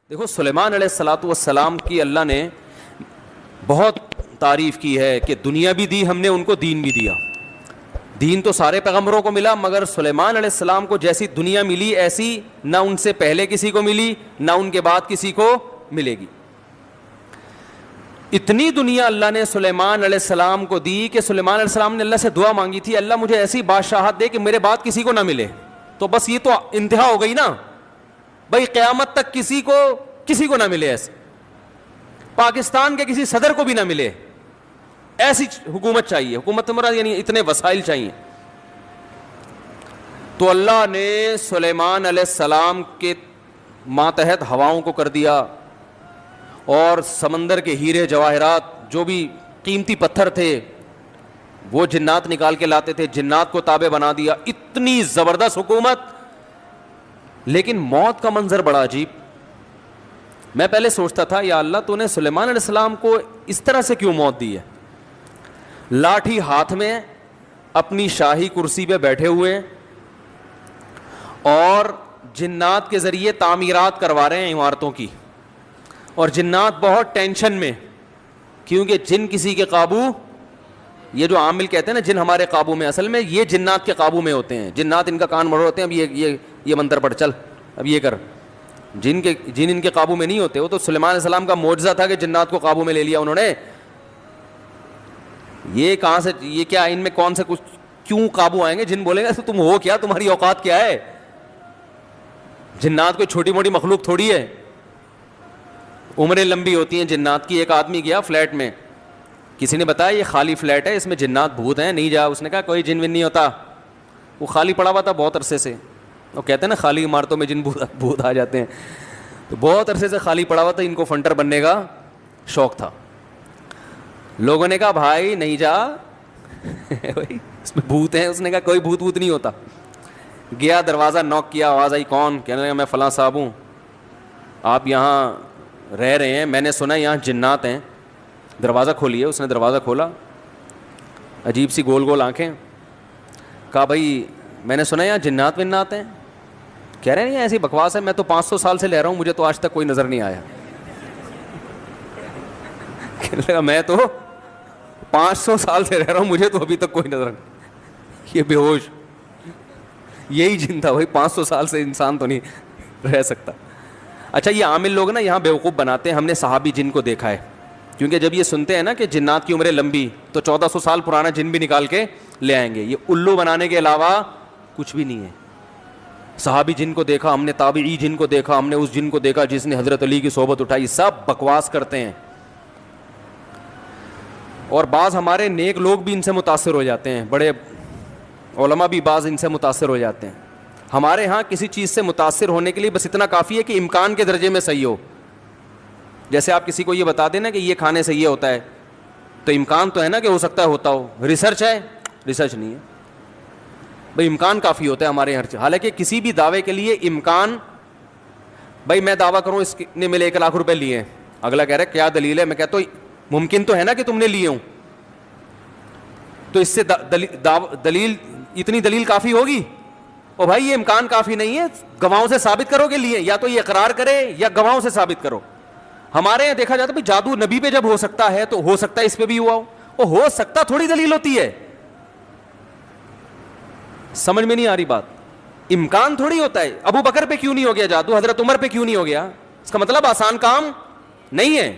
دیکھو سلیمان علیہ الصلاۃ والسلام کی اللہ نے بہت تعریف کی ہے کہ دنیا بھی دی ہم نے ان کو، دین بھی دیا. دین تو سارے پیغمبروں کو ملا، مگر سلیمان علیہ السلام کو جیسی دنیا ملی ایسی نہ ان سے پہلے کسی کو ملی نہ ان کے بعد کسی کو ملے گی. اتنی دنیا اللہ نے سلیمان علیہ السلام کو دی کہ سلیمان علیہ السلام نے اللہ سے دعا مانگی تھی، اللہ مجھے ایسی بادشاہت دے کہ میرے بعد کسی کو نہ ملے. تو بس یہ تو انتہا ہو گئی نا بھائی، قیامت تک کسی کو نہ ملے، ایسے پاکستان کے کسی صدر کو بھی نہ ملے، ایسی حکومت چاہیے. حکومت مراد یعنی اتنے وسائل چاہیے. تو اللہ نے سلیمان علیہ السلام کے ماتحت ہواؤں کو کر دیا، اور سمندر کے ہیرے جواہرات جو بھی قیمتی پتھر تھے وہ جنات نکال کے لاتے تھے، جنات کو تابع بنا دیا. اتنی زبردست حکومت. لیکن موت کا منظر بڑا عجیب. میں پہلے سوچتا تھا یا اللہ تو نے سلیمان علیہ السلام کو اس طرح سے کیوں موت دی ہے؟ لاٹھی ہاتھ میں اپنی شاہی کرسی پہ بیٹھے ہوئے اور جنات کے ذریعے تعمیرات کروا رہے ہیں عمارتوں کی، اور جنات بہت ٹینشن میں، کیونکہ جن کسی کے قابو، یہ جو عامل کہتے ہیں نا جن ہمارے قابو میں، اصل میں یہ جنات کے قابو میں ہوتے ہیں. جنات ان کا کان مڑ ہوتے ہیں، اب یہ منتر پڑھ، چل اب یہ کر. جن ان کے قابو میں نہیں ہوتے. وہ تو سلیمان علیہ السلام کا معجزہ تھا کہ جنات کو قابو میں لے لیا انہوں نے. یہ کہاں سے، یہ کیا ان میں کون سے کچھ کیوں قابو آئیں گے؟ جن بولیں گے تم ہو کیا، تمہاری اوقات کیا ہے؟ جنات کوئی چھوٹی موٹی مخلوق تھوڑی ہے. عمریں لمبی ہوتی ہیں جنات کی. ایک آدمی گیا فلیٹ میں، کسی نے بتایا یہ خالی فلیٹ ہے، اس میں جنات بھوت ہیں، نہیں جا. اس نے کہا کوئی جن ون نہیں ہوتا. وہ خالی پڑا ہوا تھا بہت عرصے سے. وہ کہتے ہیں نا خالی عمارتوں میں جن بھوت آ جاتے ہیں. تو بہت عرصے سے خالی پڑا ہوا تھا، ان کو فنٹر بننے کا شوق تھا. لوگوں نے کہا بھائی نہیں جا اس میں بھوت ہیں. اس نے کہا کوئی بھوت نہیں ہوتا. گیا دروازہ نوک کیا، آواز آئی کون؟ کہنے لگا میں فلاں صاحب ہوں، آپ یہاں رہ رہے ہیں، میں نے سنا یہاں جنات ہیں، دروازہ کھولیے. اس نے دروازہ کھولا، عجیب سی گول گول آنکھیں. کہا بھائی میں نے سنا یہاں جنات ونات ہیں. کہہ رہے نہیں ایسی بکواس ہے، میں تو 500 سال سے لے رہا ہوں، مجھے تو آج تک کوئی نظر نہیں آیا. کہنے لگا میں تو 500 سال سے رہ رہا ہوں، مجھے تو ابھی تک کوئی نظر نہیں. یہ بے ہوش یہی جن تھا بھائی، 500 سال سے انسان تو نہیں رہ سکتا. اچھا یہ عامل لوگ نا یہاں بیوقوف بناتے ہیں. ہم نے صحابی جن کو دیکھا ہے، کیونکہ جب یہ سنتے ہیں نا کہ جنات کی عمریں لمبی، تو 1400 سال پرانا جن بھی نکال کے لے آئیں گے. یہ الو بنانے کے علاوہ کچھ بھی نہیں ہے. صحابی جن کو دیکھا ہم نے، تابعی جن کو دیکھا ہم نے، اس جن کو دیکھا جس نے حضرت علی کی صحبت اٹھائی. سب بکواس کرتے ہیں. اور بعض ہمارے نیک لوگ بھی ان سے متاثر ہو جاتے ہیں، بڑے علماء بھی بعض ان سے متاثر ہو جاتے ہیں. ہمارے ہاں کسی چیز سے متاثر ہونے کے لیے بس اتنا کافی ہے کہ امکان کے درجے میں صحیح ہو. جیسے آپ کسی کو یہ بتا دیں نا کہ یہ کھانے سے یہ ہوتا ہے، تو امکان تو ہے نا کہ ہو سکتا ہے ہوتا ہو. ریسرچ ہے؟ ریسرچ نہیں ہے بھائی، امکان کافی ہوتا ہے ہمارے ہر چیز. حالانکہ کسی بھی دعوے کے لیے امکان، بھائی میں دعویٰ کروں اس نے میرے 1 لاکھ روپے لیے ہیں، اگلا کہہ رہا ہے کیا دلیل ہے؟ میں کہتا ہوں ممکن تو ہے نا کہ تم نے لیے ہوں، تو اس سے دلیل، اتنی دلیل کافی ہوگی؟ او بھائی یہ امکان کافی نہیں ہے، گواہوں سے ثابت کرو کہ لیے. یا تو یہ اقرار کرے یا گواہوں سے ثابت کرو. ہمارے یہاں دیکھا جاتا ہے بھائی جادو نبی پہ جب ہو سکتا ہے تو ہو سکتا ہے اس پہ بھی ہوا ہو. وہ ہو سکتا تھوڑی دلیل ہوتی ہے. سمجھ میں نہیں آ رہی بات. امکان تھوڑی ہوتا ہے. ابو بکر پہ کیوں نہیں ہو گیا جادو، حضرت عمر پہ کیوں نہیں ہو گیا؟ اس کا مطلب آسان کام نہیں ہے.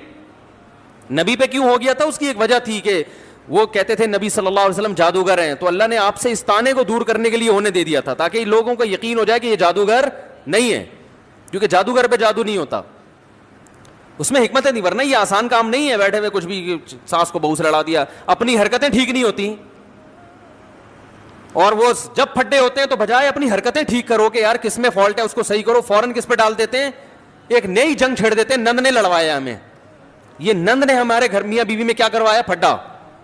نبی پہ کیوں ہو گیا تھا؟ اس کی ایک وجہ تھی کہ وہ کہتے تھے نبی صلی اللہ علیہ وسلم جادوگر ہیں، تو اللہ نے آپ سے اس طانے کو دور کرنے کے لیے ہونے دے دیا تھا، تاکہ لوگوں کو یقین ہو جائے کہ یہ جادوگر نہیں ہے، کیونکہ جادوگر پہ جادو نہیں ہوتا. اس میں حکمت نہیں، ورنہ یہ آسان کام نہیں ہے بیٹھے ہوئے کچھ بھی ساس کو بہو سے لڑا دیا. اپنی حرکتیں ٹھیک نہیں ہوتی، اور وہ جب پھڈے ہوتے ہیں تو بجائے اپنی حرکتیں ٹھیک کرو کہ یار کس میں فالٹ ہے اس کو صحیح کرو، فوراً کس پہ ڈال دیتے ہیں؟ ایک نئی جنگ چھیڑ دیتے ہیں. نند نے لڑوایا ہمیں، یہ نند نے ہمارے گھر میاں بیوی میں کیا کروایا؟ پھڈا.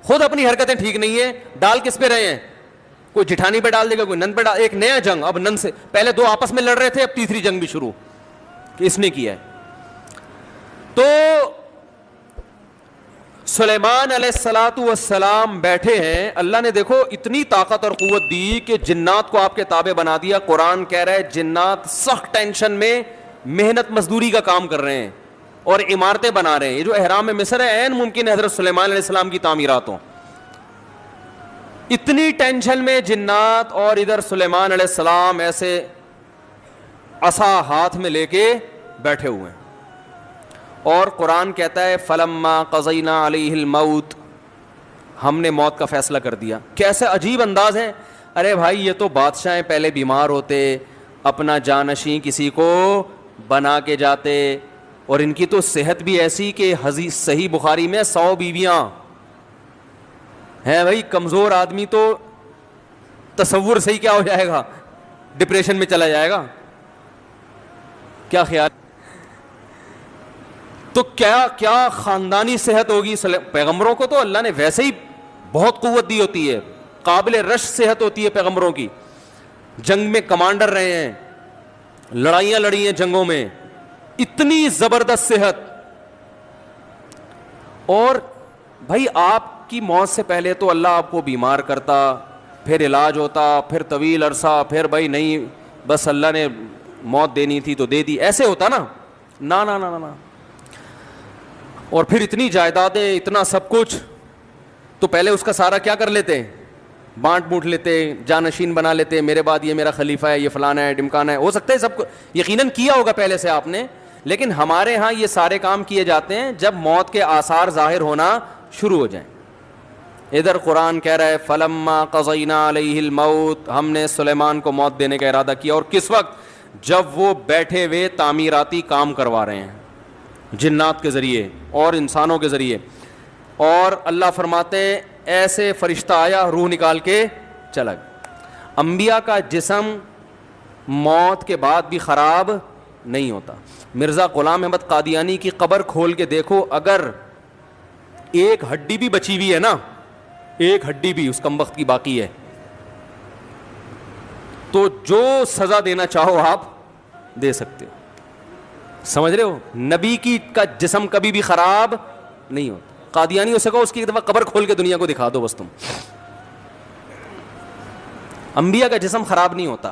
خود اپنی حرکتیں ٹھیک نہیں ہے، ڈال کس پہ رہے ہیں؟ کوئی جٹھانی پہ ڈال دے گا، کوئی نند پہ ڈال. ایک نیا جنگ. اب نند سے پہلے 2 آپس میں لڑ رہے تھے، اب تیسری جنگ بھی شروع کہ اس نے کیا ہے. تو سلیمان علیہ الصلاۃ والسلام بیٹھے ہیں، اللہ نے دیکھو اتنی طاقت اور قوت دی کہ جنات کو آپ کے تابع بنا دیا. قرآن کہہ رہا ہے جنات سخت ٹینشن میں محنت مزدوری کا کام کر رہے ہیں اور عمارتیں بنا رہے ہیں. یہ جو احرام مصر ہے عین ممکن ہے حضرت سلیمان علیہ السلام کی تعمیرات ہوں. اتنی ٹینشن میں جنات, اور ادھر سلیمان علیہ السلام ایسے عصا ہاتھ میں لے کے بیٹھے ہوئے ہیں. اور قرآن کہتا ہے فلما قضینا علیہ الموت, ہم نے موت کا فیصلہ کر دیا. کیسے عجیب انداز ہے. ارے بھائی یہ تو بادشاہ پہلے بیمار ہوتے, اپنا جانشین کسی کو بنا کے جاتے, اور ان کی تو صحت بھی ایسی کہ حدیث صحیح بخاری میں 100 بیویاں ہیں. بھائی کمزور آدمی تو تصور صحیح کیا ہو جائے گا, ڈپریشن میں چلا جائے گا. کیا خیال؟ تو کیا خاندانی صحت ہوگی. پیغمبروں کو تو اللہ نے ویسے ہی بہت قوت دی ہوتی ہے, قابل رش صحت ہوتی ہے پیغمبروں کی. جنگ میں کمانڈر رہے ہیں, لڑائیاں لڑی ہیں جنگوں میں, اتنی زبردست صحت. اور بھائی آپ کی موت سے پہلے تو اللہ آپ کو بیمار کرتا, پھر علاج ہوتا, پھر طویل عرصہ, پھر بھائی نہیں بس اللہ نے موت دینی تھی تو دے دی, ایسے ہوتا نا. نا نا نا نا. اور پھر اتنی جائیدادیں, اتنا سب کچھ, تو پہلے اس کا سارا کیا کر لیتے, بانٹ بوٹ لیتے, جانشین بنا لیتے, میرے بعد یہ میرا خلیفہ ہے, یہ فلانا ہے, ڈمکانا ہے. ہو سکتا ہے سب کو یقیناً کیا ہوگا پہلے سے آپ نے, لیکن ہمارے ہاں یہ سارے کام کیے جاتے ہیں جب موت کے آثار ظاہر ہونا شروع ہو جائیں. ادھر قرآن کہہ رہا ہے فلما قضینا علیہ الموت, ہم نے سلیمان کو موت دینے کا ارادہ کیا. اور کس وقت؟ جب وہ بیٹھے ہوئے تعمیراتی کام کروا رہے ہیں جنات کے ذریعے اور انسانوں کے ذریعے. اور اللہ فرماتے ہیں ایسے فرشتہ آیا, روح نکال کے چلا گیا. انبیاء کا جسم موت کے بعد بھی خراب نہیں ہوتا. مرزا غلام احمد قادیانی کی قبر کھول کے دیکھو, اگر ایک ہڈی بھی بچی ہوئی ہے نا, ایک ہڈی بھی اس کمبخت کی باقی ہے, تو جو سزا دینا چاہو آپ دے سکتے ہو. سمجھ رہے ہو؟ نبی کی کا جسم کبھی بھی خراب نہیں ہوتا. قادیانی ہو سکو اس کی ایک دفعہ قبر کھول کے دنیا کو دکھا دو بس تم. انبیاء کا جسم خراب نہیں ہوتا.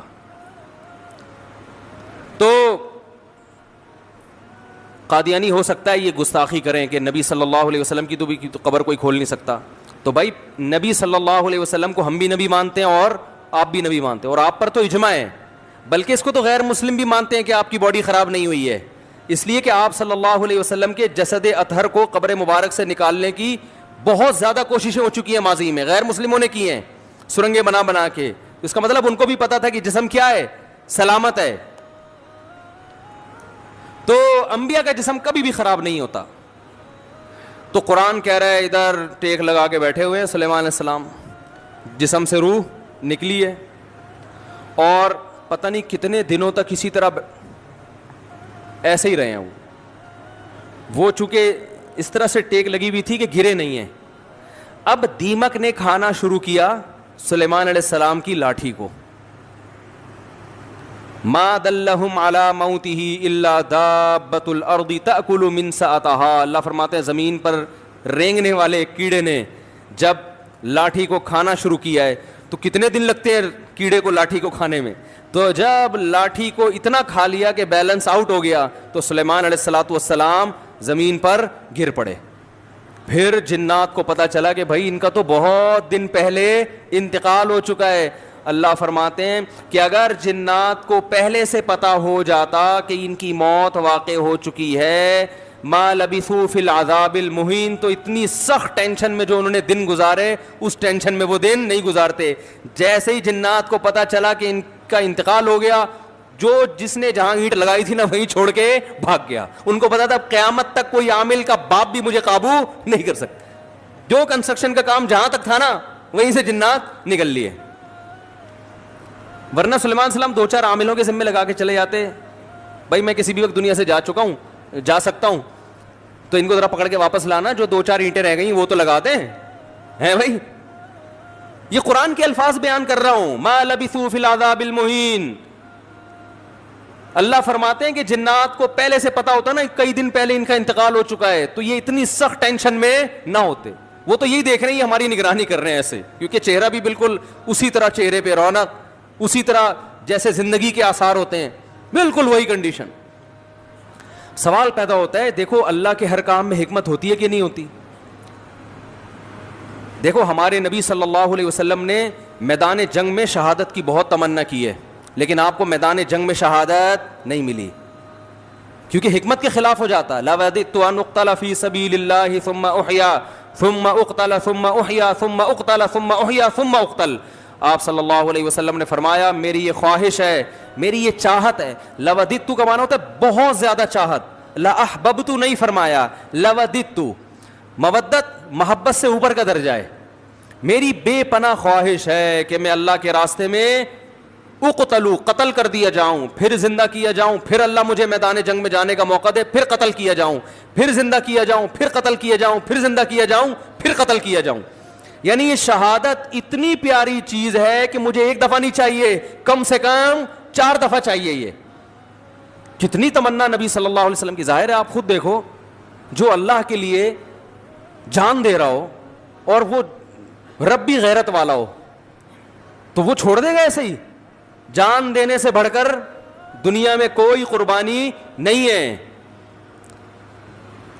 تو قادیانی ہو سکتا ہے یہ گستاخی کریں کہ نبی صلی اللہ علیہ وسلم کی تو قبر کوئی کھول نہیں سکتا. تو بھائی نبی صلی اللہ علیہ وسلم کو ہم بھی نبی مانتے ہیں اور آپ بھی نبی مانتے ہیں, اور آپ پر تو اجماع ہے, بلکہ اس کو تو غیر مسلم بھی مانتے ہیں کہ آپ کی باڈی خراب نہیں ہوئی ہے, اس لیے کہ آپ صلی اللہ علیہ وسلم کے جسد اطہر کو قبر مبارک سے نکالنے کی بہت زیادہ کوششیں ہو چکی ہیں ماضی میں, غیر مسلموں نے کی ہیں سرنگیں بنا بنا کے. اس کا مطلب ان کو بھی پتا تھا کہ جسم کیا ہے, سلامت ہے. تو انبیاء کا جسم کبھی بھی خراب نہیں ہوتا. تو قرآن کہہ رہا ہے ادھر ٹیک لگا کے بیٹھے ہوئے ہیں سلیمان علیہ السلام, جسم سے روح نکلی ہے, اور پتہ نہیں کتنے دنوں تک اسی طرح ایسے ہی رہے ہیں. وہ چونکہ اس طرح سے ٹیک لگی ہوئی تھی کہ گرے نہیں ہیں. اب دیمک نے کھانا شروع کیا سلیمان علیہ السلام کی لاٹھی کو. ما دلہم علی موتہ الا دابۃ الارض تأکل من سأتہا. اللہ فرماتے ہیں زمین پر رینگنے والے کیڑے نے جب لاٹھی کو کھانا شروع کیا ہے, تو کتنے دن لگتے ہیں کیڑے کو لاٹھی کو کھانے میں, تو جب لاٹھی کو اتنا کھا لیا کہ بیلنس آؤٹ ہو گیا تو سلیمان علیہ الصلوۃ والسلام زمین پر گر پڑے. پھر جنات کو پتا چلا کہ بھائی ان کا تو بہت دن پہلے انتقال ہو چکا ہے. اللہ فرماتے ہیں کہ اگر جنات کو پہلے سے پتا ہو جاتا کہ ان کی موت واقع ہو چکی ہے, ما لبثوا فی العذاب المہین, تو اتنی سخت ٹینشن میں جو انہوں نے دن گزارے اس ٹینشن میں وہ دن نہیں گزارتے. جیسے ہی جنات کو پتا چلا کہ ان کا انتقال ہو گیا, جس نے جہاں اینٹ لگائی تھی نا وہیں چھوڑ کے بھاگ گیا. ان کو پتا تھا قیامت تک کوئی عامل کا باپ بھی مجھے قابو نہیں کر سکتا. جو کنسٹرکشن کا کام جہاں تک تھا نا وہیں سے جنات نکل لیے. ورنہ سلیمان السلام 2-4 عاملوں کے ذمے لگا کے چلے جاتے, بھائی میں کسی بھی وقت دنیا سے جا چکا ہوں, جا سکتا ہوں, تو ان کو ذرا پکڑ کے واپس لانا, جو 2-4 اینٹیں رہ گئی وہ تو لگا دیں ہیں بھائی. یہ قرآن کے الفاظ بیان کر رہا ہوں, ما لبثوا فی العذاب المہین. اللہ فرماتے ہیں کہ جنات کو پہلے سے پتا ہوتا نا کئی دن پہلے ان کا انتقال ہو چکا ہے, تو یہ اتنی سخت ٹینشن میں نہ ہوتے. وہ تو یہی دیکھ رہے ہیں یہ ہماری نگرانی کر رہے ہیں ایسے, کیونکہ چہرہ بھی بالکل اسی طرح, چہرے پہ رونق اسی طرح جیسے زندگی کے آثار ہوتے ہیں, بالکل وہی کنڈیشن. سوال پیدا ہوتا ہے, دیکھو اللہ کے ہر کام میں حکمت ہوتی ہے کہ نہیں ہوتی؟ دیکھو ہمارے نبی صلی اللہ علیہ وسلم نے میدان جنگ میں شہادت کی بہت تمنا کی ہے, لیکن آپ کو میدان جنگ میں شہادت نہیں ملی, کیونکہ حکمت کے خلاف ہو جاتا ہے. لَوَدِدتُّ أَنْ أُقْتَلَ فِي سَبِيلِ اللَّهِ ثُمَّ أُحْيَا ثُمَّ أُقْتَلَ ثُمَّ أُحْيَا ثُمَّ أُقْتَلَ ثُمَّ أُحْيَا ثُمَّ أُقْتَلَ. آپ صلی اللہ علیہ وسلم نے فرمایا میری یہ خواہش ہے, میری یہ چاہت ہے. لَوَدِدتُّ کا معنی ہوتا ہے بہت زیادہ چاہت, لَأَحْبَبْتُ نہیں فرمایا, لَوَدِدتُّ. مودت محبت سے اوپر کا درجہ ہے. میری بے پناہ خواہش ہے کہ میں اللہ کے راستے میں اقتلو, قتل کر دیا جاؤں, پھر زندہ کیا جاؤں, پھر اللہ مجھے میدان جنگ میں جانے کا موقع دے, پھر قتل کیا جاؤں, پھر زندہ کیا جاؤں, پھر قتل کیا جاؤں, پھر زندہ کیا جاؤں, پھر قتل کیا جاؤں. یعنی یہ شہادت اتنی پیاری چیز ہے کہ مجھے ایک دفعہ نہیں چاہیے, کم سے کم 4 دفعہ چاہیے. یہ کتنی تمنا نبی صلی اللہ علیہ وسلم کی. ظاہر ہے آپ خود دیکھو, جو اللہ کے لیے جان دے رہا ہو اور وہ ربی غیرت والا ہو تو وہ چھوڑ دے گا ایسے ہی؟ جان دینے سے بڑھ کر دنیا میں کوئی قربانی نہیں ہے.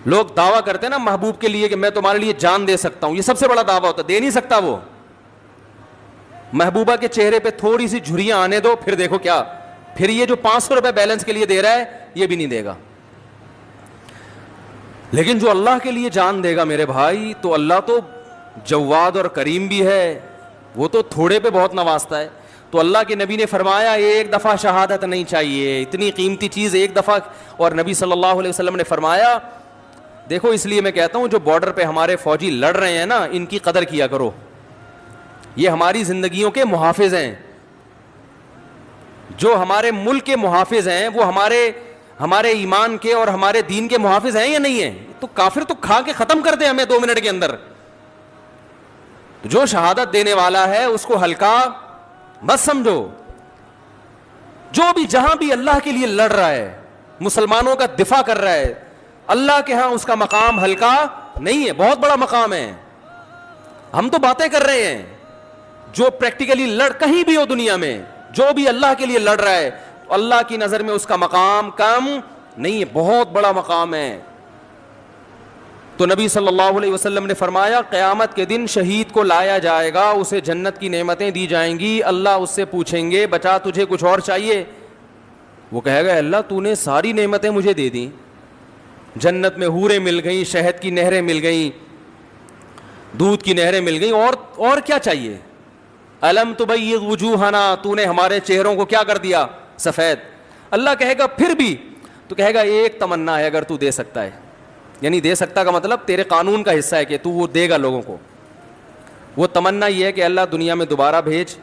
لوگ دعویٰ کرتے ہیں نا محبوب کے لیے کہ میں تمہارے لیے جان دے سکتا ہوں, یہ سب سے بڑا دعویٰ ہوتا ہے. دے نہیں سکتا وہ. محبوبہ کے چہرے پہ تھوڑی سی جھریاں آنے دو, پھر دیکھو کیا, پھر یہ جو 500 روپے بیلنس کے لیے دے رہا ہے یہ بھی نہیں دے گا. لیکن جو اللہ کے لیے جان دے گا میرے بھائی, تو اللہ تو جواد اور کریم بھی ہے, وہ تو تھوڑے پہ بہت نوازتا ہے. تو اللہ کے نبی نے فرمایا ایک دفعہ شہادت نہیں چاہیے, اتنی قیمتی چیز ایک دفعہ. اور نبی صلی اللہ علیہ وسلم نے فرمایا دیکھو, اس لیے میں کہتا ہوں جو بارڈر پہ ہمارے فوجی لڑ رہے ہیں نا, ان کی قدر کیا کرو. یہ ہماری زندگیوں کے محافظ ہیں. جو ہمارے ملک کے محافظ ہیں وہ ہمارے ایمان کے اور ہمارے دین کے محافظ ہیں یا نہیں ہیں؟ تو کافر تو کھا کے ختم کر دے ہمیں 2 منٹ کے اندر. جو شہادت دینے والا ہے اس کو ہلکا مت سمجھو. جو بھی جہاں بھی اللہ کے لیے لڑ رہا ہے, مسلمانوں کا دفاع کر رہا ہے, اللہ کے ہاں اس کا مقام ہلکا نہیں ہے, بہت بڑا مقام ہے. ہم تو باتیں کر رہے ہیں, جو پریکٹیکلی لڑ کہیں بھی ہو دنیا میں, جو بھی اللہ کے لیے لڑ رہا ہے, اللہ کی نظر میں اس کا مقام کم نہیں ہے, بہت بڑا مقام ہے. تو نبی صلی اللہ علیہ وسلم نے فرمایا قیامت کے دن شہید کو لایا جائے گا, اسے جنت کی نعمتیں دی جائیں گی. اللہ اس سے پوچھیں گے بچا تجھے کچھ اور چاہیے؟ وہ کہے گا اللہ تو نے ساری نعمتیں مجھے دے دیں, جنت میں حوریں مل گئیں, شہد کی نہریں مل گئیں, دودھ کی نہریں مل گئیں, اور کیا چاہیے؟ الم تبیض وجوہنا, تو نے ہمارے چہروں کو کیا کر دیا؟ سفید. اللہ کہے گا پھر بھی؟ تو کہے گا ایک تمنا ہے اگر تو دے سکتا ہے. یعنی دے سکتا کا مطلب تیرے قانون کا حصہ ہے کہ تو وہ دے گا لوگوں کو. وہ تمنا یہ ہے کہ اللہ دنیا میں دوبارہ بھیج,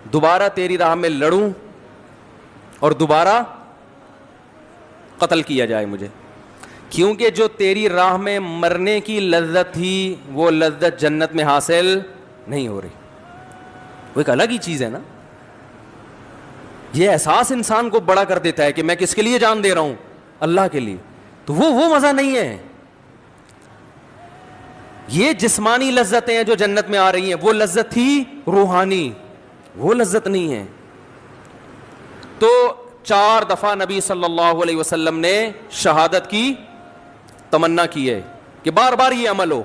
دوبارہ تیری راہ میں لڑوں اور دوبارہ قتل کیا جائے مجھے, کیونکہ جو تیری راہ میں مرنے کی لذت تھی وہ لذت جنت میں حاصل نہیں ہو رہی. وہ ایک الگ ہی چیز ہے نا. یہ احساس انسان کو بڑا کر دیتا ہے کہ میں کس کے لیے جان دے رہا ہوں؟ اللہ کے لیے. تو وہ مزہ نہیں ہے. یہ جسمانی لذتیں ہیں جو جنت میں آ رہی ہیں, وہ لذت تھی روحانی, وہ لذت نہیں ہے. تو 4 دفعہ نبی صلی اللہ علیہ وسلم نے شہادت کی تمنا کی ہے کہ بار بار یہ عمل ہو.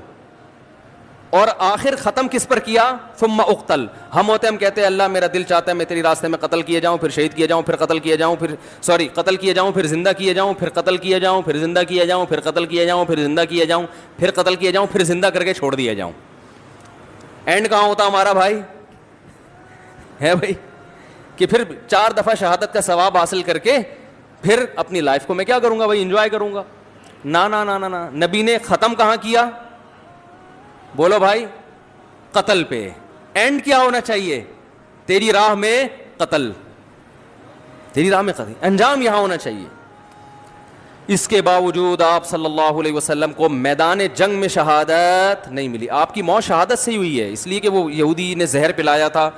اور آخر ختم کس پر کیا؟ ثم اقتل. ہم کہتے ہیں اللہ میرا دل چاہتا ہے میں تیری راستے میں قتل کیا جاؤں, پھر شہید کیا جاؤں, پھر قتل کیا جاؤں, قتل کیا جاؤں, پھر زندہ کیا جاؤں, پھر قتل کیا جاؤں, پھر زندہ کیا جاؤں, پھر قتل کیا جاؤں, پھر زندہ کیا جاؤں, پھر قتل کیا جاؤں, پھر زندہ کر کے چھوڑ دیا جاؤں. اینڈ کہاں ہوتا ہمارا بھائی؟ ہے بھائی کہ پھر 4 دفعہ شہادت کا ثواب حاصل کر کے پھر اپنی لائف کو میں کیا کروں گا بھائی؟ انجوائے کروں گا. نا نا نا نا. نبی نے ختم کہاں کیا؟ بولو بھائی, قتل پہ. اینڈ کیا ہونا چاہیے؟ تیری راہ میں قتل, تیری راہ میں قتل, انجام یہاں ہونا چاہیے. اس کے باوجود آپ صلی اللہ علیہ وسلم کو میدان جنگ میں شہادت نہیں ملی. آپ کی موت شہادت سے ہی ہوئی ہے, اس لیے کہ وہ یہودی نے زہر پلایا تھا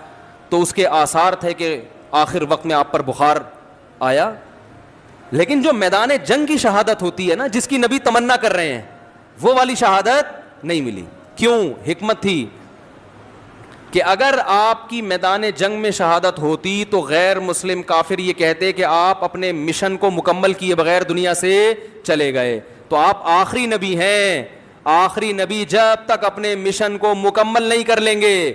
تو اس کے آثار تھے کہ آخر وقت میں آپ پر بخار آیا. لیکن جو میدان جنگ کی شہادت ہوتی ہے نا, جس کی نبی تمنا کر رہے ہیں, وہ والی شہادت نہیں ملی. کیوں؟ حکمت تھی. کہ اگر آپ کی میدان جنگ میں شہادت ہوتی تو غیر مسلم کافر یہ کہتے کہ آپ اپنے مشن کو مکمل کیے بغیر دنیا سے چلے گئے. تو آپ آخری نبی ہیں. آخری نبی جب تک اپنے مشن کو مکمل نہیں کر لیں گے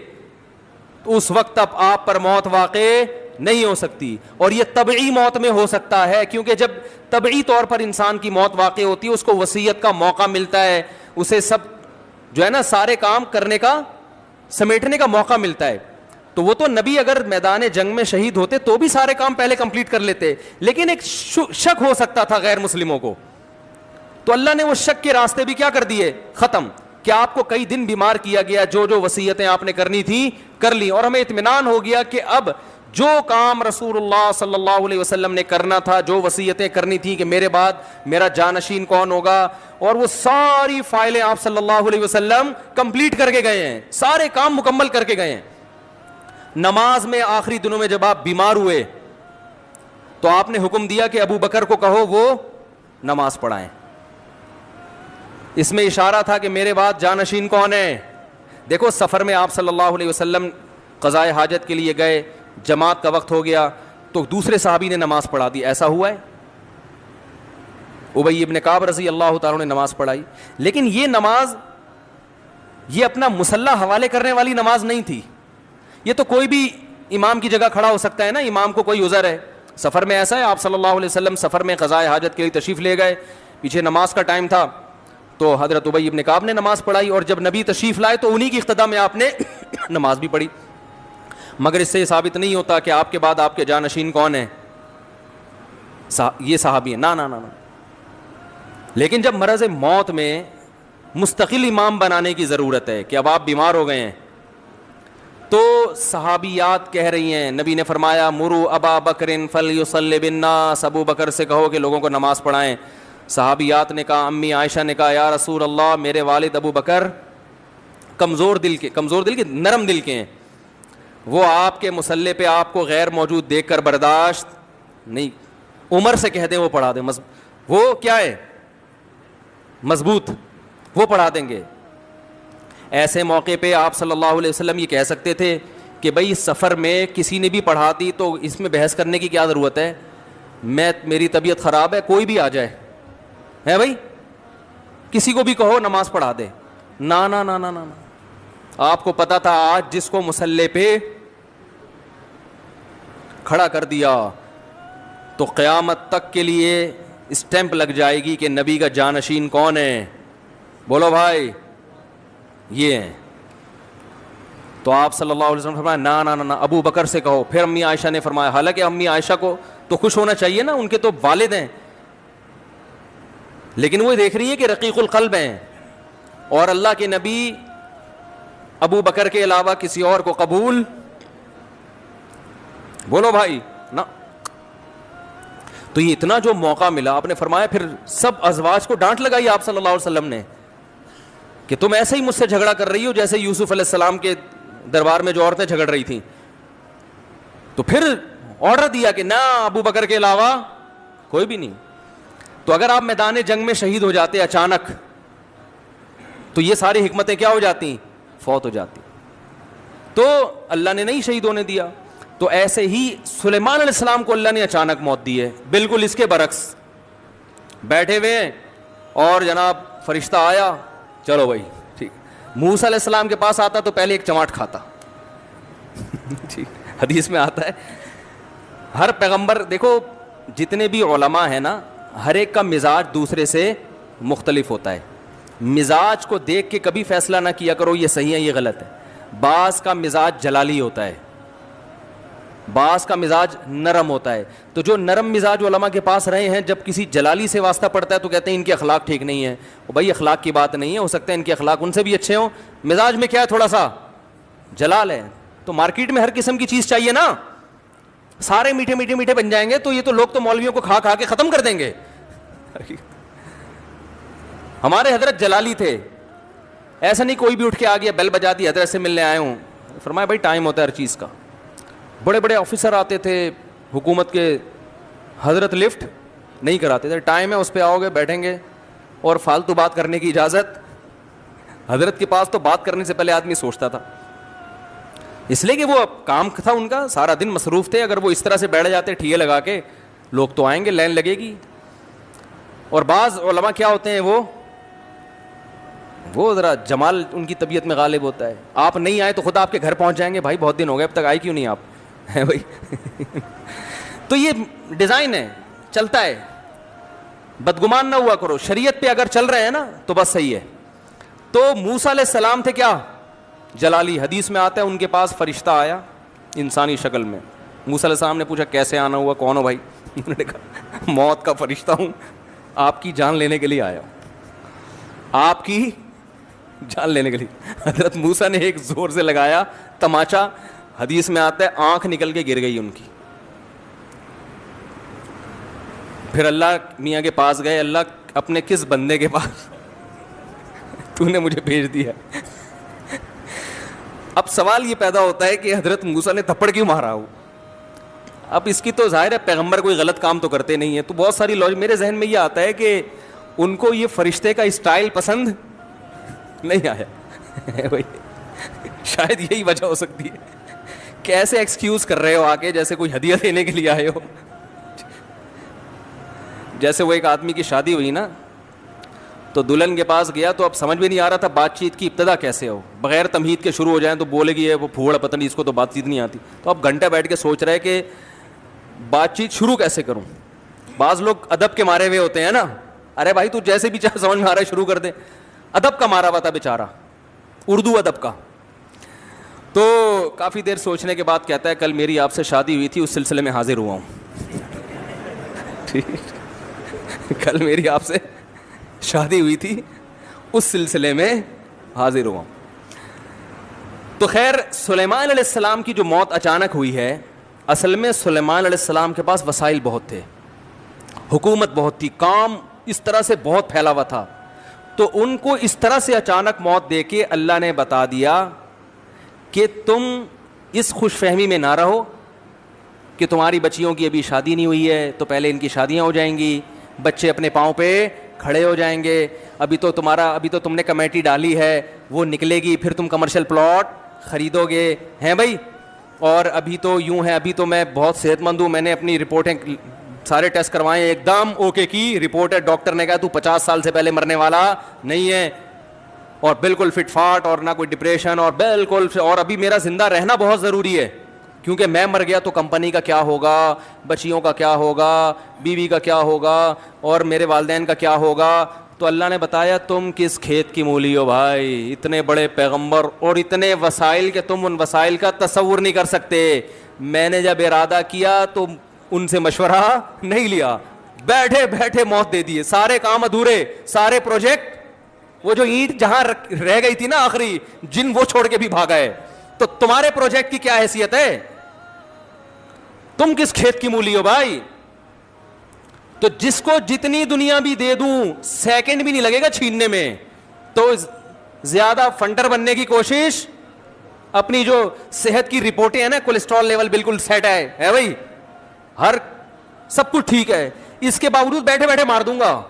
تو اس وقت تک آپ پر موت واقع نہیں ہو سکتی. اور یہ طبعی موت میں ہو سکتا ہے, کیونکہ جب طبعی طور پر انسان کی موت واقع ہوتی ہے اس کو وصیت کا موقع ملتا ہے, اسے سب جو ہے نا سارے کام کرنے کا سمیٹنے کا موقع ملتا ہے. تو وہ تو نبی اگر میدان جنگ میں شہید ہوتے تو بھی سارے کام پہلے کمپلیٹ کر لیتے, لیکن ایک شک ہو سکتا تھا غیر مسلموں کو, تو اللہ نے وہ شک کے راستے بھی کیا کر دیے, ختم. کہ آپ کو کئی دن بیمار کیا گیا, جو جو وصیتیں آپ نے کرنی تھی کر لی, اور ہمیں اطمینان ہو گیا کہ اب جو کام رسول اللہ صلی اللہ علیہ وسلم نے کرنا تھا, جو وصیتیں کرنی تھی کہ میرے بعد میرا جانشین کون ہوگا, اور وہ ساری فائلیں آپ صلی اللہ علیہ وسلم کمپلیٹ کر کے گئے ہیں, سارے کام مکمل کر کے گئے ہیں. نماز میں آخری دنوں میں جب آپ بیمار ہوئے تو آپ نے حکم دیا کہ ابو بکر کو کہو وہ نماز پڑھائیں. اس میں اشارہ تھا کہ میرے بعد جانشین کون ہے. دیکھو سفر میں آپ صلی اللہ علیہ وسلم قضائے حاجت کے لیے گئے, جماعت کا وقت ہو گیا تو دوسرے صحابی نے نماز پڑھا دی, ایسا ہوا ہے؟ ابی ابن کعب رضی اللہ تعالیٰ نے نماز پڑھائی, لیکن یہ نماز یہ اپنا مسلح حوالے کرنے والی نماز نہیں تھی. یہ تو کوئی بھی امام کی جگہ کھڑا ہو سکتا ہے نا, امام کو کوئی عذر ہے. سفر میں ایسا ہے, آپ صلی اللہ علیہ وسلم سفر میں قضائے حاجت کے لیے تشریف لے گئے, پیچھے نماز کا ٹائم تھا تو حضرت ابی ابن کعب نے نماز پڑھائی, اور جب نبی تشریف لائے تو انہی کی اقتداء میں آپ نے نماز بھی پڑھی. مگر اس سے یہ ثابت نہیں ہوتا کہ آپ کے بعد آپ کے جانشین کون ہیں, یہ صحابی ہیں, نا نا نا نا. لیکن جب مرض موت میں مستقل امام بنانے کی ضرورت ہے کہ اب آپ بیمار ہو گئے ہیں, تو صحابیات کہہ رہی ہیں, نبی نے فرمایا مرو ابا بکر فلیصلی بالناس, ابو بکر سے کہو کہ لوگوں کو نماز پڑھائیں. صحابیات نے کہا, امی عائشہ نے کہا یا رسول اللہ میرے والد ابو بکر کمزور دل کے نرم دل کے ہیں, وہ آپ کے مصلی پہ آپ کو غیر موجود دیکھ کر برداشت نہیں, عمر سے کہہ دیں وہ پڑھا دیں, وہ کیا ہے مضبوط, وہ پڑھا دیں گے. ایسے موقع پہ آپ صلی اللہ علیہ وسلم یہ کہہ سکتے تھے کہ بھائی سفر میں کسی نے بھی پڑھا دی تو اس میں بحث کرنے کی کیا ضرورت ہے, میری طبیعت خراب ہے, کوئی بھی آ جائے ہے بھائی, کسی کو بھی کہو نماز پڑھا دے. نا نا نا نا نا, آپ کو پتا تھا آج جس کو مصلی پہ کھڑا کر دیا تو قیامت تک کے لیے اسٹیمپ لگ جائے گی کہ نبی کا جانشین کون ہے. بولو بھائی یہ ہیں. تو آپ صلی اللہ علیہ وسلم فرمایا نا نا نا ابو بکر سے کہو. پھر امی عائشہ نے فرمایا, حالانکہ امی عائشہ کو تو خوش ہونا چاہیے نا, ان کے تو والد ہیں, لیکن وہ دیکھ رہی ہے کہ رقیق القلب ہیں, اور اللہ کے نبی ابو بکر کے علاوہ کسی اور کو قبول, بولو بھائی نا. تو یہ اتنا جو موقع ملا, آپ نے فرمایا پھر سب ازواج کو ڈانٹ لگائی آپ صلی اللہ علیہ وسلم نے کہ تم ایسے ہی مجھ سے جھگڑا کر رہی ہو جیسے یوسف علیہ السلام کے دربار میں جو عورتیں جھگڑ رہی تھیں. تو پھر آرڈر دیا کہ نہ ابو بکر کے علاوہ کوئی بھی نہیں. تو اگر آپ میدان جنگ میں شہید ہو جاتے اچانک تو یہ ساری حکمتیں کیا ہو جاتی, فوت ہو جاتی. تو اللہ نے نہیں شہید ہونے دیا. تو ایسے ہی سلیمان علیہ السلام کو اللہ نے اچانک موت دی ہے, بالکل اس کے برعکس. بیٹھے ہوئے ہیں اور جناب فرشتہ آیا, چلو بھائی ٹھیک. موسیٰ علیہ السلام کے پاس آتا تو پہلے ایک چماٹ کھاتا. ٹھیک, حدیث میں آتا ہے ہر پیغمبر, دیکھو جتنے بھی علماء ہیں نا, ہر ایک کا مزاج دوسرے سے مختلف ہوتا ہے. مزاج کو دیکھ کے کبھی فیصلہ نہ کیا کرو یہ صحیح ہے یہ غلط ہے. بعض کا مزاج جلالی ہوتا ہے, بعض کا مزاج نرم ہوتا ہے. تو جو نرم مزاج علماء کے پاس رہے ہیں, جب کسی جلالی سے واسطہ پڑتا ہے تو کہتے ہیں ان کے اخلاق ٹھیک نہیں ہے. بھائی اخلاق کی بات نہیں ہے, ہو سکتا ہے ان کے اخلاق ان سے بھی اچھے ہوں, مزاج میں کیا ہے تھوڑا سا جلال ہے. تو مارکیٹ میں ہر قسم کی چیز چاہیے نا, سارے میٹھے میٹھے میٹھے بن جائیں گے تو یہ تو لوگ تو مولویوں کو کھا کھا کے ختم کر دیں گے. ہمارے حضرت جلالی تھے, ایسا نہیں کوئی بھی اٹھ کے آ گیا بیل بجا دی حضرت سے ملنے آئے ہوں. فرمایا بھائی ٹائم ہوتا ہے ہر چیز کا. بڑے بڑے آفیسر آتے تھے حکومت کے, حضرت لفٹ نہیں کراتے تھے, ٹائم ہے اس پہ آؤ گے بیٹھیں گے, اور فالتو بات کرنے کی اجازت. حضرت کے پاس تو بات کرنے سے پہلے آدمی سوچتا تھا. اس لیے کہ وہ کام تھا ان کا, سارا دن مصروف تھے. اگر وہ اس طرح سے بیٹھ جاتے ٹھیے لگا کے, لوگ تو آئیں گے, لائن لگے گی. اور بعض علماء کیا ہوتے ہیں, وہ ذرا جمال ان کی طبیعت میں غالب ہوتا ہے. آپ نہیں آئے تو خود آپ کے گھر پہنچ جائیں گے, بھائی بہت دن ہو گئے اب تک آئے کیوں نہیں آپ, ہے بھائی. تو یہ ڈیزائن ہے, چلتا ہے. بدگمان نہ ہوا کرو, شریعت پہ اگر چل رہے ہیں نا تو بس صحیح ہے. تو موسیٰ علیہ السلام تھے کیا, جلالی. حدیث میں آتا ہے ان کے پاس فرشتہ آیا انسانی شکل میں. موسیٰ علیہ السلام نے پوچھا کیسے آنا ہوا, کون ہو بھائی؟ انہوں نے کہا موت کا فرشتہ ہوں, آپ کی جان لینے کے لیے آیا ہوں, آپ کی جان لینے کے لیے. حضرت موسیٰ نے ایک زور سے لگایا تماچا, حدیث میں آتا ہے آنکھ نکل کے گر گئی ان کی. پھر اللہ میاں کے پاس گئے, اللہ اپنے کس بندے کے پاس تو نے مجھے بھیج دیا. اب سوال یہ پیدا ہوتا ہے کہ حضرت موسیٰ نے تھپڑ کیوں مارا ہو. اب اس کی تو ظاہر ہے پیغمبر کوئی غلط کام تو کرتے نہیں ہیں, تو بہت ساری لوج میرے ذہن میں یہ آتا ہے کہ ان کو یہ فرشتے کا اسٹائل پسند نہیں آیا بھائی, شاید یہی وجہ ہو سکتی ہے. کیسے ایکسکیوز کر رہے ہو آ کے, جیسے کوئی ہدیہ دینے کے لیے آئے ہو. جیسے وہ ایک آدمی کی شادی ہوئی نا, تو دلہن کے پاس گیا تو اب سمجھ میں نہیں آ رہا تھا بات چیت کی ابتدا کیسے ہو, بغیر تمہید کے شروع ہو جائیں تو بولے گی وہ پھوڑ پتہ نہیں اس کو تو بات چیت نہیں آتی. تو اب گھنٹہ بیٹھ کے سوچ رہے کہ بات چیت شروع کیسے کروں. بعض لوگ ادب کے مارے ہوئے ہوتے ہیں نا, ارے بھائی تو جیسے بھی چاہے سمجھ میں آ رہا ہے شروع کر دے. ادب کا مارا ہوا تھا بیچارہ, اردو ادب کا. تو کافی دیر سوچنے کے بعد کہتا ہے کل میری آپ سے شادی ہوئی تھی, اس سلسلے میں حاضر ہوا ہوں. کل میری آپ سے شادی ہوئی تھی, اس سلسلے میں حاضر ہوا. تو خیر سلیمان علیہ السلام کی جو موت اچانک ہوئی ہے, اصل میں سلیمان علیہ السلام کے پاس وسائل بہت تھے, حکومت بہت تھی, کام اس طرح سے بہت پھیلا ہوا تھا. تو ان کو اس طرح سے اچانک موت دے کے اللہ نے بتا دیا کہ تم اس خوش فہمی میں نہ رہو کہ تمہاری بچیوں کی ابھی شادی نہیں ہوئی ہے تو پہلے ان کی شادیاں ہو جائیں گی, بچے اپنے پاؤں پہ کھڑے ہو جائیں گے, ابھی تو تم نے کمیٹی ڈالی ہے وہ نکلے گی, پھر تم کمرشل پلاٹ خریدو گے, ہیں بھائی. اور ابھی تو یوں ہے, ابھی تو میں بہت صحت مند ہوں, میں نے اپنی رپورٹیں سارے ٹیسٹ کروائے, ایک دم اوکے کی رپورٹ ہے, ڈاکٹر نے کہا تو 50 سال سے پہلے مرنے والا نہیں ہے, اور بالکل فٹ فاٹ, اور نہ کوئی ڈپریشن, اور بالکل, اور ابھی میرا زندہ رہنا بہت ضروری ہے کیونکہ میں مر گیا تو کمپنی کا کیا ہوگا, بچیوں کا کیا ہوگا, بیوی کا کیا ہوگا, اور میرے والدین کا کیا ہوگا. تو اللہ نے بتایا تم کس کھیت کی مولی ہو بھائی, اتنے بڑے پیغمبر اور اتنے وسائل کہ تم ان وسائل کا تصور نہیں کر سکتے. میں نے جب ارادہ کیا تو ان سے مشورہ نہیں لیا, بیٹھے بیٹھے موت دے دیے, سارے کام ادھورے, سارے پروجیکٹ, وہ جو اینٹ جہاں رہ گئی تھی نا آخری, جن وہ چھوڑ کے بھی بھاگا ہے. تو تمہارے پروجیکٹ کی کیا حیثیت ہے, تم کس کھیت کی مولی ہو بھائی. تو جس کو جتنی دنیا بھی دے دوں سیکنڈ بھی نہیں لگے گا چھیننے میں, تو زیادہ فنڈر بننے کی کوشش, اپنی جو صحت کی رپورٹیں ہیں نا, کولیسٹرول لیول بالکل سیٹ ہے بھائی, ہر سب کچھ ٹھیک ہے, اس کے باوجود بیٹھے بیٹھے مار دوں گا.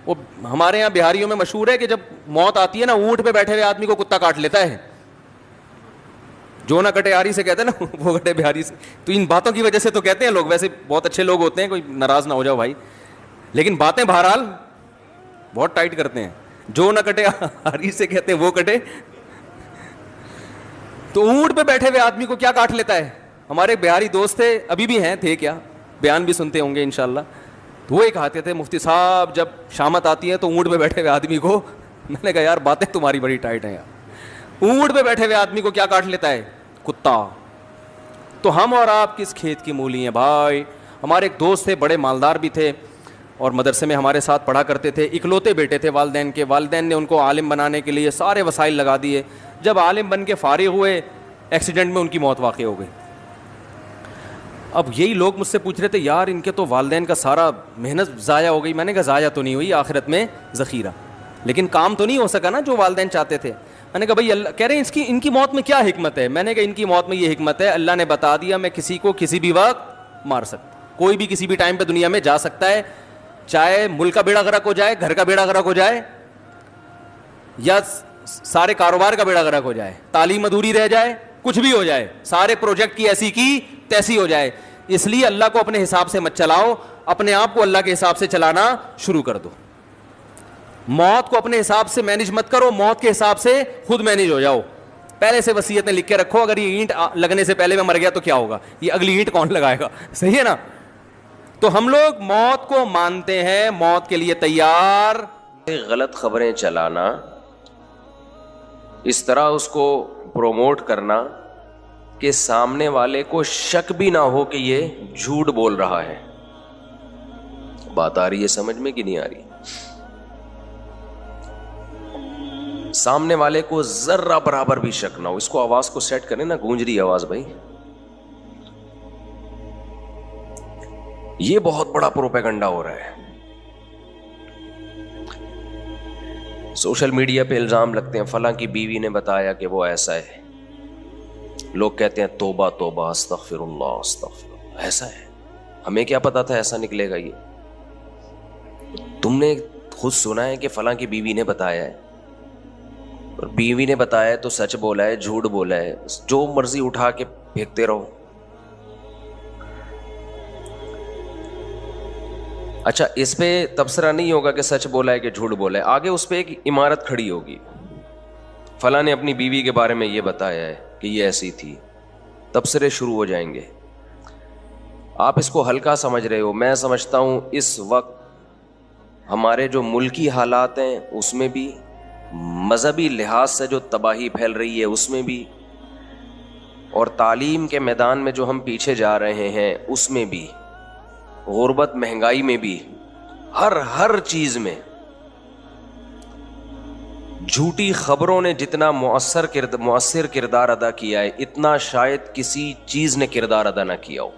وہ ہمارے یہاں بہاریوں میں مشہور ہے کہ جب موت آتی ہے نا, اونٹ پہ بیٹھے ہوئے آدمی کو کتا کاٹ لیتا ہے, جو نہ کٹے آری سے کہتے ہیں نا, وہ کٹے بہاری سے. تو ان باتوں کی وجہ سے تو کہتے ہیں لوگ, ویسے بہت اچھے لوگ ہوتے ہیں, کوئی ناراض نہ ہو جاؤ بھائی, لیکن باتیں بہرحال بہت ٹائٹ کرتے ہیں. جو نہ کٹے آری سے کہتے ہیں وہ کٹے. تو اونٹ پہ بیٹھے ہوئے آدمی کو کیا کاٹ لیتا ہے. ہمارے بہاری دوست تھے, ابھی بھی ہیں, تھے کیا, بیان بھی سنتے ہوں گے انشاءاللہ. تو وہ ایک کہتے تھے مفتی صاحب جب شامت آتی ہے تو اونٹ پہ بیٹھے ہوئے آدمی کو, میں نے کہا یار باتیں تمہاری بڑی ٹائٹ ہیں یار, اونٹ پہ بیٹھے ہوئے آدمی کو کیا کاٹ لیتا ہے, کتا. تو ہم اور آپ کس کھیت کی مولی ہیں بھائی. ہمارے ایک دوست تھے, بڑے مالدار بھی تھے, اور مدرسے میں ہمارے ساتھ پڑھا کرتے تھے, اکلوتے بیٹے تھے والدین کے. والدین نے ان کو عالم بنانے کے لیے سارے وسائل لگا دیے. جب عالم بن کے فارغ ہوئے, ایکسیڈنٹ میں ان کی موت واقع ہو گئی. اب یہی لوگ مجھ سے پوچھ رہے تھے یار ان کے تو والدین کا سارا محنت ضائع ہو گئی. میں نے کہا ضائع تو نہیں ہوئی, آخرت میں ذخیرہ, لیکن کام تو نہیں ہو سکا نا جو والدین چاہتے تھے. میں نے کہا بھائی اللہ کہہ رہے ہیں ان کی موت میں کیا حکمت ہے. میں نے کہا ان کی موت میں یہ حکمت ہے, اللہ نے بتا دیا میں کسی کو کسی بھی وقت مار سکتا, کوئی بھی کسی بھی ٹائم پہ دنیا میں جا سکتا ہے, چاہے ملک کا بیڑا غرق ہو جائے, گھر کا بیڑا غرق ہو جائے, یا سارے کاروبار کا بیڑا غرق ہو جائے, تعلیم ادھوری رہ جائے, کچھ بھی ہو جائے, سارے پروجیکٹ کی ایسی کی تیسی ہو جائے. اس لیے اللہ کو اپنے حساب سے مت چلاؤ, اپنے آپ کو اللہ کے حساب سے چلانا شروع کر دو. موت کو اپنے حساب سے مینج مت کرو, موت کے حساب سے خود مینج ہو جاؤ. پہلے سے وصیتیں لکھ کے رکھو, اگر یہ اینٹ لگنے سے پہلے میں مر گیا تو کیا ہوگا, یہ اگلی اینٹ کون لگائے گا, صحیح ہے نا. تو ہم لوگ موت کو مانتے ہیں, موت کے لیے تیار. غلط خبریں چلانا, اس طرح اس کو پروموٹ کرنا کہ سامنے والے کو شک بھی نہ ہو کہ یہ جھوٹ بول رہا ہے. بات آ رہی ہے سمجھ میں کہ نہیں آ رہی؟ سامنے والے کو ذرہ برابر بھی شک نہ ہو. اس کو آواز کو سیٹ کریں نا, گونج رہی آواز بھائی. یہ بہت بڑا پروپیگنڈا ہو رہا ہے. سوشل میڈیا پہ الزام لگتے ہیں, فلاں کی بیوی نے بتایا کہ وہ ایسا ہے. لوگ کہتے ہیں توبہ توبہ استغفر اللہ استغفر اللہ. ایسا ہے, ہمیں کیا پتا تھا ایسا نکلے گا. یہ تم نے خود سنا ہے کہ فلاں کی بیوی نے بتایا ہے, اور بیوی نے بتایا ہے تو سچ بولا ہے جھوٹ بولا ہے, جو مرضی اٹھا کے پھینکتے رہو. اچھا, اس پہ تبصرہ نہیں ہوگا کہ سچ بولا ہے کہ جھوٹ بولا ہے, آگے اس پہ ایک عمارت کھڑی ہوگی, فلاں نے اپنی بیوی کے بارے میں یہ بتایا ہے کہ یہ ایسی تھی. تبصرے شروع ہو جائیں گے. آپ اس کو ہلکا سمجھ رہے ہو. میں سمجھتا ہوں اس وقت ہمارے جو ملکی حالات ہیں اس میں بھی, مذہبی لحاظ سے جو تباہی پھیل رہی ہے اس میں بھی, اور تعلیم کے میدان میں جو ہم پیچھے جا رہے ہیں اس میں بھی, غربت مہنگائی میں بھی, ہر چیز میں جھوٹی خبروں نے جتنا مؤثر کردار ادا کیا ہے, اتنا شاید کسی چیز نے کردار ادا نہ کیا ہو.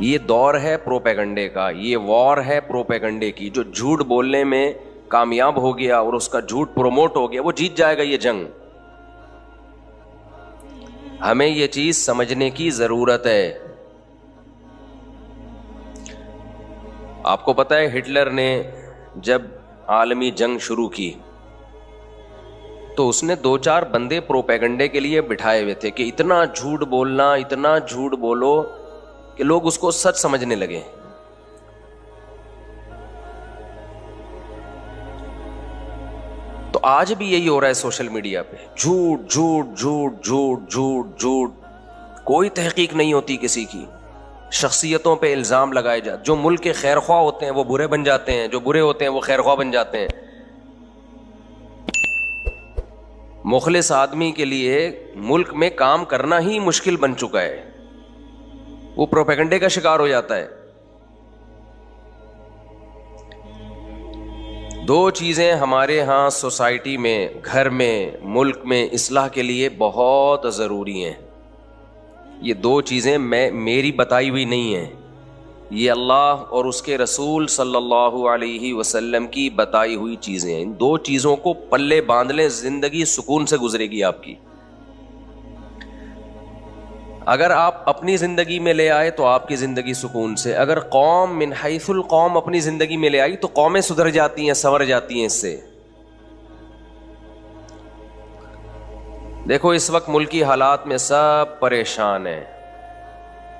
یہ دور ہے پروپیگنڈے کا, یہ وار ہے پروپیگنڈے کی. جو جھوٹ بولنے میں کامیاب ہو گیا اور اس کا جھوٹ پروموٹ ہو گیا, وہ جیت جائے گا یہ جنگ. ہمیں یہ چیز سمجھنے کی ضرورت ہے. آپ کو پتہ ہے ہٹلر نے جب عالمی جنگ شروع کی تو اس نے 2-4 بندے پروپیگنڈے کے لیے بٹھائے ہوئے تھے کہ اتنا جھوٹ بولنا, اتنا جھوٹ بولو کہ لوگ اس کو سچ سمجھنے لگے. تو آج بھی یہی ہو رہا ہے سوشل میڈیا پہ, جھوٹ جھوٹ جھوٹ جھوٹ جھوٹ جھوٹ. کوئی تحقیق نہیں ہوتی کسی کی, شخصیتوں پہ الزام لگائے جاتے. جو ملک کے خیر خواہ ہوتے ہیں وہ برے بن جاتے ہیں, جو برے ہوتے ہیں وہ خیر خواہ بن جاتے ہیں. مخلص آدمی کے لیے ملک میں کام کرنا ہی مشکل بن چکا ہے, وہ پروپیگنڈے کا شکار ہو جاتا ہے. 2 چیزیں ہمارے ہاں سوسائٹی میں, گھر میں, ملک میں اصلاح کے لیے بہت ضروری ہیں. یہ 2 چیزیں میری بتائی ہوئی نہیں ہیں, یہ اللہ اور اس کے رسول صلی اللہ علیہ وسلم کی بتائی ہوئی چیزیں ہیں. ان 2 چیزوں کو پلے باندھ لیں, زندگی سکون سے گزرے گی آپ کی. اگر آپ اپنی زندگی میں لے آئے تو آپ کی زندگی سکون سے. اگر قوم من حیث القوم اپنی زندگی میں لے آئی تو قومیں سدھر جاتی ہیں, سنور جاتی ہیں اس سے. دیکھو اس وقت ملکی حالات میں سب پریشان ہیں.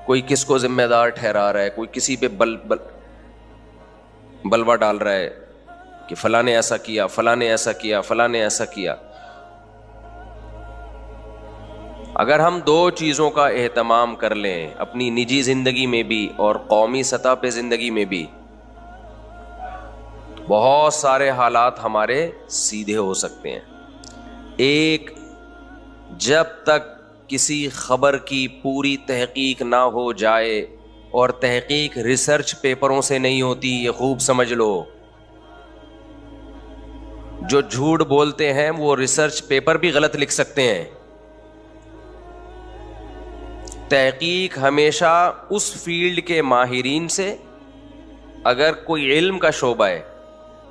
کوئی کس کو ذمہ دار ٹھہرا رہا ہے, کوئی کسی پہ بلوا ڈال رہا ہے کہ فلاں نے ایسا کیا, فلاں نے ایسا کیا, فلاں نے ایسا کیا. اگر ہم 2 چیزوں کا اہتمام کر لیں, اپنی نجی زندگی میں بھی اور قومی سطح پہ زندگی میں بھی, بہت سارے حالات ہمارے سیدھے ہو سکتے ہیں. ایک, جب تک کسی خبر کی پوری تحقیق نہ ہو جائے, اور تحقیق ریسرچ پیپروں سے نہیں ہوتی, یہ خوب سمجھ لو. جو جھوٹ بولتے ہیں وہ ریسرچ پیپر بھی غلط لکھ سکتے ہیں. تحقیق ہمیشہ اس فیلڈ کے ماہرین سے, اگر کوئی علم کا شعبہ ہے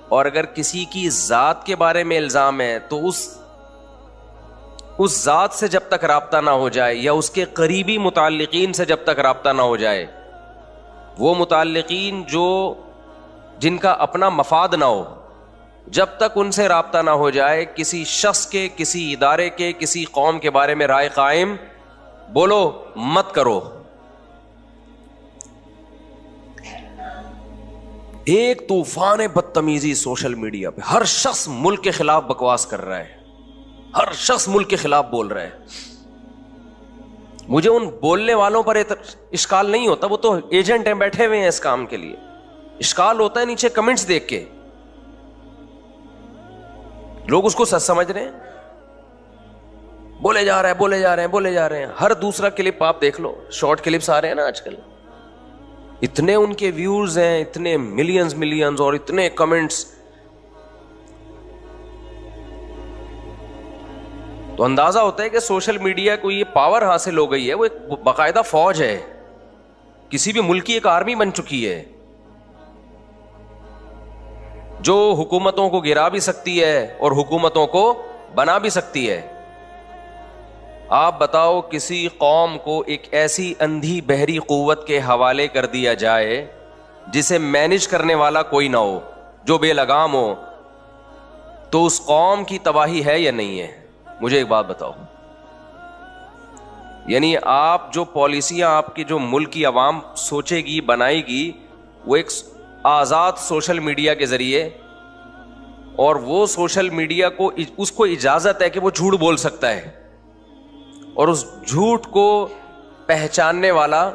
اور اگر کسی کی ذات کے بارے میں الزام ہے تو اس ذات سے جب تک رابطہ نہ ہو جائے, یا اس کے قریبی متعلقین سے جب تک رابطہ نہ ہو جائے, وہ متعلقین جن کا اپنا مفاد نہ ہو, جب تک ان سے رابطہ نہ ہو جائے کسی شخص کے, کسی ادارے کے, کسی قوم کے بارے میں رائے قائم بولو مت کرو. ایک طوفان بدتمیزی سوشل میڈیا پہ, ہر شخص ملک کے خلاف بکواس کر رہا ہے, ہر شخص ملک کے خلاف بول رہا ہے. مجھے ان بولنے والوں پر اشکال نہیں ہوتا, وہ تو ایجنٹ ہیں, بیٹھے ہوئے ہیں اس کام کے لیے. اشکال ہوتا ہے نیچے کمنٹس دیکھ کے, لوگ اس کو سچ سمجھ رہے ہیں, بولے جا رہے ہیں, بولے جا رہے ہیں, بولے جا رہے ہیں. ہر دوسرا کلپ آپ دیکھ لو, شارٹ کلپس آ رہے ہیں نا آج کل, اتنے ان کے ویوز ہیں, اتنے ملینز اور اتنے کمنٹس. تو اندازہ ہوتا ہے کہ سوشل میڈیا کو یہ پاور حاصل ہو گئی ہے, وہ ایک باقاعدہ فوج ہے, کسی بھی ملک کی ایک آرمی بن چکی ہے, جو حکومتوں کو گرا بھی سکتی ہے اور حکومتوں کو بنا بھی سکتی ہے. آپ بتاؤ کسی قوم کو ایک ایسی اندھی بہری قوت کے حوالے کر دیا جائے جسے مینج کرنے والا کوئی نہ ہو, جو بے لگام ہو, تو اس قوم کی تباہی ہے یا نہیں ہے؟ مجھے ایک بات بتاؤ. یعنی آپ جو پالیسیاں آپ کی جو ملک کی عوام سوچے گی, بنائے گی, وہ ایک آزاد سوشل میڈیا کے ذریعے, اور وہ سوشل میڈیا کو اس کو اجازت ہے کہ وہ جھوٹ بول سکتا ہے, اور اس جھوٹ کو پہچاننے والا,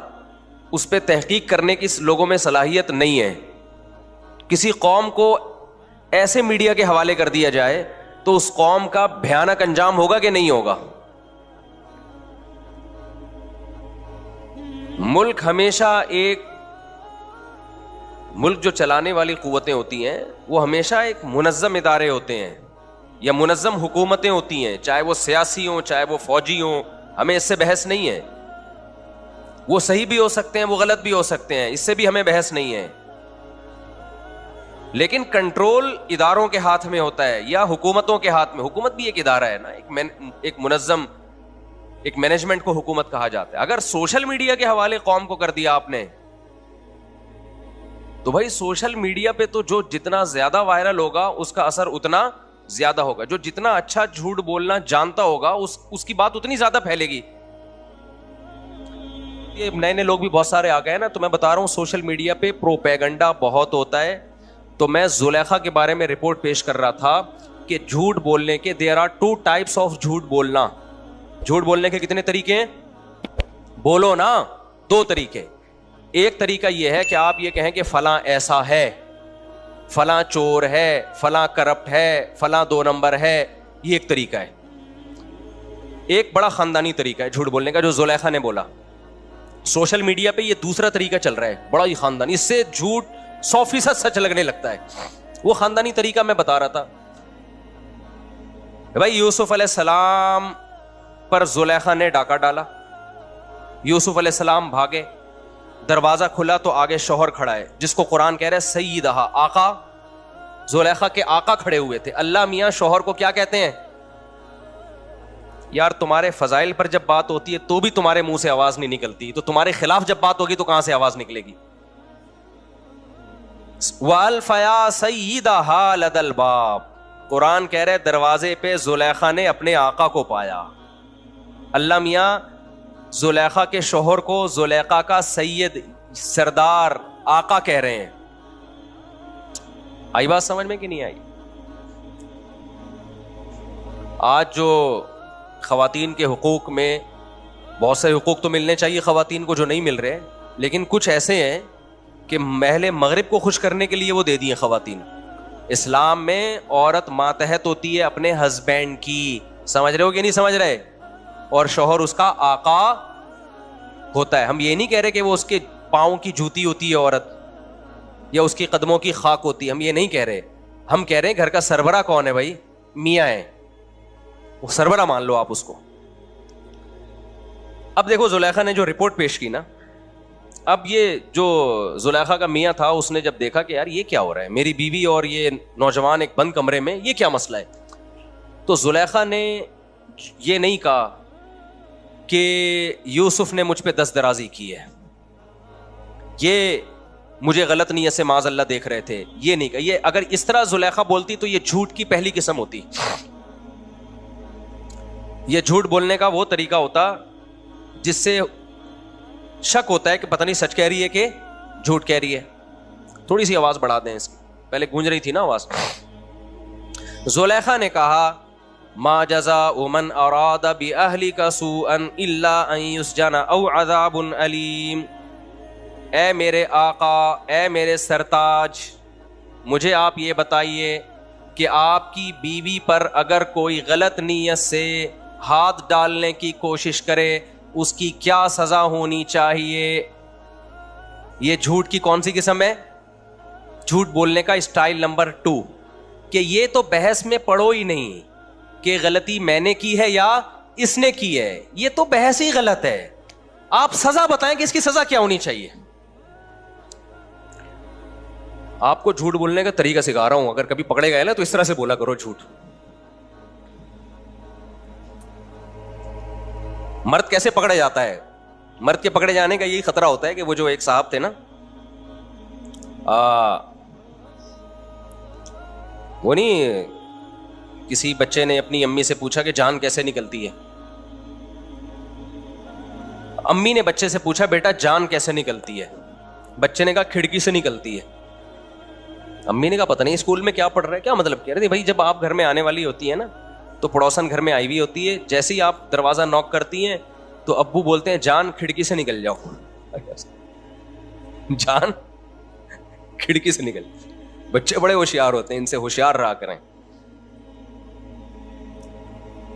اس پہ تحقیق کرنے کی لوگوں میں صلاحیت نہیں ہے. کسی قوم کو ایسے میڈیا کے حوالے کر دیا جائے تو اس قوم کا بھیانک انجام ہوگا کہ نہیں ہوگا؟ ملک ہمیشہ ملک جو چلانے والی قوتیں ہوتی ہیں وہ ہمیشہ ایک منظم ادارے ہوتے ہیں یا منظم حکومتیں ہوتی ہیں, چاہے وہ سیاسی ہوں چاہے وہ فوجی ہوں. ہمیں اس سے بحث نہیں ہے, وہ صحیح بھی ہو سکتے ہیں, وہ غلط بھی ہو سکتے ہیں, اس سے بھی ہمیں بحث نہیں ہے. لیکن کنٹرول اداروں کے ہاتھ میں ہوتا ہے یا حکومتوں کے ہاتھ میں. حکومت بھی ایک ادارہ ہے نا, ایک منظم, ایک مینجمنٹ کو حکومت کہا جاتا ہے. اگر سوشل میڈیا کے حوالے قوم کو کر دیا آپ نے, تو بھائی سوشل میڈیا پہ تو جو جتنا زیادہ وائرل ہوگا اس کا اثر اتنا زیادہ ہوگا. جو جتنا اچھا جھوٹ بولنا جانتا ہوگا اس کی بات اتنی زیادہ پھیلے گی. یہ نئے لوگ بھی بہت سارے آ گئے نا, تو میں بتا رہا ہوں سوشل میڈیا پہ پروپیگنڈا بہت ہوتا ہے. تو میں زلیخا کے بارے میں رپورٹ پیش کر رہا تھا کہ جھوٹ بولنے کے دیر آر 2 types آف جھوٹ بولنا. جھوٹ بولنے کے کتنے طریقے ہیں؟ بولو نا, 2 طریقے. ایک طریقہ یہ ہے کہ آپ یہ کہیں کہ فلاں ایسا ہے, فلاں چور ہے, فلاں کرپٹ ہے, فلاں 2 نمبر ہے. یہ ایک طریقہ ہے. ایک بڑا خاندانی طریقہ ہے جھوٹ بولنے کا جو زلیخا نے بولا. سوشل میڈیا پہ یہ دوسرا طریقہ چل رہا ہے, بڑا ہی خاندانی, اس سے جھوٹ 100% سچ لگنے لگتا ہے. وہ خاندانی طریقہ میں بتا رہا تھا. بھائی یوسف علیہ السلام پر زلیخا نے ڈاکہ ڈالا, یوسف علیہ السلام بھاگے, دروازہ کھلا تو آگے شوہر کھڑا ہے جس کو قرآن کہہ رہا ہے سیدہ, آقا. زلیخا کے آقا کھڑے ہوئے تھے. اللہ میاں شوہر کو کیا کہتے ہیں؟ یار تمہارے فضائل پر جب بات ہوتی ہے تو بھی تمہارے منہ سے آواز نہیں نکلتی, تو تمہارے خلاف جب بات ہوگی تو کہاں سے آواز نکلے گی؟ وَأَلْفَيَا سَيِّدَهَا لَدَى الْبَابِ, قرآن کہہ رہے دروازے پہ زلیخا نے اپنے آقا کو پایا. اللہ میاں زلیخا کے شوہر کو زلیخا کا سید, سردار, آقا کہہ رہے ہیں. آئی بات سمجھ میں کہ نہیں آئی؟ آج جو خواتین کے حقوق میں بہت سے حقوق تو ملنے چاہیے خواتین کو جو نہیں مل رہے, لیکن کچھ ایسے ہیں کہ محل مغرب کو خوش کرنے کے لیے وہ دے دیے خواتین. اسلام میں عورت ماتحت ہوتی ہے اپنے ہسبینڈ کی, سمجھ رہے ہو کہ نہیں سمجھ رہے, اور شوہر اس کا آقا ہوتا ہے. ہم یہ نہیں کہہ رہے کہ وہ اس کے پاؤں کی جوتی ہوتی ہے عورت یا اس کی قدموں کی خاک ہوتی ہے, ہم یہ نہیں کہہ رہے. ہم کہہ رہے ہیں گھر کا سربراہ کون ہے بھائی؟ میاں ہے, وہ سربراہ مان لو آپ اس کو. اب دیکھو زلیخا نے جو رپورٹ پیش کی نا, اب یہ جو زلیخا کا میاں تھا اس نے جب دیکھا کہ یار یہ کیا ہو رہا ہے, میری بیوی اور یہ نوجوان ایک بند کمرے میں, یہ کیا مسئلہ ہے, تو زلیخا نے یہ نہیں کہا کہ یوسف نے مجھ پہ دست درازی کی ہے, یہ مجھے غلط نیت سے معاذ اللہ دیکھ رہے تھے, یہ نہیں. یہ اگر اس طرح زلیخا بولتی تو یہ جھوٹ کی پہلی قسم ہوتی. یہ جھوٹ بولنے کا وہ طریقہ ہوتا جس سے شک ہوتا ہے کہ پتہ نہیں سچ کہہ رہی ہے کہ جھوٹ کہہ رہی ہے. تھوڑی سی آواز بڑھا دیں اس کی, پہلے گونج رہی تھی نا آواز. زلیخا نے کہا ما جزاء من اراد باہلک سوءا الا ان یسجن او عذاب علیم. اے میرے آقا, اے میرے سرتاج, مجھے آپ یہ بتائیے کہ آپ کی بیوی پر اگر کوئی غلط نیت سے ہاتھ ڈالنے کی کوشش کرے اس کی کیا سزا ہونی چاہیے. یہ جھوٹ کی کون سی قسم ہے؟ جھوٹ بولنے کا اسٹائل نمبر 2, کہ یہ تو بحث میں پڑھو ہی نہیں کہ غلطی میں نے کی ہے یا اس نے کی ہے, یہ تو بحث ہی غلط ہے. آپ سزا بتائیں کہ اس کی سزا کیا ہونی چاہیے. آپ کو جھوٹ بولنے کا طریقہ سکھا رہا ہوں, اگر کبھی پکڑے گئے نا تو اس طرح سے بولا کرو جھوٹ. مرد کیسے پکڑا جاتا ہے؟ مرد کے پکڑے جانے کا یہی خطرہ ہوتا ہے کہ وہ جو ایک صاحب تھے نا, وہ نہیں, کسی بچے نے اپنی امی سے پوچھا کہ جان کیسے نکلتی ہے. امی نے بچے سے پوچھا بیٹا جان کیسے نکلتی ہے؟ بچے نے کہا کھڑکی سے نکلتی ہے. امی نے کہا پتہ نہیں اسکول میں کیا پڑھ رہا ہے, کیا مطلب کہہ رہے تھے بھائی, جب آپ گھر میں آنے والی ہوتی ہے نا تو پڑوسن گھر میں آئی ہوئی ہوتی ہے, جیسے ہی آپ دروازہ نوک کرتی ہیں تو ابو بولتے ہیں جان کھڑکی سے نکل جاؤ. جان کھڑکی سے نکل. بچے بڑے ہوشیار ہوتے ہیں, ان سے ہوشیار رہا کریں.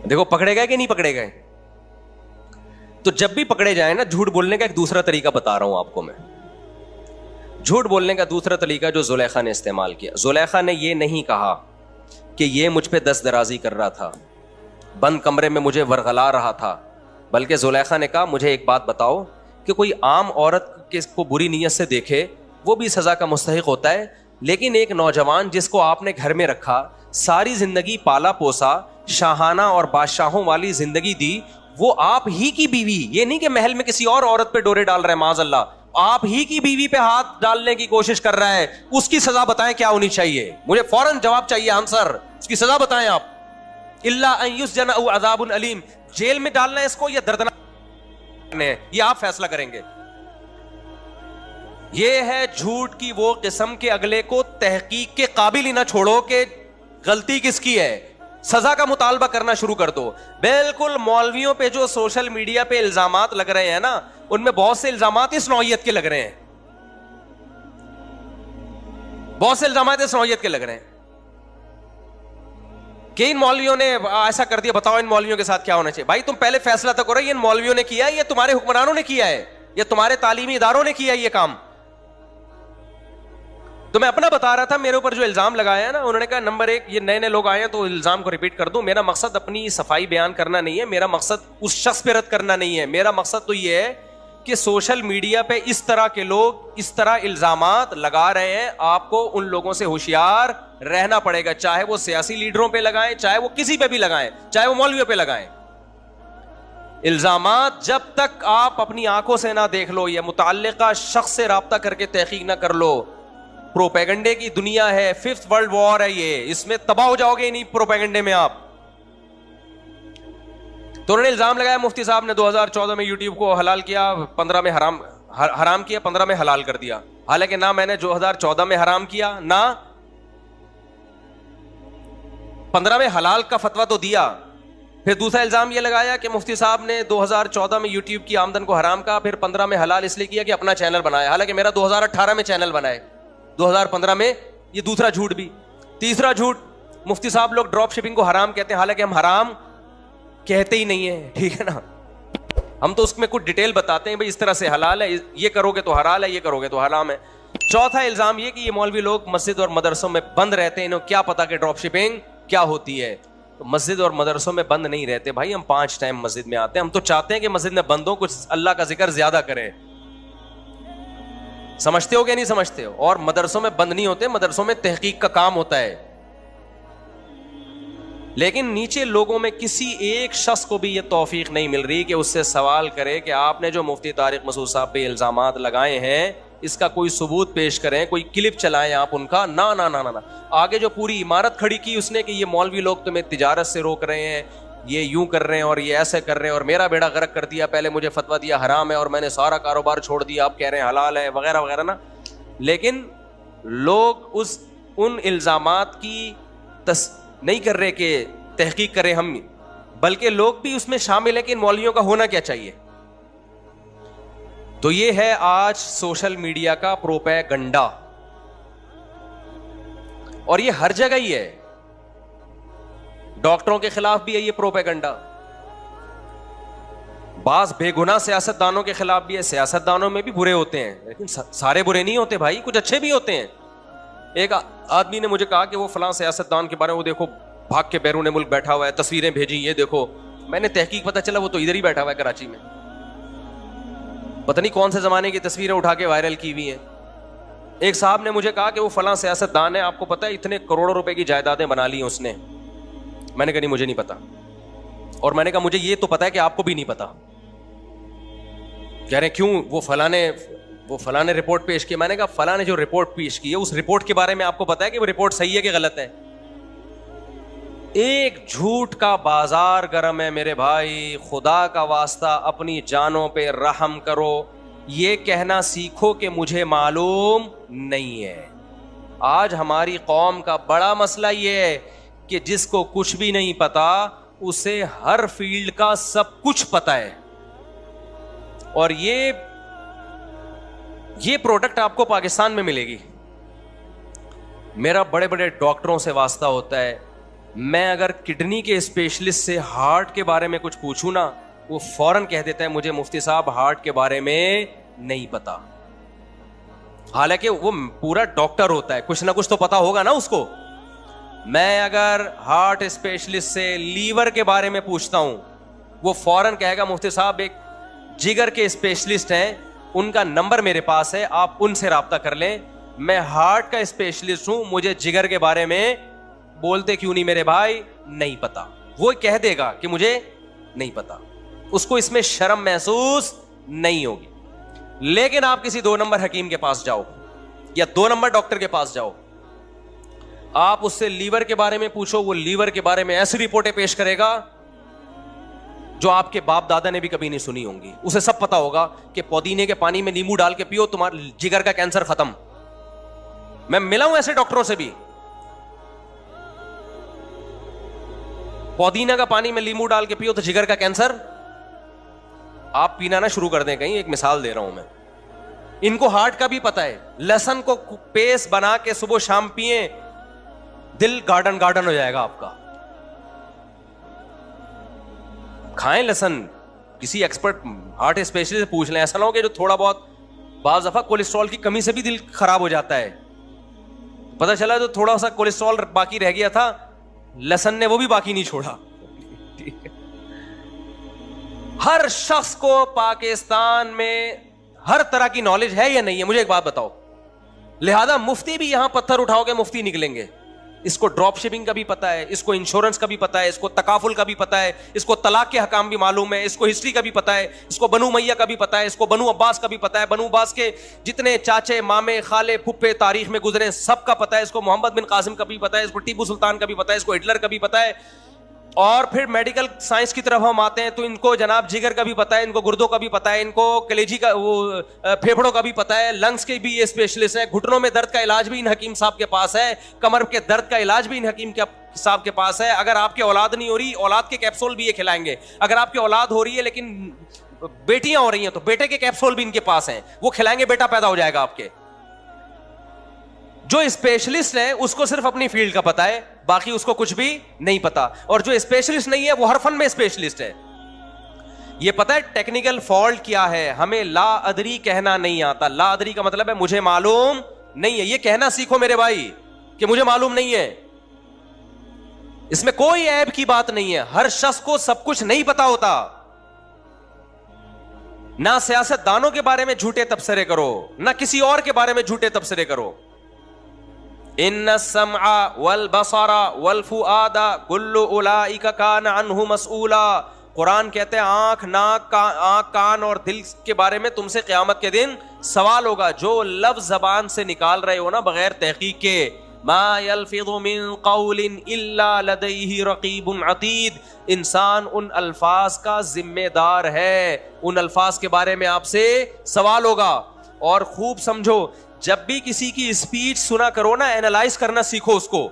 دیکھو پکڑے گئے کہ نہیں پکڑے گئے. تو جب بھی پکڑے جائیں نا, جھوٹ بولنے کا ایک دوسرا طریقہ بتا رہا ہوں آپ کو میں. جھوٹ بولنے کا دوسرا طریقہ جو زلیخا نے استعمال کیا, زلیخا نے یہ نہیں کہا کہ یہ مجھ پہ دست درازی کر رہا تھا, بند کمرے میں مجھے ورغلا رہا تھا, بلکہ زلیخا نے کہا مجھے ایک بات بتاؤ کہ کوئی عام عورت کو بری نیت سے دیکھے وہ بھی سزا کا مستحق ہوتا ہے, لیکن ایک نوجوان جس کو آپ نے گھر میں رکھا, ساری زندگی پالا پوسا, شاہانہ اور بادشاہوں والی زندگی دی, وہ آپ ہی کی بیوی, یہ نہیں کہ محل میں کسی اور عورت پہ ڈورے ڈال رہا ہے معاذ اللہ, آپ ہی کی بیوی پہ ہاتھ ڈالنے کی کوشش کر رہا ہے, اس کی سزا بتائیں کیا ہونی چاہیے. مجھے فوراً جواب چاہیے, آنسر, اس کی سزا بتائیں آپ. الا ان یسجن او عذاب علیم, جیل میں ڈالنا ہے اس کو یا دردناک ہے, یہ آپ فیصلہ کریں گے. یہ ہے جھوٹ کی وہ قسم کے اگلے کو تحقیق کے قابل ہی نہ چھوڑو کہ غلطی کس کی ہے, سزا کا مطالبہ کرنا شروع کر دو. بالکل مولویوں پہ جو سوشل میڈیا پہ الزامات لگ رہے ہیں نا, ان میں بہت سے الزامات اس نوعیت کے لگ رہے ہیں, بہت سے الزامات اس نوعیت کے لگ رہے ہیں کہ ان مولویوں نے ایسا کر دیا, بتاؤ ان مولویوں کے ساتھ کیا ہونا چاہیے. بھائی تم پہلے فیصلہ تو کرو, یہ ان مولویوں نے کیا ہے یا تمہارے حکمرانوں نے کیا ہے یا تمہارے تعلیمی اداروں نے کیا ہے یہ کام. تو میں اپنا بتا رہا تھا, میرے اوپر جو الزام لگایا ہے نا, انہوں نے کہا نمبر 1 یہ نئے نئے لوگ آئے ہیں تو الزام کو ریپیٹ کر دوں. میرا مقصد اپنی صفائی بیان کرنا نہیں ہے, میرا مقصد اس شخص پہ رد کرنا نہیں ہے. میرا مقصد تو یہ ہے کہ سوشل میڈیا پہ اس طرح کے لوگ اس طرح الزامات لگا رہے ہیں, آپ کو ان لوگوں سے ہوشیار رہنا پڑے گا, چاہے وہ سیاسی لیڈروں پہ لگائیں, چاہے وہ کسی پہ بھی لگائیں, چاہے وہ مولویوں پہ لگائیں. الزامات جب تک آپ اپنی آنکھوں سے نہ دیکھ لو یا متعلقہ شخص سے رابطہ کر کے تحقیق نہ کر لو, پروپیگنڈے کی دنیا ہے, 5th ورلڈ وار ہے یہ, اس میں تباہ ہو جاؤ گے انہیں پروپیگنڈے میں آپ. تو انہوں نے الزام لگایا مفتی صاحب نے 2014 میں یوٹیوب کو حلال کیا, 15 میں حرام کیا, 15 میں حلال کر دیا. حالانکہ نہ میں نے 2014 میں حرام کیا, نہ 15 میں حلال کا فتویٰ تو دیا. پھر دوسرا الزام یہ لگایا کہ مفتی صاحب نے 2014 میں یوٹیوب کی آمدن کو حرام کہا, پھر 15 میں حلال اس لیے کیا کہ اپنا چینل بنایا. حالانکہ میرا 2018 میں چینل بنائے, 2015 میں. یہ دوسرا جھوٹ بھی. تیسرا جھوٹ, مفتی صاحب لوگ ڈراپ شپنگ کو حرام کہتے ہیں, حالانکہ ہم حرام کہتے ہی نہیں ہیں, ٹھیک ہے نا. ہم تو اس میں کچھ ڈیٹیل بتاتے ہیں, بھائی اس طرح سے حلال ہے, یہ کرو گے تو حلال ہے, یہ کرو گے تو حرام ہے. چوتھا الزام یہ کہ یہ مولوی لوگ مسجد اور مدرسوں میں بند رہتے ہیں, انہیں کیا پتا کہ ڈراپ شپنگ کیا ہوتی ہے. تو مسجد اور مدرسوں میں بند نہیں رہتے بھائی, ہم 5 ٹائم مسجد میں آتے ہیں. ہم تو چاہتے ہیں کہ مسجد میں بند ہو, کچھ اللہ کا ذکر زیادہ کریں. سمجھتے ہو کہ نہیں سمجھتے ہو؟ اور مدرسوں میں بند نہیں ہوتے, مدرسوں میں تحقیق کا کام ہوتا ہے. لیکن نیچے لوگوں میں کسی ایک شخص کو بھی یہ توفیق نہیں مل رہی کہ اس سے سوال کرے کہ آپ نے جو مفتی طارق مسعود صاحب پہ الزامات لگائے ہیں اس کا کوئی ثبوت پیش کریں, کوئی کلپ چلائیں آپ ان کا. نہ نہ نہ نہ, آگے جو پوری عمارت کھڑی کی اس نے کہ یہ مولوی لوگ تمہیں تجارت سے روک رہے ہیں, یہ یوں کر رہے ہیں اور یہ ایسے کر رہے ہیں, اور میرا بیڑا غرق کر دیا, پہلے مجھے فتویٰ دیا حرام ہے اور میں نے سارا کاروبار چھوڑ دیا, آپ کہہ رہے ہیں حلال ہے وغیرہ وغیرہ نا. لیکن لوگ ان الزامات کی نہیں کر رہے کہ تحقیق کریں ہم, بلکہ لوگ بھی اس میں شامل ہیں کہ ان مولویوں کا ہونا کیا چاہیے. تو یہ ہے آج سوشل میڈیا کا پروپیگنڈا, اور یہ ہر جگہ ہی ہے. ڈاکٹروں کے خلاف بھی ہے یہ پروپیگنڈا, بعض بے گناہ سیاست دانوں کے خلاف بھی ہے. سیاست دانوں میں بھی برے ہوتے ہیں, لیکن سارے برے نہیں ہوتے بھائی, کچھ اچھے بھی ہوتے ہیں. ایک آدمی نے مجھے کہا کہ وہ فلاں سیاست دان کے بارے میں وہ دیکھو بھاگ کے بیرون ملک بیٹھا ہوا ہے, تصویریں بھیجی, یہ دیکھو. میں نے تحقیق پتا چلا وہ تو ادھر ہی بیٹھا ہوا ہے کراچی میں, پتہ نہیں کون سے زمانے کی تصویریں اٹھا کے وائرل کی ہوئی ہیں. ایک صاحب نے مجھے کہا کہ وہ فلاں سیاست دان ہے, آپ کو پتا ہے اتنے کروڑوں روپے کی جائیدادیں بنا لی ہیں اس نے. میں نے کہا نہیں مجھے نہیں پتا, اور میں نے کہا مجھے یہ تو پتا ہے کہ آپ کو بھی نہیں پتا. کہہ رہے کیوں, وہ فلاں نے رپورٹ پیش کی. میں نے کہا فلاں نے جو رپورٹ پیش کی ہے اس رپورٹ کے بارے میں آپ کو پتا ہے کہ وہ رپورٹ صحیح ہے کہ غلط ہے؟ ایک جھوٹ کا بازار گرم ہے میرے بھائی. خدا کا واسطہ اپنی جانوں پہ رحم کرو. یہ کہنا سیکھو کہ مجھے معلوم نہیں ہے. آج ہماری قوم کا بڑا مسئلہ یہ ہے کہ جس کو کچھ بھی نہیں پتا اسے ہر فیلڈ کا سب کچھ پتا ہے, اور یہ پروڈکٹ آپ کو پاکستان میں ملے گی. میرا بڑے بڑے ڈاکٹروں سے واسطہ ہوتا ہے, میں اگر کڈنی کے اسپیشلسٹ سے ہارٹ کے بارے میں کچھ پوچھوں نا, وہ فوراً کہہ دیتا ہے مجھے مفتی صاحب ہارٹ کے بارے میں نہیں پتا. حالانکہ وہ پورا ڈاکٹر ہوتا ہے, کچھ نہ کچھ تو پتا ہوگا نا اس کو. میں اگر ہارٹ اسپیشلسٹ سے لیور کے بارے میں پوچھتا ہوں, وہ فوراً کہے گا مفتی صاحب ایک جگر کے اسپیشلسٹ ہیں, ان کا نمبر میرے پاس ہے, آپ ان سے رابطہ کر لیں. میں ہارٹ کا اسپیشلسٹ ہوں, مجھے جگر کے بارے میں بولتے کیوں نہیں میرے بھائی, نہیں پتا. وہ کہہ دے گا کہ مجھے نہیں پتا, اس کو اس میں شرم محسوس نہیں ہوگی. لیکن آپ کسی 2 نمبر حکیم کے پاس جاؤ یا 2 نمبر ڈاکٹر کے پاس جاؤ, آپ اس سے لیور کے بارے میں پوچھو, وہ لیور کے بارے میں ایسی رپورٹیں پیش کرے گا جو آپ کے باپ دادا نے بھی کبھی نہیں سنی ہوں گی. اسے سب پتا ہوگا کہ پودینے کے پانی میں نیمبو ڈال کے پیو, تمہارا جگر کا کینسر ختم. میں ملا ہوں ایسے ڈاکٹروں سے بھی, پودینہ کا پانی میں لیمو ڈال کے پیو تو جگر کا کینسر آپ پینا نہ شروع کر دیں. کہیں ایک مثال دے رہا ہوں میں, ان کو ہارٹ کا بھی پتا ہے. لہسن کو پیسٹ بنا کے صبح شام پیئیں, دل گارڈن ہو جائے گا آپ کا. کھائیں لہسن, کسی ایکسپرٹ ہارٹ اسپیشلسٹ سے پوچھ لیں. ایسا نہ ہو کہ جو تھوڑا بہت بعض دفعہ کولیسٹرول کی کمی سے بھی دل خراب ہو جاتا ہے. پتہ چلا جو تھوڑا سا کولیسٹرول باقی رہ گیا تھا, لہسن نے وہ بھی باقی نہیں چھوڑا. ہر شخص کو پاکستان میں ہر طرح کی نالج ہے یا نہیں ہے؟ مجھے ایک بات بتاؤ. لہذا مفتی بھی یہاں پتھر اٹھاؤ گے مفتی نکلیں گے. اس کو ڈراپ شپنگ کا بھی پتا ہے, اس کو انشورنس کا بھی پتا ہے, اس کو تکافل کا بھی پتا ہے, اس کو طلاق کے حکام بھی معلوم ہے, اس کو ہسٹری کا بھی پتا ہے, اس کو بنو امیہ کا بھی پتا ہے, اس کو بنو عباس کا بھی پتا ہے, بنو عباس کے جتنے چاچے مامے خالے پھپھے تاریخ میں گزرے سب کا پتا ہے, اس کو محمد بن قاسم کا بھی پتا ہے, اس کو ٹیپو سلطان کا بھی پتا ہے, اس کو ہٹلر کا بھی پتا ہے. اور پھر میڈیکل سائنس کی طرف ہم آتے ہیں تو ان کو جناب جگر کا بھی پتا ہے, ان کو گردوں کا بھی پتا ہے, ان کو کلیجی کا وہ پھیپھڑوں کا بھی پتا ہے, لنگس کے بھی یہ اسپیشلسٹ ہیں, گھٹنوں میں درد کا علاج بھی ان حکیم صاحب کے پاس ہے, کمر کے درد کا علاج بھی ان حکیم صاحب کے پاس ہے. اگر آپ کی اولاد نہیں ہو رہی, اولاد کے کیپسول بھی یہ کھلائیں گے. اگر آپ کی اولاد ہو رہی ہے لیکن بیٹیاں ہو رہی ہیں تو بیٹے کے کیپسول بھی ان کے پاس ہیں, وہ کھلائیں گے, بیٹا پیدا ہو جائے گا آپ کے. جو اسپیشلسٹ ہے اس کو صرف اپنی فیلڈ کا پتا ہے, باقی اس کو کچھ بھی نہیں پتا. اور جو اسپیشلسٹ نہیں ہے وہ ہر فن میں اسپیشلسٹ ہے. یہ پتا ہے ٹیکنیکل فالٹ کیا ہے؟ ہمیں لا ادری کہنا نہیں آتا. لا ادری کا مطلب ہے مجھے معلوم نہیں ہے. یہ کہنا سیکھو میرے بھائی کہ مجھے معلوم نہیں ہے. اس میں کوئی عیب کی بات نہیں ہے. ہر شخص کو سب کچھ نہیں پتا ہوتا. نہ سیاست دانوں کے بارے میں جھوٹے تبصرے کرو, نہ کسی اور کے بارے میں جھوٹے تبصرے کرو. ان السمع والبصر والفؤاد كل اولئك كان عنه مسؤولا. قرآن کہتے ہیں آنکھ ناک آنکھ کان اور دل کے بارے میں تم سے قیامت کے دن سوال ہوگا. جو لفظ زبان سے نکال رہے ہو نا بغیر تحقیق کے, ما یلفظ من قول الا لدیہ رقیب عتید, انسان ان الفاظ کا ذمہ دار ہے, ان الفاظ کے بارے میں آپ سے سوال ہوگا. اور خوب سمجھو, جب بھی کسی کی اسپیچ سنا کرو نا, اینالائز کرنا سیکھو اس کو,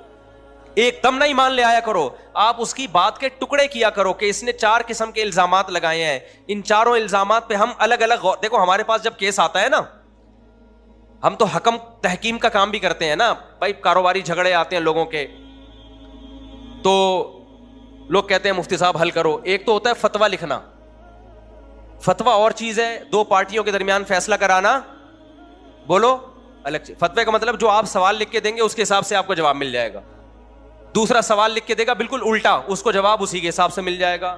ایک دم نہیں مان لے آیا کرو. آپ اس کی بات کے ٹکڑے کیا کرو کہ اس نے 4 قسم کے الزامات لگائے ہیں, ان چاروں الزامات پہ ہم الگ الگ دیکھو. ہمارے پاس جب کیس آتا ہے نا, ہم تو حکم تحکیم کا کام بھی کرتے ہیں نا بھائی, کاروباری جھگڑے آتے ہیں لوگوں کے, تو لوگ کہتے ہیں مفتی صاحب حل کرو. ایک تو ہوتا ہے فتویٰ لکھنا, فتویٰ اور چیز ہے, 2 پارٹیوں کے درمیان فیصلہ کرانا, بولو الگ چیز. فتوے کا مطلب جو آپ سوال لکھ کے دیں گے اس کے حساب سے آپ کو جواب مل جائے گا. دوسرا سوال لکھ کے دے گا بالکل الٹا, اس کو جواب اسی کے حساب سے مل جائے گا.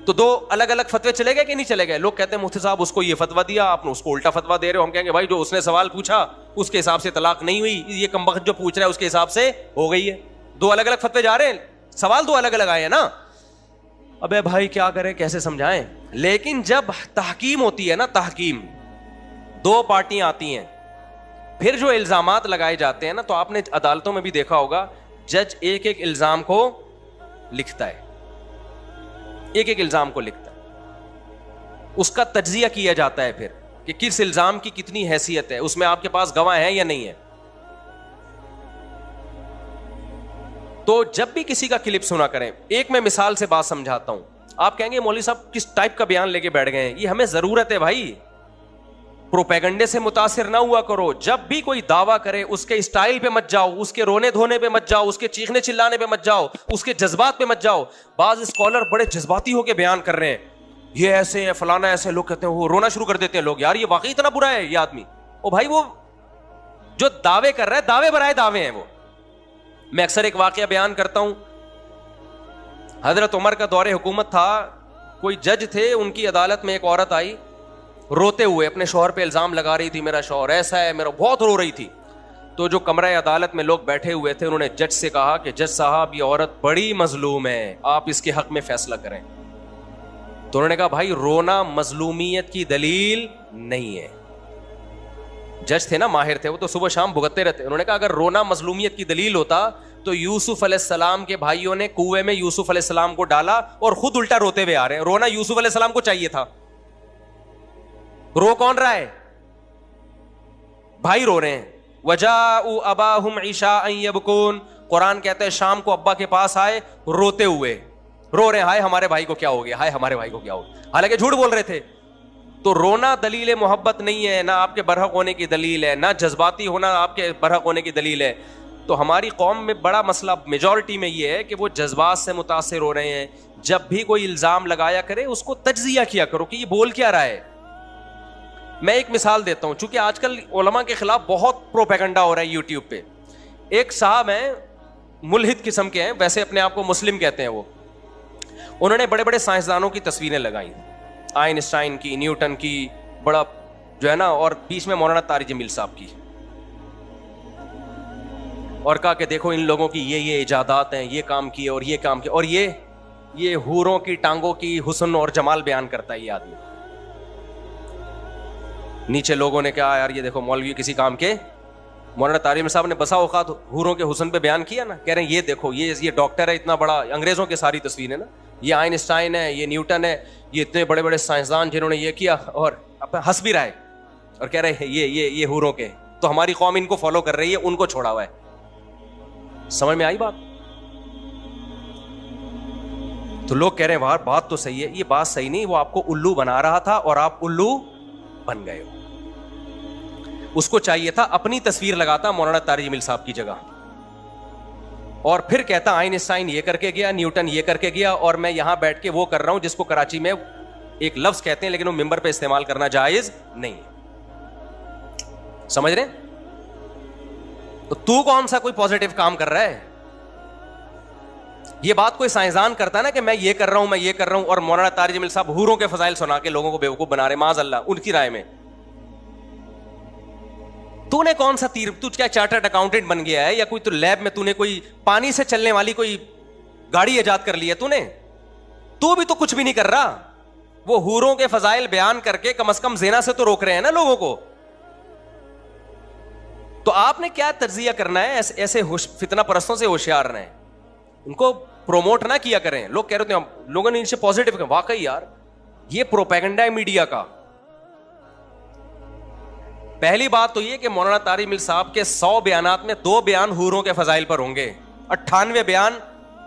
تو 2 الگ الگ فتوے چلے گئے کہ نہیں چلے گئے؟ لوگ کہتے ہیں مفتی صاحب اس کو یہ فتویٰ دیا, آپ نے اس کو الٹا فتویٰ دے رہے ہو. ہم کہیں گے بھائی جو اس نے سوال پوچھا اس کے حساب سے طلاق نہیں ہوئی, یہ کمبخت جو پوچھ رہا ہے اس کے حساب سے ہو گئی ہے. 2 الگ الگ فتوے جا رہے ہیں, سوال 2 الگ الگ آئے ہیں نا. ابے بھائی کیا کریں, کیسے سمجھائیں؟ لیکن جب تحکیم ہوتی ہے نا, تحکیم, 2 پارٹیاں آتی ہیں, پھر جو الزامات لگائے جاتے ہیں نا, تو آپ نے عدالتوں میں بھی دیکھا ہوگا جج ایک ایک الزام کو لکھتا ہے, ایک ایک الزام کو لکھتا ہے, اس کا تجزیہ کیا جاتا ہے پھر کہ کس الزام کی کتنی حیثیت ہے, اس میں آپ کے پاس گواہ ہیں یا نہیں ہے. تو جب بھی کسی کا کلپ سنا کریں, ایک میں مثال سے بات سمجھاتا ہوں. آپ کہیں گے مولوی صاحب کس ٹائپ کا بیان لے کے بیٹھ گئے ہیں, یہ ہمیں ضرورت ہے بھائی. پروپیگنڈے سے متاثر نہ ہوا کرو. جب بھی کوئی دعویٰ کرے اس کے اسٹائل پہ مت جاؤ, اس کے رونے دھونے پہ مت جاؤ, اس کے چیخنے چلانے پہ مت جاؤ, اس کے جذبات پہ مت جاؤ. بعض اسکالر بڑے جذباتی ہو کے بیان کر رہے ہیں, یہ ایسے ہے فلانا ایسے, لوگ کہتے ہیں وہ رونا شروع کر دیتے ہیں لوگ, یار یہ واقعی اتنا برا ہے یہ آدمی. او بھائی وہ جو دعوے کر رہا ہے, دعوے برائے دعوے ہیں وہ. میں اکثر ایک واقعہ بیان کرتا ہوں. حضرت عمر کا دور حکومت تھا, کوئی جج تھے, ان کی عدالت میں ایک عورت آئی روتے ہوئے, اپنے شوہر پہ الزام لگا رہی تھی میرا شوہر ایسا ہے, میرا, بہت رو رہی تھی. تو جو کمرہ عدالت میں لوگ بیٹھے ہوئے تھے انہوں نے جج سے کہا کہ جج صاحب یہ عورت بڑی مظلوم ہے, آپ اس کے حق میں فیصلہ کریں. تو انہوں نے کہا بھائی رونا مظلومیت کی دلیل نہیں ہے. جج تھے نا, ماہر تھے وہ, تو صبح شام بھگتتے رہتے. انہوں نے کہا اگر رونا مظلومیت کی دلیل ہوتا تو یوسف علیہ السلام کے بھائیوں نے کنویں میں یوسف علیہ السلام کو ڈالا اور خود الٹا روتے ہوئے آ رہے ہیں. رونا یوسف علیہ السلام کو چاہیے تھا, رو کون رہا ہے؟ بھائی رو رہے ہیں. وجاءوا اباہم عشاء یبکون, قرآن کہتا ہے شام کو ابا کے پاس آئے روتے ہوئے, رو رہے ہیں ہائے ہمارے بھائی کو کیا ہو گیا, ہائے ہمارے بھائی کو کیا ہو گیا, حالانکہ جھوٹ بول رہے تھے. تو رونا دلیل محبت نہیں ہے, نہ آپ کے برحق ہونے کی دلیل ہے, نہ جذباتی ہونا آپ کے برحق ہونے کی دلیل ہے. تو ہماری قوم میں بڑا مسئلہ میجورٹی میں یہ ہے کہ وہ جذبات سے متاثر ہو رہے ہیں. جب بھی کوئی الزام لگایا کرے اس کو تجزیہ کیا کرو کہ یہ بول کیا رہا ہے. میں ایک مثال دیتا ہوں, چونکہ آج کل علماء کے خلاف بہت پروپیگنڈا ہو رہا ہے یوٹیوب پہ. ایک صاحب ہیں, ملحد قسم کے ہیں, ویسے اپنے آپ کو مسلم کہتے ہیں وہ. انہوں نے بڑے بڑے سائنسدانوں کی تصویریں لگائیں, آئنسٹائن کی, نیوٹن کی, بڑا جو ہے نا, اور بیچ میں مولانا طارق جمیل صاحب کی, اور کہا کہ دیکھو ان لوگوں کی یہ ایجادات ہیں, یہ کام کیے اور یہ کام کیے, اور یہ حوروں کی ٹانگوں کی حسن اور جمال بیان کرتا ہے یہ آدمی. نیچے لوگوں نے کہا یار یہ دیکھو مولوی کسی کام کے. مولانا طارق جمیل صاحب نے بسا اوقات حوروں کے حسن پہ بیان کیا نا, کہہ رہے ہیں یہ دیکھو یہ ڈاکٹر ہے اتنا بڑا, انگریزوں کے ساری تصویریں نا, یہ آئنسٹائن ہے, یہ نیوٹن ہے, یہ اتنے بڑے بڑے سائنسدان جنہوں نے یہ کیا, اور ہنس بھی رہا ہے اور کہہ رہے ہیں یہ حوروں کے. تو ہماری قوم ان کو فالو کر رہی ہے, ان کو چھوڑا ہوا ہے. سمجھ میں آئی بات؟ تو لوگ کہہ رہے ہیں وہاں بات تو صحیح ہے. یہ بات صحیح نہیں, وہ آپ کو الو بنا رہا تھا اور آپ الو بن گئے ہو. اس کو چاہیے تھا اپنی تصویر لگاتا مولانا طارق جمیل صاحب کی جگہ, اور پھر کہتا آئنسٹائن یہ کر کے گیا, نیوٹن یہ کر کے گیا, اور میں یہاں بیٹھ کے وہ کر رہا ہوں جس کو کراچی میں ایک لفظ کہتے ہیں لیکن وہ ممبر پہ استعمال کرنا جائز نہیں. سمجھ رہے ہیں؟ تو کون سا کوئی پازیٹیو کام کر رہا ہے؟ یہ بات کوئی سائنسدان کرتا ہے نا کہ میں یہ کر رہا ہوں, میں یہ کر رہا ہوں, اور مولانا طارق جمیل صاحب حوروں کے فضائل سنا کے لوگوں کو بیوقوف بنا رہے, معاذ اللہ ان کی رائے میں. تو نے کون سا تیر, تو کیا چارٹرڈ اکاؤنٹنٹ بن گیا ہے, یا کوئی تو لیب میں تو نے کوئی پانی سے چلنے والی کوئی گاڑی ایجاد کر لی ہے تو نے؟ تو بھی تو کچھ بھی نہیں کر رہا. وہ حوروں کے فضائل بیان کر کے کم از کم زنا سے تو روک رہے ہیں نا لوگوں کو. تو آپ نے کیا تجزیہ کرنا ہے؟ ایسے فتنہ پرستوں سے ہوشیار رہیں, ان کو پروموٹ نہ کیا کریں. لوگ کہہ رہے ہیں, لوگوں نے ان سے پازیٹو کہا, واقعی یار یہ پروپیگنڈا ہے میڈیا کا. پہلی بات تو یہ کہ مولانا طارق جمیل صاحب کے 100 بیانات میں 2 بیان حوروں کے فضائل پر ہوں گے, 98 بیان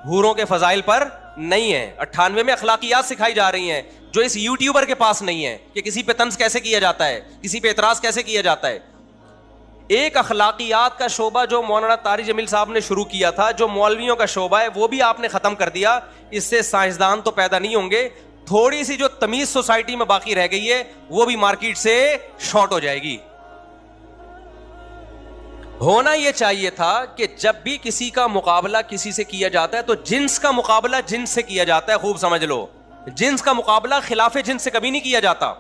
حوروں کے فضائل پر نہیں ہے. 98 میں اخلاقیات سکھائی جا رہی ہیں جو اس یوٹیوبر کے پاس نہیں ہے, کہ کسی پہ طنز کیسے کیا جاتا ہے, کسی پہ اعتراض کیسے کیا جاتا ہے. ایک اخلاقیات کا شعبہ جو مولانا طارق جمیل صاحب نے شروع کیا تھا, جو مولویوں کا شعبہ ہے, وہ بھی آپ نے ختم کر دیا. اس سے سائنسدان تو پیدا نہیں ہوں گے, تھوڑی سی جو تمیز سوسائٹی میں باقی رہ گئی ہے وہ بھی مارکیٹ سے شارٹ ہو جائے گی. ہونا یہ چاہیے تھا کہ جب بھی کسی کا مقابلہ کسی سے کیا جاتا ہے تو جنس کا مقابلہ جنس سے کیا جاتا ہے. خوب سمجھ لو, جنس کا مقابلہ خلاف جنس سے کبھی نہیں کیا جاتا.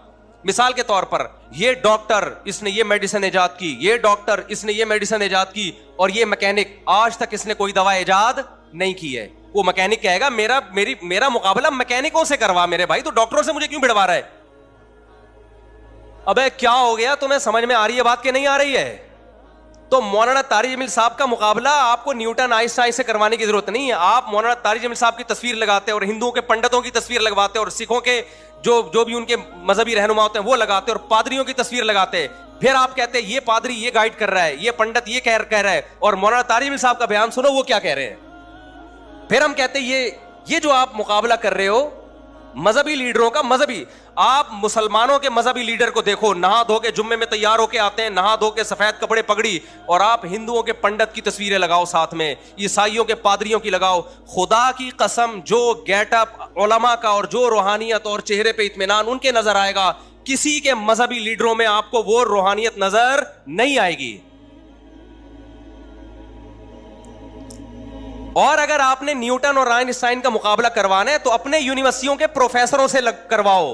مثال کے طور پر, یہ ڈاکٹر اس نے یہ میڈیسن ایجاد کی, یہ ڈاکٹر اس نے یہ میڈیسن ایجاد کی, اور یہ میکینک آج تک اس نے کوئی دوا ایجاد نہیں کی ہے. وہ میکینک کہے گا میرا مقابلہ میکینکوں سے کروا میرے بھائی, تو ڈاکٹروں سے مجھے کیوں بھڑوا رہا ہے؟ ابے کیا ہو گیا تمہیں؟ سمجھ میں آ رہی ہے بات کہ نہیں آ رہی ہے؟ تو مولانا طارق جمیل صاحب کا مقابلہ آپ کو نیوٹن آئنسٹائن سے کروانے کی ضرورت نہیں ہے. آپ مولانا طارق جمیل صاحب کی تصویر لگاتے اور ہندوؤں کے پنڈتوں کی تصویر لگواتے اور سکھوں کے جو بھی ان کے مذہبی رہنما ہوتے ہیں وہ لگاتے اور پادریوں کی تصویر لگاتے. پھر آپ کہتے ہیں یہ پادری یہ گائیڈ کر رہا ہے, یہ پنڈت یہ کہہ رہا ہے, اور مولانا طارق جمیل صاحب کا بیان سنو وہ کیا کہہ رہے ہیں. پھر ہم کہتے ہیں یہ جو آپ مقابلہ کر رہے ہو مذہبی لیڈروں کا, مذہبی, آپ مسلمانوں کے مذہبی لیڈر کو دیکھو, نہا دھو کے جمعے میں تیار ہو کے آتے ہیں, نہا دھو کے سفید کپڑے پگڑی, اور آپ ہندوؤں کے پنڈت کی تصویریں لگاؤ ساتھ میں, عیسائیوں کے پادریوں کی لگاؤ. خدا کی قسم جو گیٹ اپ علماء کا اور جو روحانیت اور چہرے پہ اطمینان ان کے نظر آئے گا, کسی کے مذہبی لیڈروں میں آپ کو وہ روحانیت نظر نہیں آئے گی. اور اگر آپ نے نیوٹن اور آئنسٹائن کا مقابلہ کروانا ہے تو اپنے یونیورسٹیوں کے پروفیسروں سے کرواؤ.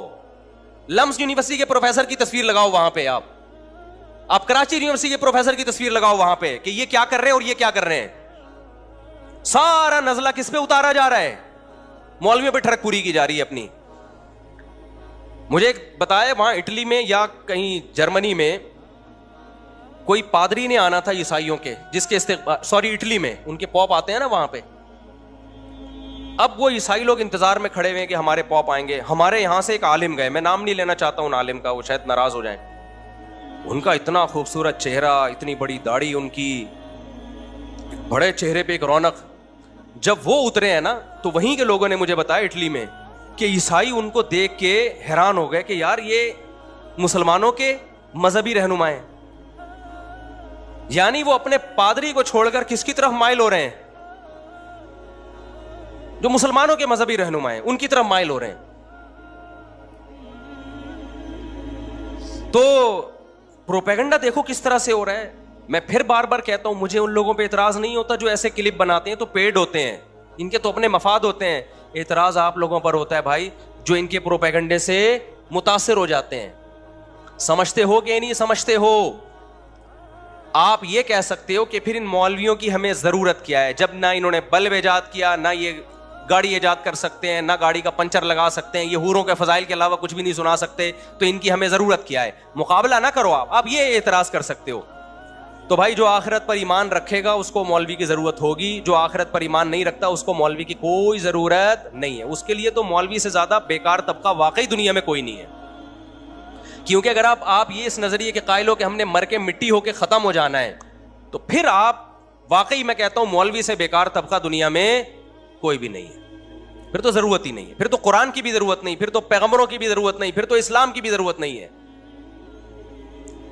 لمس یونیورسٹی کے پروفیسر کی تصویر لگاؤ وہاں پہ, آپ کراچی یونیورسٹی کے پروفیسر کی تصویر لگاؤ وہاں پہ کہ یہ کیا کر رہے ہیں اور یہ کیا کر رہے ہیں. سارا نزلہ کس پہ اتارا جا رہا ہے؟ مولویوں پہ ٹھڑک پوری کی جا رہی ہے اپنی. مجھے بتایا وہاں اٹلی میں یا کہیں جرمنی میں کوئی پادری نے آنا تھا عیسائیوں کے, جس کے اٹلی میں ان کے پوپ آتے ہیں نا وہاں پہ. اب وہ عیسائی لوگ انتظار میں کھڑے ہوئے کہ ہمارے پوپ آئیں گے. ہمارے یہاں سے ایک عالم گئے, میں نام نہیں لینا چاہتا ہوں عالم کا, وہ شاید ناراض ہو جائیں. ان کا اتنا خوبصورت چہرہ, اتنی بڑی داڑھی ان کی, بڑے چہرے پہ ایک رونق. جب وہ اترے ہیں نا تو وہیں کے لوگوں نے مجھے بتایا اٹلی میں کہ عیسائی ان کو دیکھ کے حیران ہو گئے کہ یار یہ مسلمانوں کے مذہبی رہنما ہیں. یعنی وہ اپنے پادری کو چھوڑ کر کس کی طرف مائل ہو رہے ہیں؟ جو مسلمانوں کے مذہبی رہنما ہیں ان کی طرف مائل ہو رہے ہیں. تو پروپیگنڈا دیکھو کس طرح سے ہو رہا ہے. میں پھر بار بار کہتا ہوں, مجھے ان لوگوں پہ اعتراض نہیں ہوتا جو ایسے کلپ بناتے ہیں, تو پیڈ ہوتے ہیں, ان کے تو اپنے مفاد ہوتے ہیں. اعتراض آپ لوگوں پر ہوتا ہے بھائی جو ان کے پروپیگنڈے سے متاثر ہو جاتے ہیں. سمجھتے ہو کہ نہیں سمجھتے ہو؟ آپ یہ کہہ سکتے ہو کہ پھر ان مولویوں کی ہمیں ضرورت کیا ہے, جب نہ انہوں نے بلب ایجاد کیا, نہ یہ گاڑی ایجاد کر سکتے ہیں, نہ گاڑی کا پنچر لگا سکتے ہیں, یہ حوروں کے فضائل کے علاوہ کچھ بھی نہیں سنا سکتے, تو ان کی ہمیں ضرورت کیا ہے؟ مقابلہ نہ کرو آپ یہ اعتراض کر سکتے ہو. تو بھائی جو آخرت پر ایمان رکھے گا اس کو مولوی کی ضرورت ہوگی, جو آخرت پر ایمان نہیں رکھتا اس کو مولوی کی کوئی ضرورت نہیں ہے. اس کے لیے تو مولوی سے زیادہ بیکار طبقہ واقعی دنیا میں کوئی نہیں ہے. کیونکہ اگر آپ یہ اس نظریے کے قائل ہو کہ ہم نے مر کے مٹی ہو کے ختم ہو جانا ہے, تو پھر آپ واقعی میں کہتا ہوں مولوی سے بیکار طبقہ دنیا میں کوئی بھی نہیں ہے. پھر تو ضرورت ہی نہیں ہے, پھر تو قرآن کی بھی ضرورت نہیں, پھر تو پیغمبروں کی بھی ضرورت نہیں, پھر تو اسلام کی بھی ضرورت نہیں ہے.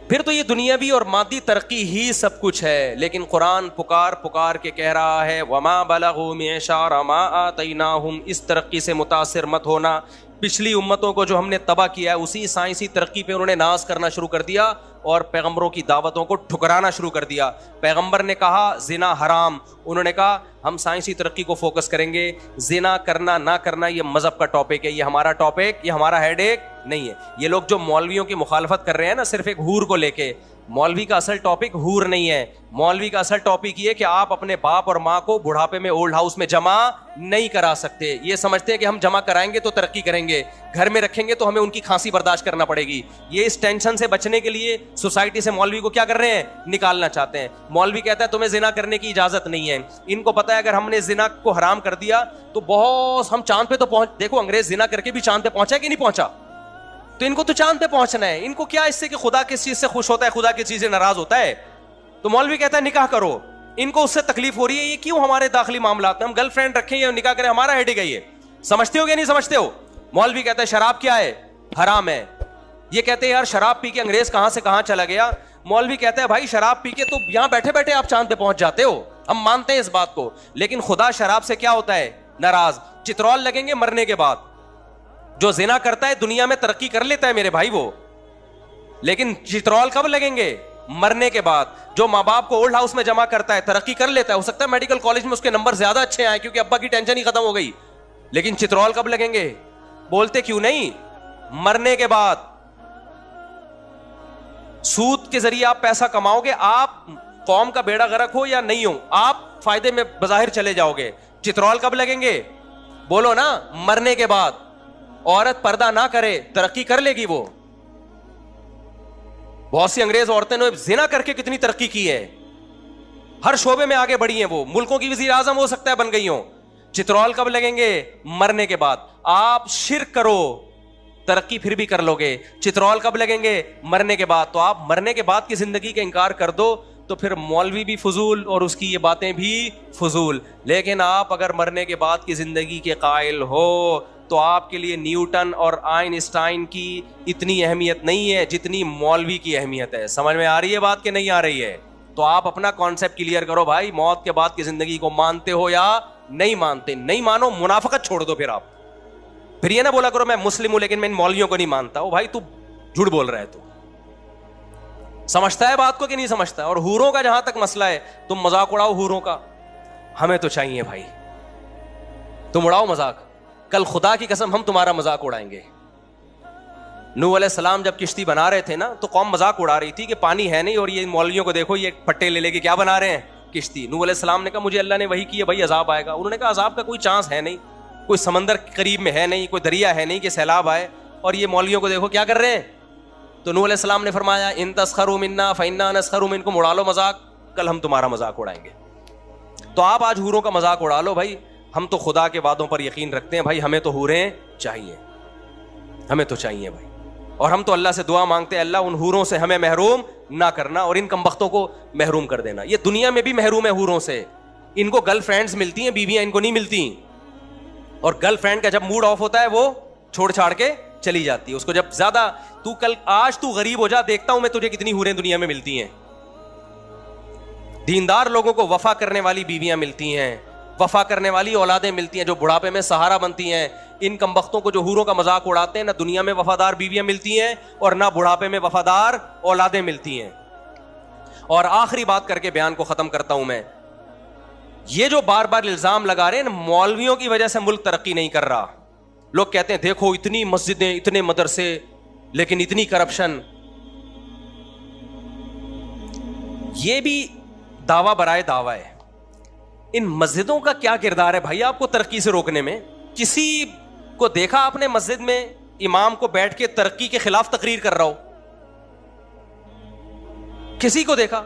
پھر تو یہ دنیاوی اور مادی ترقی ہی سب کچھ ہے. لیکن قرآن پکار کے کہہ رہا ہے وما بلغوا معشار ما آتیناہم, اس ترقی سے متاثر مت ہونا. پچھلی امتوں کو جو ہم نے تباہ کیا ہے اسی سائنسی ترقی پہ انہوں نے ناز کرنا شروع کر دیا اور پیغمبروں کی دعوتوں کو ٹھکرانا شروع کر دیا. پیغمبر نے کہا زنا حرام, انہوں نے کہا ہم سائنسی ترقی کو فوکس کریں گے, زنا کرنا نہ کرنا یہ مذہب کا ٹاپک ہے, یہ ہمارا ٹاپک, یہ ہمارا ہیڈ ایک نہیں ہے. یہ لوگ جو مولویوں کی مخالفت کر رہے ہیں نا صرف ایک حور کو لے کے, مولوی کا اصل ٹاپک حور نہیں ہے. مولوی کا اصل ٹاپک یہ کہ آپ اپنے باپ اور ماں کو بڑھاپے میں اولڈ ہاؤس میں جمع نہیں کرا سکتے. یہ سمجھتے ہیں کہ ہم جمع کرائیں گے تو ترقی کریں گے, گھر میں رکھیں گے تو ہمیں ان کی کھانسی برداشت کرنا پڑے گی. یہ اس ٹینشن سے بچنے کے لیے سوسائٹی سے مولوی کو کیا کر رہے ہیں, نکالنا چاہتے ہیں. مولوی کہتا ہے تمہیں زنا کرنے کی اجازت نہیں ہے. ان کو پتا ہے اگر ہم نے زنا کو حرام کر دیا تو بہت ہم چاند پہ تو پہنچ, دیکھو انگریز زنا کر کے بھی چاند پہ پہنچا کہ نہیں پہنچا, تو ان کو تو چاند پہ پہنچنا ہے. ان کو کیا اس سے کہ خدا کس چیز سے خوش ہوتا ہے, خدا کس چیز سے ناراض ہوتا ہے. تو مولوی کہتا ہے نکاح کرو. ان کو اس سے تکلیف ہو رہی ہے, یہ کیوں ہمارے داخلی معاملات میں ہم گرل فرینڈ رکھیں یا نکاح کریں, ہمارا ہیڈ گئی ہے. سمجھتے ہو کہ نہیں سمجھتے ہو؟ مولوی کہتا ہے شراب کیا ہے, حرام ہے. یہ کہتے ہیں یار شراب پی کے انگریز کہاں سے کہاں چلا گیا. مولوی کہتا ہے بھائی شراب پی کے تو یہاں بیٹھے بیٹھے آپ چاند پہ پہنچ جاتے ہو, ہم مانتے ہیں اس بات کو, لیکن خدا شراب سے کیا ہوتا ہے, ناراض. چترول لگیں گے مرنے کے بعد. جو زنا کرتا ہے دنیا میں ترقی کر لیتا ہے میرے بھائی وہ, لیکن چترول کب لگیں گے, مرنے کے بعد. جو ماں باپ کو اولڈ ہاؤس میں جمع کرتا ہے ترقی کر لیتا ہے, ہو سکتا ہے میڈیکل کالج میں اس کے نمبر زیادہ اچھے آئے کیونکہ ابا کی ٹینشن ہی ختم ہو گئی, لیکن چترول کب لگیں گے, بولتے کیوں نہیں, مرنے کے بعد. سود کے ذریعے آپ پیسہ کماؤ گے, آپ قوم کا بیڑا غرق ہو یا نہیں ہو, آپ فائدے میں بظاہر چلے جاؤ گے. چترول کب لگیں گے, بولو نا, مرنے کے بعد. عورت پردہ نہ کرے ترقی کر لے گی وہ. بہت سی انگریز عورتیں نے زنا کر کے کتنی ترقی کی ہے, ہر شعبے میں آگے بڑھی ہیں وہ, ملکوں کی وزیر اعظم ہو سکتا ہے بن گئی ہوں. چترول کب لگیں گے, مرنے کے بعد. آپ شرک کرو ترقی پھر بھی کر لو گے, چترول کب لگیں گے, مرنے کے بعد. تو آپ مرنے کے بعد کی زندگی کا انکار کر دو تو پھر مولوی بھی فضول اور اس کی یہ باتیں بھی فضول. لیکن آپ اگر مرنے کے بعد کی زندگی کے قائل ہو تو آپ کے لیے نیوٹن اور آئنسٹائن کی اتنی اہمیت نہیں ہے جتنی مولوی کی اہمیت ہے. سمجھ میں آ رہی ہے بات کہ نہیں آ رہی ہے؟ تو آپ اپنا کانسیپٹ کلیئر کرو بھائی, موت کے بعد کی زندگی کو مانتے ہو یا نہیں مانتے. نہیں مانو منافقت چھوڑ دو. پھر یہ نہ بولا کرو میں مسلم ہوں لیکن میں ان مولویوں کو نہیں مانتا. او بھائی تو جھوٹ بول رہا ہے, تو سمجھتا ہے بات کو کہ نہیں سمجھتا ہے؟ اور حوروں کا جہاں تک مسئلہ ہے, تم مذاق اڑاؤ حوروں کا, ہمیں تو چاہیے بھائی, تم اڑاؤ مذاق. کل خدا کی قسم ہم تمہارا مذاق اڑائیں گے. نوح علیہ السلام جب کشتی بنا رہے تھے نا تو قوم مذاق اڑا رہی تھی کہ پانی ہے نہیں اور یہ مولویوں کو دیکھو یہ پٹے لے لے کے کیا بنا رہے ہیں, کشتی. نوح علیہ السلام نے کہا مجھے اللہ نے وحی کی ہے بھائی عذاب آئے گا. انہوں نے کہا عذاب کا کوئی چانس ہے نہیں, کوئی سمندر قریب میں ہے نہیں, کوئی دریا ہے نہیں کہ سیلاب آئے, اور یہ مولویوں کو دیکھو کیا کر رہے ہیں. تو نوح علیہ السلام نے فرمایا ان تسخروا منا فانا نسخر منکم, اڑا لو مذاق, کل ہم تمہارا مذاق اڑائیں گے. تو آپ آج حوروں کا مذاق اڑا لو بھائی, ہم تو خدا کے وعدوں پر یقین رکھتے ہیں بھائی, ہمیں تو حوریں چاہیے, ہمیں تو چاہیے بھائی. اور ہم تو اللہ سے دعا مانگتے ہیں اللہ ان حوروں سے ہمیں محروم نہ کرنا اور ان کمبختوں کو محروم کر دینا. یہ دنیا میں بھی محروم ہے حوروں سے. ان کو گرل فرینڈز ملتی ہیں, بیویاں ان کو نہیں ملتی, اور گرل فرینڈ کا جب موڈ آف ہوتا ہے وہ چھوڑ چھاڑ کے چلی جاتی ہے اس کو. جب زیادہ تو کل آج تو غریب ہو جا, دیکھتا ہوں میں تجھے کتنی حوریں دنیا میں ملتی ہیں. دیندار لوگوں کو وفا کرنے والی بیویاں ملتی ہیں, وفا کرنے والی اولادیں ملتی ہیں جو بڑھاپے میں سہارا بنتی ہیں. ان کمبختوں کو جو حوروں کا مذاق اڑاتے ہیں, نہ دنیا میں وفادار بیویاں ملتی ہیں اور نہ بڑھاپے میں وفادار اولادیں ملتی ہیں. اور آخری بات کر کے بیان کو ختم کرتا ہوں میں, یہ جو بار بار الزام لگا رہے ہیں مولویوں کی وجہ سے ملک ترقی نہیں کر رہا. لوگ کہتے ہیں دیکھو اتنی مسجدیں, اتنے مدرسے, لیکن اتنی کرپشن. یہ بھی دعویٰ برائے دعویٰ ہے. ان مسجدوں کا کیا کردار ہے بھائی آپ کو ترقی سے روکنے میں؟ کسی کو دیکھا آپ نے مسجد میں امام کو بیٹھ کے ترقی کے خلاف تقریر کر رہا ہو؟ کسی کو دیکھا؟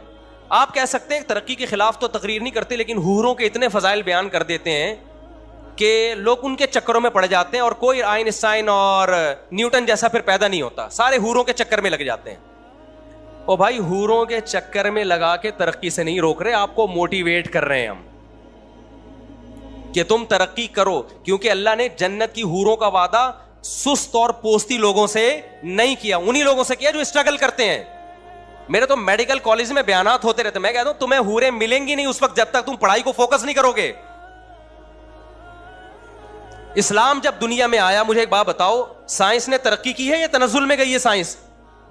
آپ کہہ سکتے ہیں ترقی کے خلاف تو تقریر نہیں کرتے, لیکن حوروں کے اتنے فضائل بیان کر دیتے ہیں کہ لوگ ان کے چکروں میں پڑ جاتے ہیں, اور کوئی آئنسٹائن اور نیوٹن جیسا پھر پیدا نہیں ہوتا, سارے حوروں کے چکر میں لگ جاتے ہیں. او بھائی حوروں کے چکر میں لگا کے ترقی سے نہیں روک رہے, آپ کو موٹیویٹ کر رہے ہیں ہم کہ تم ترقی کرو, کیونکہ اللہ نے جنت کی حوروں کا وعدہ سست اور پوستی لوگوں سے نہیں کیا, انہی لوگوں سے کیا جو اسٹرگل کرتے ہیں. میرے تو میڈیکل کالج میں بیانات ہوتے رہتے, میں کہتا ہوں تمہیں حوریں ملیں گی نہیں اس وقت جب تک تم پڑھائی کو فوکس نہیں کرو گے. اسلام جب دنیا میں آیا, مجھے ایک بات بتاؤ, سائنس نے ترقی کی ہے یا تنزل میں گئی ہے سائنس؟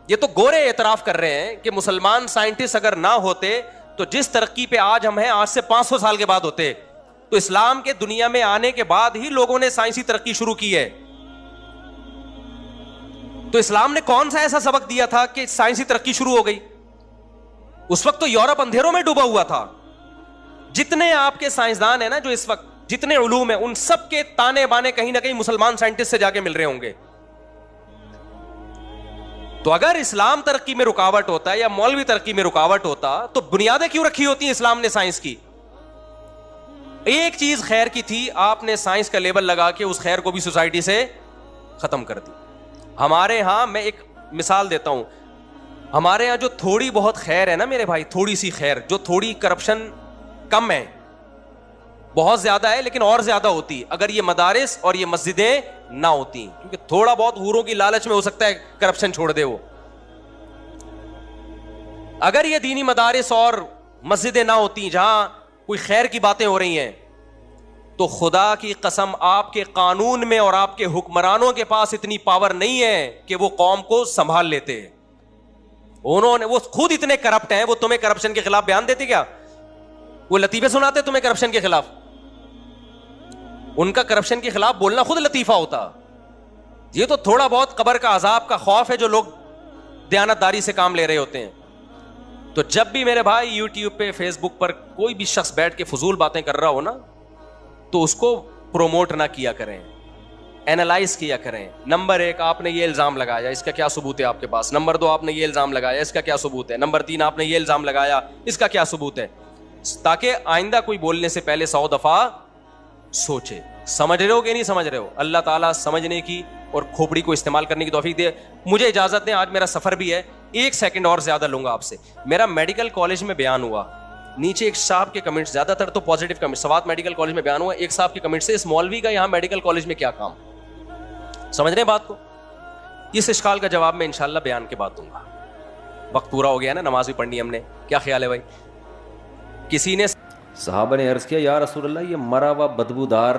یہ تو گورے اعتراف کر رہے ہیں کہ مسلمان سائنٹسٹ اگر نہ ہوتے تو جس ترقی پہ آج ہم ہیں آج سے 500 سال کے بعد ہوتے. تو اسلام کے دنیا میں آنے کے بعد ہی لوگوں نے سائنسی ترقی شروع کی ہے. تو اسلام نے کون سا ایسا سبق دیا تھا کہ سائنسی ترقی شروع ہو گئی؟ اس وقت تو یورپ اندھیروں میں ڈوبا ہوا تھا. جتنے آپ کے سائنسدان ہیں نا جو اس وقت جتنے علوم ہیں ان سب کے تانے بانے کہیں نہ کہیں مسلمان سائنٹسٹ سے جا کے مل رہے ہوں گے. تو اگر اسلام ترقی میں رکاوٹ ہوتا ہے یا مولوی ترقی میں رکاوٹ ہوتا تو بنیادیں کیوں رکھی ہوتی ہیں اسلام نے سائنس کی؟ ایک چیز خیر کی تھی, آپ نے سائنس کا لیبل لگا کے اس خیر کو بھی سوسائٹی سے ختم کر دی. ہمارے ہاں میں ایک مثال دیتا ہوں, ہمارے یہاں جو تھوڑی بہت خیر ہے نا میرے بھائی, تھوڑی سی خیر, جو تھوڑی کرپشن کم ہے, بہت زیادہ ہے لیکن اور زیادہ ہوتی اگر یہ مدارس اور یہ مسجدیں نہ ہوتی, کیونکہ تھوڑا بہت حوروں کی لالچ میں ہو سکتا ہے کرپشن چھوڑ دے وہ. اگر یہ دینی مدارس اور مسجدیں نہ ہوتی جہاں کوئی خیر کی باتیں ہو رہی ہیں, تو خدا کی قسم آپ کے قانون میں اور آپ کے حکمرانوں کے پاس اتنی پاور نہیں ہے کہ وہ قوم کو سنبھال لیتے. انہوں نے, وہ خود اتنے کرپٹ ہیں, وہ تمہیں کرپشن کے خلاف بیان دیتے کیا؟ وہ لطیفے سناتے تمہیں کرپشن کے خلاف؟ ان کا کرپشن کے خلاف بولنا خود لطیفہ ہوتا. یہ تو تھوڑا بہت قبر کا عذاب کا خوف ہے جو لوگ دیانتداری سے کام لے رہے ہوتے ہیں. تو جب بھی میرے بھائی یوٹیوب پہ فیس بک پر کوئی بھی شخص بیٹھ کے فضول باتیں کر رہا ہو نا, تو اس کو پروموٹ نہ کیا کریں, اینالائز کیا کریں. نمبر 1, آپ نے یہ الزام لگایا, اس کا کیا ثبوت ہے آپ کے پاس؟ نمبر 2, آپ نے یہ الزام لگایا, اس کا کیا ثبوت ہے؟ نمبر 3, آپ نے یہ الزام لگایا, اس کا کیا ثبوت ہے؟ تاکہ آئندہ کوئی بولنے سے پہلے 100 دفعہ سوچے. سمجھ رہے ہو کہ نہیں سمجھ رہے ہو؟ اللہ تعالیٰ سمجھنے کی اور کھوپڑی کو استعمال کرنے کی توفیق دے. مجھے اجازت دیں, آج میرا سفر بھی ہے, 1 سیکنڈ اور زیادہ لوں گا آپ سے. میرا میڈیکل کالج میں بیان ہوا, نیچے ایک صاحب کے کمنٹ, زیادہ تر تو positive comment, Swat medical college میں بیان ہوا, ایک صاحب کے کمنٹ سے اس مولوی کا یہاں میڈیکل کالج میں کیا کام؟ سمجھ رہے ہیں بات کو؟ اس اشکال کا جواب میں انشاءاللہ بیان کے بعد دوں گا. وقت پورا ہو گیا نا, نماز بھی پڑھنی ہم نے, کیا خیال ہے بھائی؟ کسی نے, صحابہ نے عرض کیا یا رسول اللہ, یہ مرا ہوا بدبودار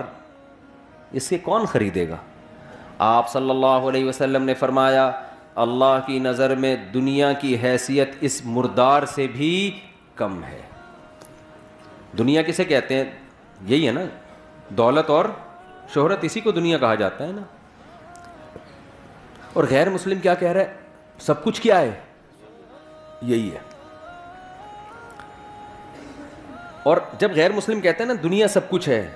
اس کے کون خریدے گا؟ آپ صلی اللہ علیہ وسلم نے فرمایا, اللہ کی نظر میں دنیا کی حیثیت اس مردار سے بھی کم ہے. دنیا کسے کہتے ہیں؟ یہی ہے نا, دولت اور شہرت, اسی کو دنیا کہا جاتا ہے نا. اور غیر مسلم کیا کہہ رہا ہے؟ سب کچھ کیا ہے؟ یہی ہے. اور جب غیر مسلم کہتے ہیں نا دنیا سب کچھ ہے,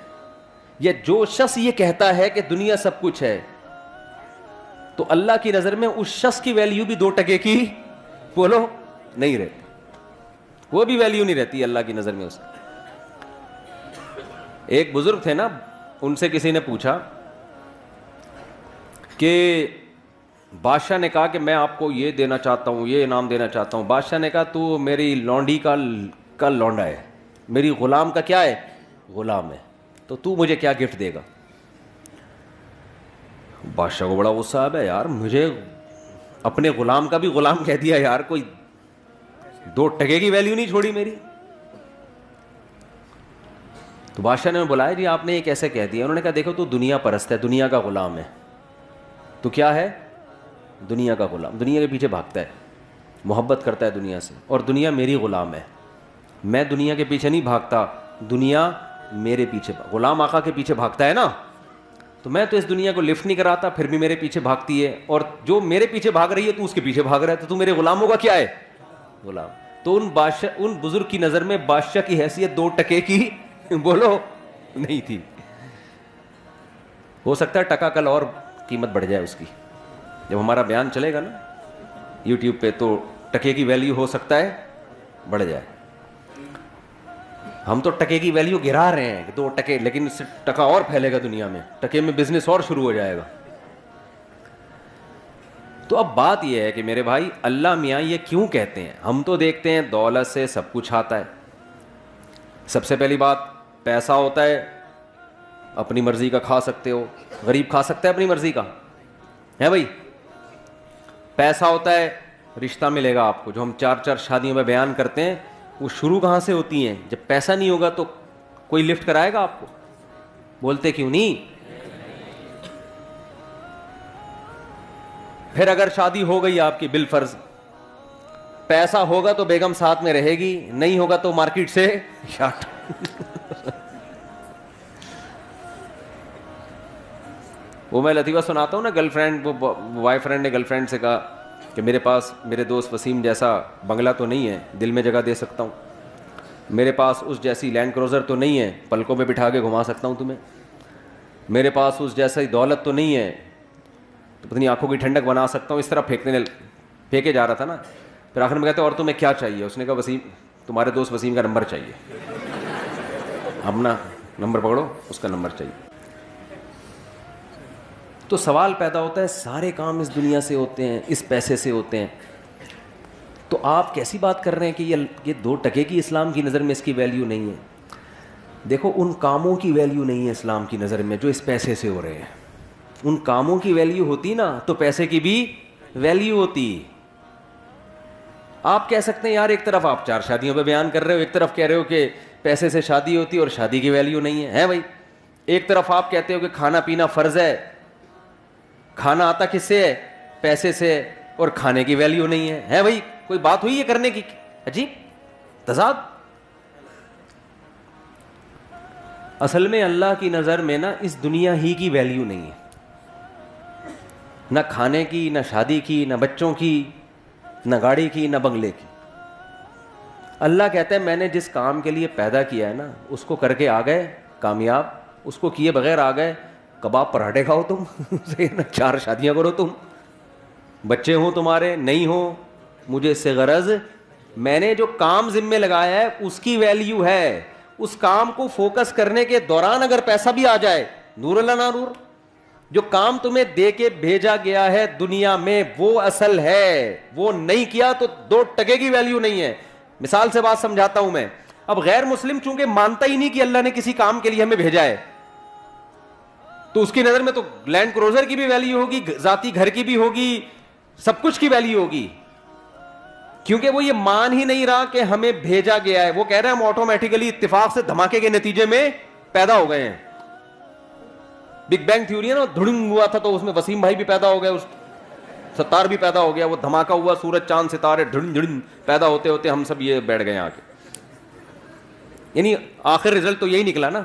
یا جو شخص یہ کہتا ہے کہ دنیا سب کچھ ہے, تو اللہ کی نظر میں اس شخص کی ویلیو بھی 2 ٹکے کی بولو نہیں رہتی, وہ بھی ویلیو نہیں رہتی اللہ کی نظر میں اس. ایک بزرگ تھے نا, ان سے کسی نے پوچھا کہ بادشاہ نے کہا کہ میں آپ کو یہ دینا چاہتا ہوں, یہ انعام دینا چاہتا ہوں. بادشاہ نے کہا تو میری لونڈی کا لونڈا ہے, میری غلام کا کیا ہے؟ غلام ہے, تو مجھے کیا گفٹ دے گا؟ بادشاہ کو بڑا غصہ آیا, یار مجھے اپنے غلام کا بھی غلام کہہ دیا یار, کوئی 2 ٹکے کی ویلیو نہیں چھوڑی میری. تو بادشاہ نے بلایا, جی آپ نے یہ کیسے کہہ دیا؟ انہوں نے کہا دیکھو تو دنیا پرست ہے, دنیا کا غلام ہے. تو کیا ہے؟ دنیا کا غلام, دنیا کے پیچھے بھاگتا ہے, محبت کرتا ہے دنیا سے, اور دنیا میری غلام ہے. میں دنیا کے پیچھے نہیں بھاگتا, دنیا میرے پیچھے. غلام آقا کے پیچھے بھاگتا ہے نا, تو میں تو اس دنیا کو لفٹ نہیں کراتا, پھر بھی میرے پیچھے بھاگتی ہے, اور جو میرے پیچھے بھاگ رہی ہے تو اس کے پیچھے بھاگ رہا ہے, تو میرے غلاموں کا کیا ہے؟ غلام. تو ان بزرگ کی نظر میں بادشاہ کی حیثیت 2 ٹکے کی بولو نہیں تھی. ہو سکتا ہے ٹکا کل اور قیمت بڑھ جائے اس کی, جب ہمارا بیان چلے گا نا یوٹیوب پہ, تو ٹکے کی ویلیو ہو سکتا ہے بڑھ جائے. ہم تو ٹکے کی ویلیو گرا رہے ہیں 2 ٹکے, لیکن اس سے ٹکا اور پھیلے گا دنیا میں, ٹکے میں بزنس اور شروع ہو جائے گا. تو اب بات یہ ہے کہ میرے بھائی اللہ میاں یہ کیوں کہتے ہیں؟ ہم تو دیکھتے ہیں دولت سے سب کچھ آتا ہے. سب سے پہلی بات, پیسہ ہوتا ہے اپنی مرضی کا کھا سکتے ہو, غریب کھا سکتا ہے اپنی مرضی کا, ہے بھائی. پیسہ ہوتا ہے, رشتہ ملے گا آپ کو, جو ہم 4 شادیوں میں بیان کرتے ہیں, وہ شروع کہاں سے ہوتی ہیں؟ جب پیسہ نہیں ہوگا تو کوئی لفٹ کرائے گا آپ کو؟ بولتے کیوں نہیں؟ پھر اگر شادی ہو گئی آپ کی بالفرض, پیسہ ہوگا تو بیگم ساتھ میں رہے گی, نہیں ہوگا تو مارکیٹ سے شاٹ. وہ میں لطیفہ سناتا ہوں نا, گرل فرینڈ, وہ بوائے فرینڈ نے گرل فرینڈ سے کہا کہ میرے پاس میرے دوست وسیم جیسا بنگلہ تو نہیں ہے دل میں جگہ دے سکتا ہوں, میرے پاس اس جیسی لینڈ کروزر تو نہیں ہے پلکوں پہ بٹھا کے گھما سکتا ہوں تمہیں, میرے پاس اس جیسی دولت تو نہیں ہے تو پتنی آنکھوں کی ٹھنڈک بنا سکتا ہوں. اس طرح پھینکے جا رہا تھا نا. پھر آخر میں کہتے اور تمہیں کیا چاہیے؟ اس نے کہا وسیم, تمہارے دوست وسیم کا نمبر چاہیے. اپنا نمبر پکڑو, اس کا نمبر چاہیے. تو سوال پیدا ہوتا ہے سارے کام اس دنیا سے ہوتے ہیں, اس پیسے سے ہوتے ہیں, تو آپ کیسی بات کر رہے ہیں کہ یہ 2 ٹکے کی اسلام کی نظر میں اس کی ویلیو نہیں ہے؟ دیکھو ان کاموں کی ویلیو نہیں ہے اسلام کی نظر میں جو اس پیسے سے ہو رہے ہیں. ان کاموں کی ویلیو ہوتی نا تو پیسے کی بھی ویلیو ہوتی. آپ کہہ سکتے ہیں یار ایک طرف آپ 4 شادیوں پہ بیان کر رہے ہو, ایک طرف کہہ رہے ہو کہ پیسے سے شادی ہوتی ہے اور شادی کی ویلیو نہیں ہے بھائی. ایک طرف آپ کہتے ہو کہ کھانا پینا فرض ہے, کھانا آتا کس سے ہے؟ پیسے سے, اور کھانے کی ویلیو نہیں ہے بھائی. کوئی بات ہوئی ہے کرنے کی؟ عجیب تضاد. اصل میں اللہ کی نظر میں نا اس دنیا ہی کی ویلیو نہیں ہے, نہ کھانے کی, نہ شادی کی, نہ بچوں کی, نہ گاڑی کی, نہ بنگلے کی. اللہ کہتا ہے میں نے جس کام کے لیے پیدا کیا ہے نا اس کو کر کے آ گئے کامیاب, اس کو کیے بغیر آ گئے کباب پراٹھے کھاؤ تم 4 شادیاں کرو تم, بچے ہوں تمہارے نہیں ہوں, مجھے اس سے غرض. میں نے جو کام ذمے لگایا ہے اس کی ویلیو ہے. اس کام کو فوکس کرنے کے دوران اگر پیسہ بھی آ جائے, نور اللہ نہ نور, جو کام تمہیں دے کے بھیجا گیا ہے دنیا میں وہ اصل ہے. وہ نہیں کیا تو 2 ٹکے کی ویلیو نہیں ہے. مثال سے بات سمجھاتا ہوں میں. اب غیر مسلم چونکہ مانتا ہی نہیں کہ اللہ نے کسی کام کے لیے ہمیں بھیجا ہے, تو اس کی نظر میں تو لینڈ کروزر کی بھی ویلیو ہوگی, ذاتی گھر کی بھی ہوگی, سب کچھ کی ویلیو ہوگی, کیونکہ وہ یہ مان ہی نہیں رہا کہ ہمیں بھیجا گیا ہے. وہ کہہ رہے ہیں ہم آٹومیٹیکلی اتفاق سے دھماکے کے نتیجے میں پیدا ہو گئے ہیں. بگ بینگ تھیوری ہے نا, دھڑنگ ہوا تھا تو اس میں وسیم بھائی بھی پیدا ہو گئے, اس ستار بھی پیدا ہو گیا, وہ دھماکہ ہوا, سورج چاند ستارے دھڑن دھڑن پیدا ہوتے ہوتے ہم سب یہ بیٹھ گئے آ کے. یعنی آخر رزلٹ تو یہی نکلا نا.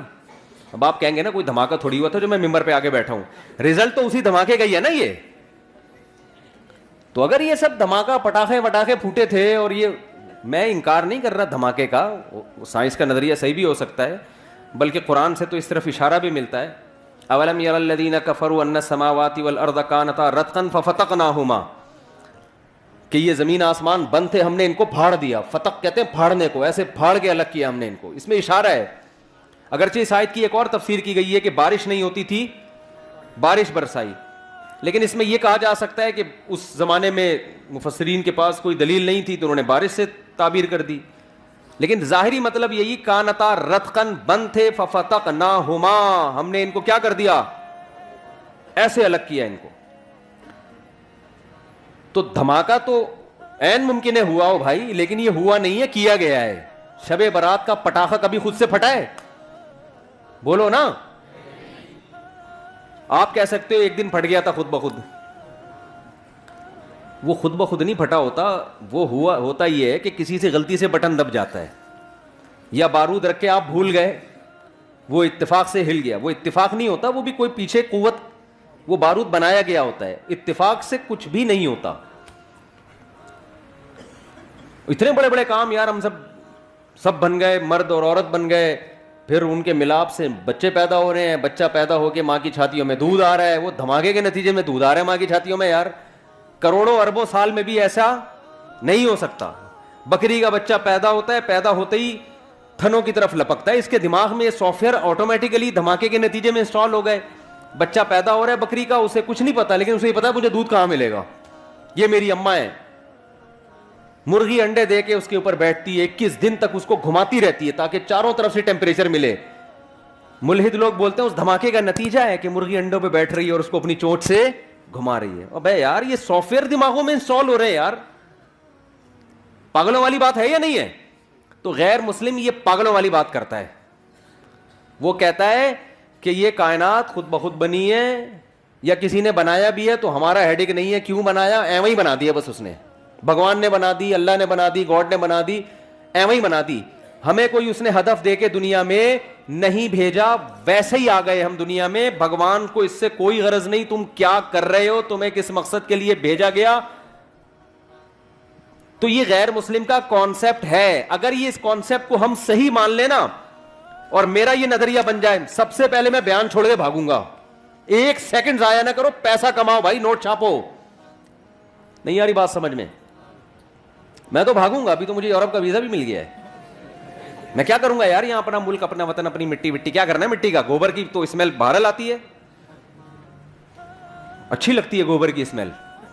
اب آپ کہیں گے نا کوئی دھماکہ تھوڑی ہوا تھا جو میں ممبر پہ آگے بیٹھا ہوں, رزلٹ تو اسی دھماکے کا ہی ہے نا یہ. تو اگر یہ سب دھماکہ پٹاخے پھوٹے تھے, اور یہ میں انکار نہیں کر رہا دھماکے کا, سائنس کا نظریہ صحیح بھی ہو سکتا ہے, بلکہ قرآن سے تو اس طرف اشارہ بھی ملتا ہے. اولم یر الذین کفروا ان السماوات والارض کانتا رتقا ففتقناہما, کہ یہ زمین آسمان بند تھے ہم نے ان کو پھاڑ دیا. فتق کہتے ہیں پھاڑنے کو, ایسے پھاڑ کے الگ کیا ہم نے ان کو. اس میں اشارہ ہے. اگرچہ اس آیت کی ایک اور تفسیر کی گئی ہے کہ بارش نہیں ہوتی تھی, بارش برسائی, لیکن اس میں یہ کہا جا سکتا ہے کہ اس زمانے میں مفسرین کے پاس کوئی دلیل نہیں تھی تو انہوں نے بارش سے تعبیر کر دی. لیکن ظاہری مطلب یہی کانتا رتقن بند تھے ففتقناہما, ہم نے ان کو کیا کر دیا, ایسے الگ کیا ان کو. تو دھماکہ تو عین ممکن ہے ہوا ہو بھائی, لیکن یہ ہوا نہیں ہے, کیا گیا ہے. شب برات کا پٹاخہ کبھی خود سے پھٹا ہے؟ بولو نا. آپ کہہ سکتے ہو ایک دن پھٹ گیا تھا خود بخود, وہ خود بخود نہیں پھٹا ہوتا, وہ ہوتا یہ ہے کہ کسی سے غلطی سے بٹن دب جاتا ہے, یا بارود رکھ کے آپ بھول گئے, وہ اتفاق سے ہل گیا. وہ اتفاق نہیں ہوتا, وہ بھی کوئی پیچھے قوت, وہ بارود بنایا گیا ہوتا ہے. اتفاق سے کچھ بھی نہیں ہوتا. اتنے بڑے بڑے کام یار ہم سب بن گئے, مرد اور عورت بن گئے, پھر ان کے ملاپ سے بچے پیدا ہو رہے ہیں, بچہ پیدا ہو کے ماں کی چھاتیوں میں دودھ آ رہا ہے, وہ دھماکے کے نتیجے میں دودھ آ رہا ہے ماں کی چھاتیوں میں. یار کروڑوں اربوں سال میں بھی ایسا نہیں ہو سکتا. بکری کا بچہ پیدا ہوتا ہے, پیدا ہوتے ہی تھنوں کی طرف لپکتا ہے, اس کے دماغ میں یہ سافٹ ویئر آٹومیٹیکلی دھماکے کے نتیجے میں انسٹال ہو گئے. بچہ پیدا ہو رہا ہے بکری کا, اسے کچھ نہیں پتا, لیکن اسے یہ پتا ہے مجھے دودھ کہاں ملے گا, یہ میری اماں ہے. مرغی انڈے دے کے اس کے اوپر بیٹھتی ہے, 21 دن تک اس کو گھماتی رہتی ہے تاکہ چاروں طرف سے ٹیمپریچر ملے. ملحد لوگ بولتے ہیں اس دھماکے کا نتیجہ ہے کہ مرغی انڈوں پہ بیٹھ رہی ہے اور اس کو اپنی چونچ سے گھما رہی ہے. ابے یار یہ سافٹ ویئر دماغوں میں انسٹال ہو رہے ہیں یار, پاگلوں والی بات ہے یا نہیں ہے؟ تو غیر مسلم یہ پاگلوں والی بات کرتا ہے. وہ کہتا ہے کہ یہ کائنات خود بخود بنی ہے یا کسی نے بنایا بھی ہے تو ہمارا ہیڈک نہیں ہے, کیوں بنایا, ایویں ہی بنا دیا بس اس نے. بھگوان نے بنا دی, اللہ نے بنا دی, گاڈ نے بنا دی, ایویں ہی بنا دی. ہمیں کوئی اس نے ہدف دے کے دنیا میں نہیں بھیجا, ویسے ہی آ گئے ہم دنیا میں. بھگوان کو اس سے کوئی غرض نہیں تم کیا کر رہے ہو, تمہیں کس مقصد کے لیے بھیجا گیا, تو یہ غیر مسلم کا کانسیپٹ ہے. اگر یہ اس کانسیپٹ کو ہم صحیح مان لینا اور میرا یہ نظریہ بن جائے, سب سے پہلے میں بیان چھوڑ کے بھاگوں گا. 1 سیکنڈ ضائع نہ کرو, پیسہ کماؤ بھائی, نوٹ چھاپو. نہیں آ رہی بات سمجھ میں؟ میں تو بھاگوں گا. ابھی تو مجھے یورپ کا ویزا بھی مل گیا ہے. میں کیا کروں گا یار, یہاں اپنا ملک, اپنا وطن, اپنی مٹی وٹی, کیا کرنا ہے مٹی کا؟ گوبر کی تو اسمیل باہر آتی ہے, اچھی لگتی ہے گوبر کی اسمیل.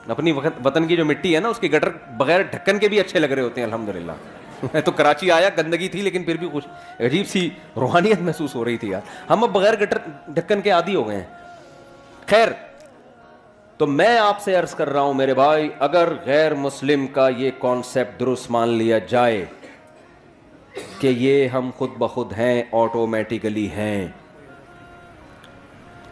اپنی وطن کی جو مٹی ہے نا, اس کے گٹر بغیر ڈھکن کے بھی اچھے لگ رہے ہوتے ہیں الحمدللہ. میں تو کراچی آیا, گندگی تھی لیکن پھر بھی کچھ عجیب سی روحانیت محسوس ہو رہی تھی یار. ہم اب بغیر گٹر ڈھکن کے عادی ہو گئے ہیں. خیر, تو میں آپ سے عرض کر رہا ہوں میرے بھائی, اگر غیر مسلم کا یہ کانسیپٹ درست مان لیا جائے کہ یہ ہم خود بخود ہیں, آٹومیٹیکلی ہیں,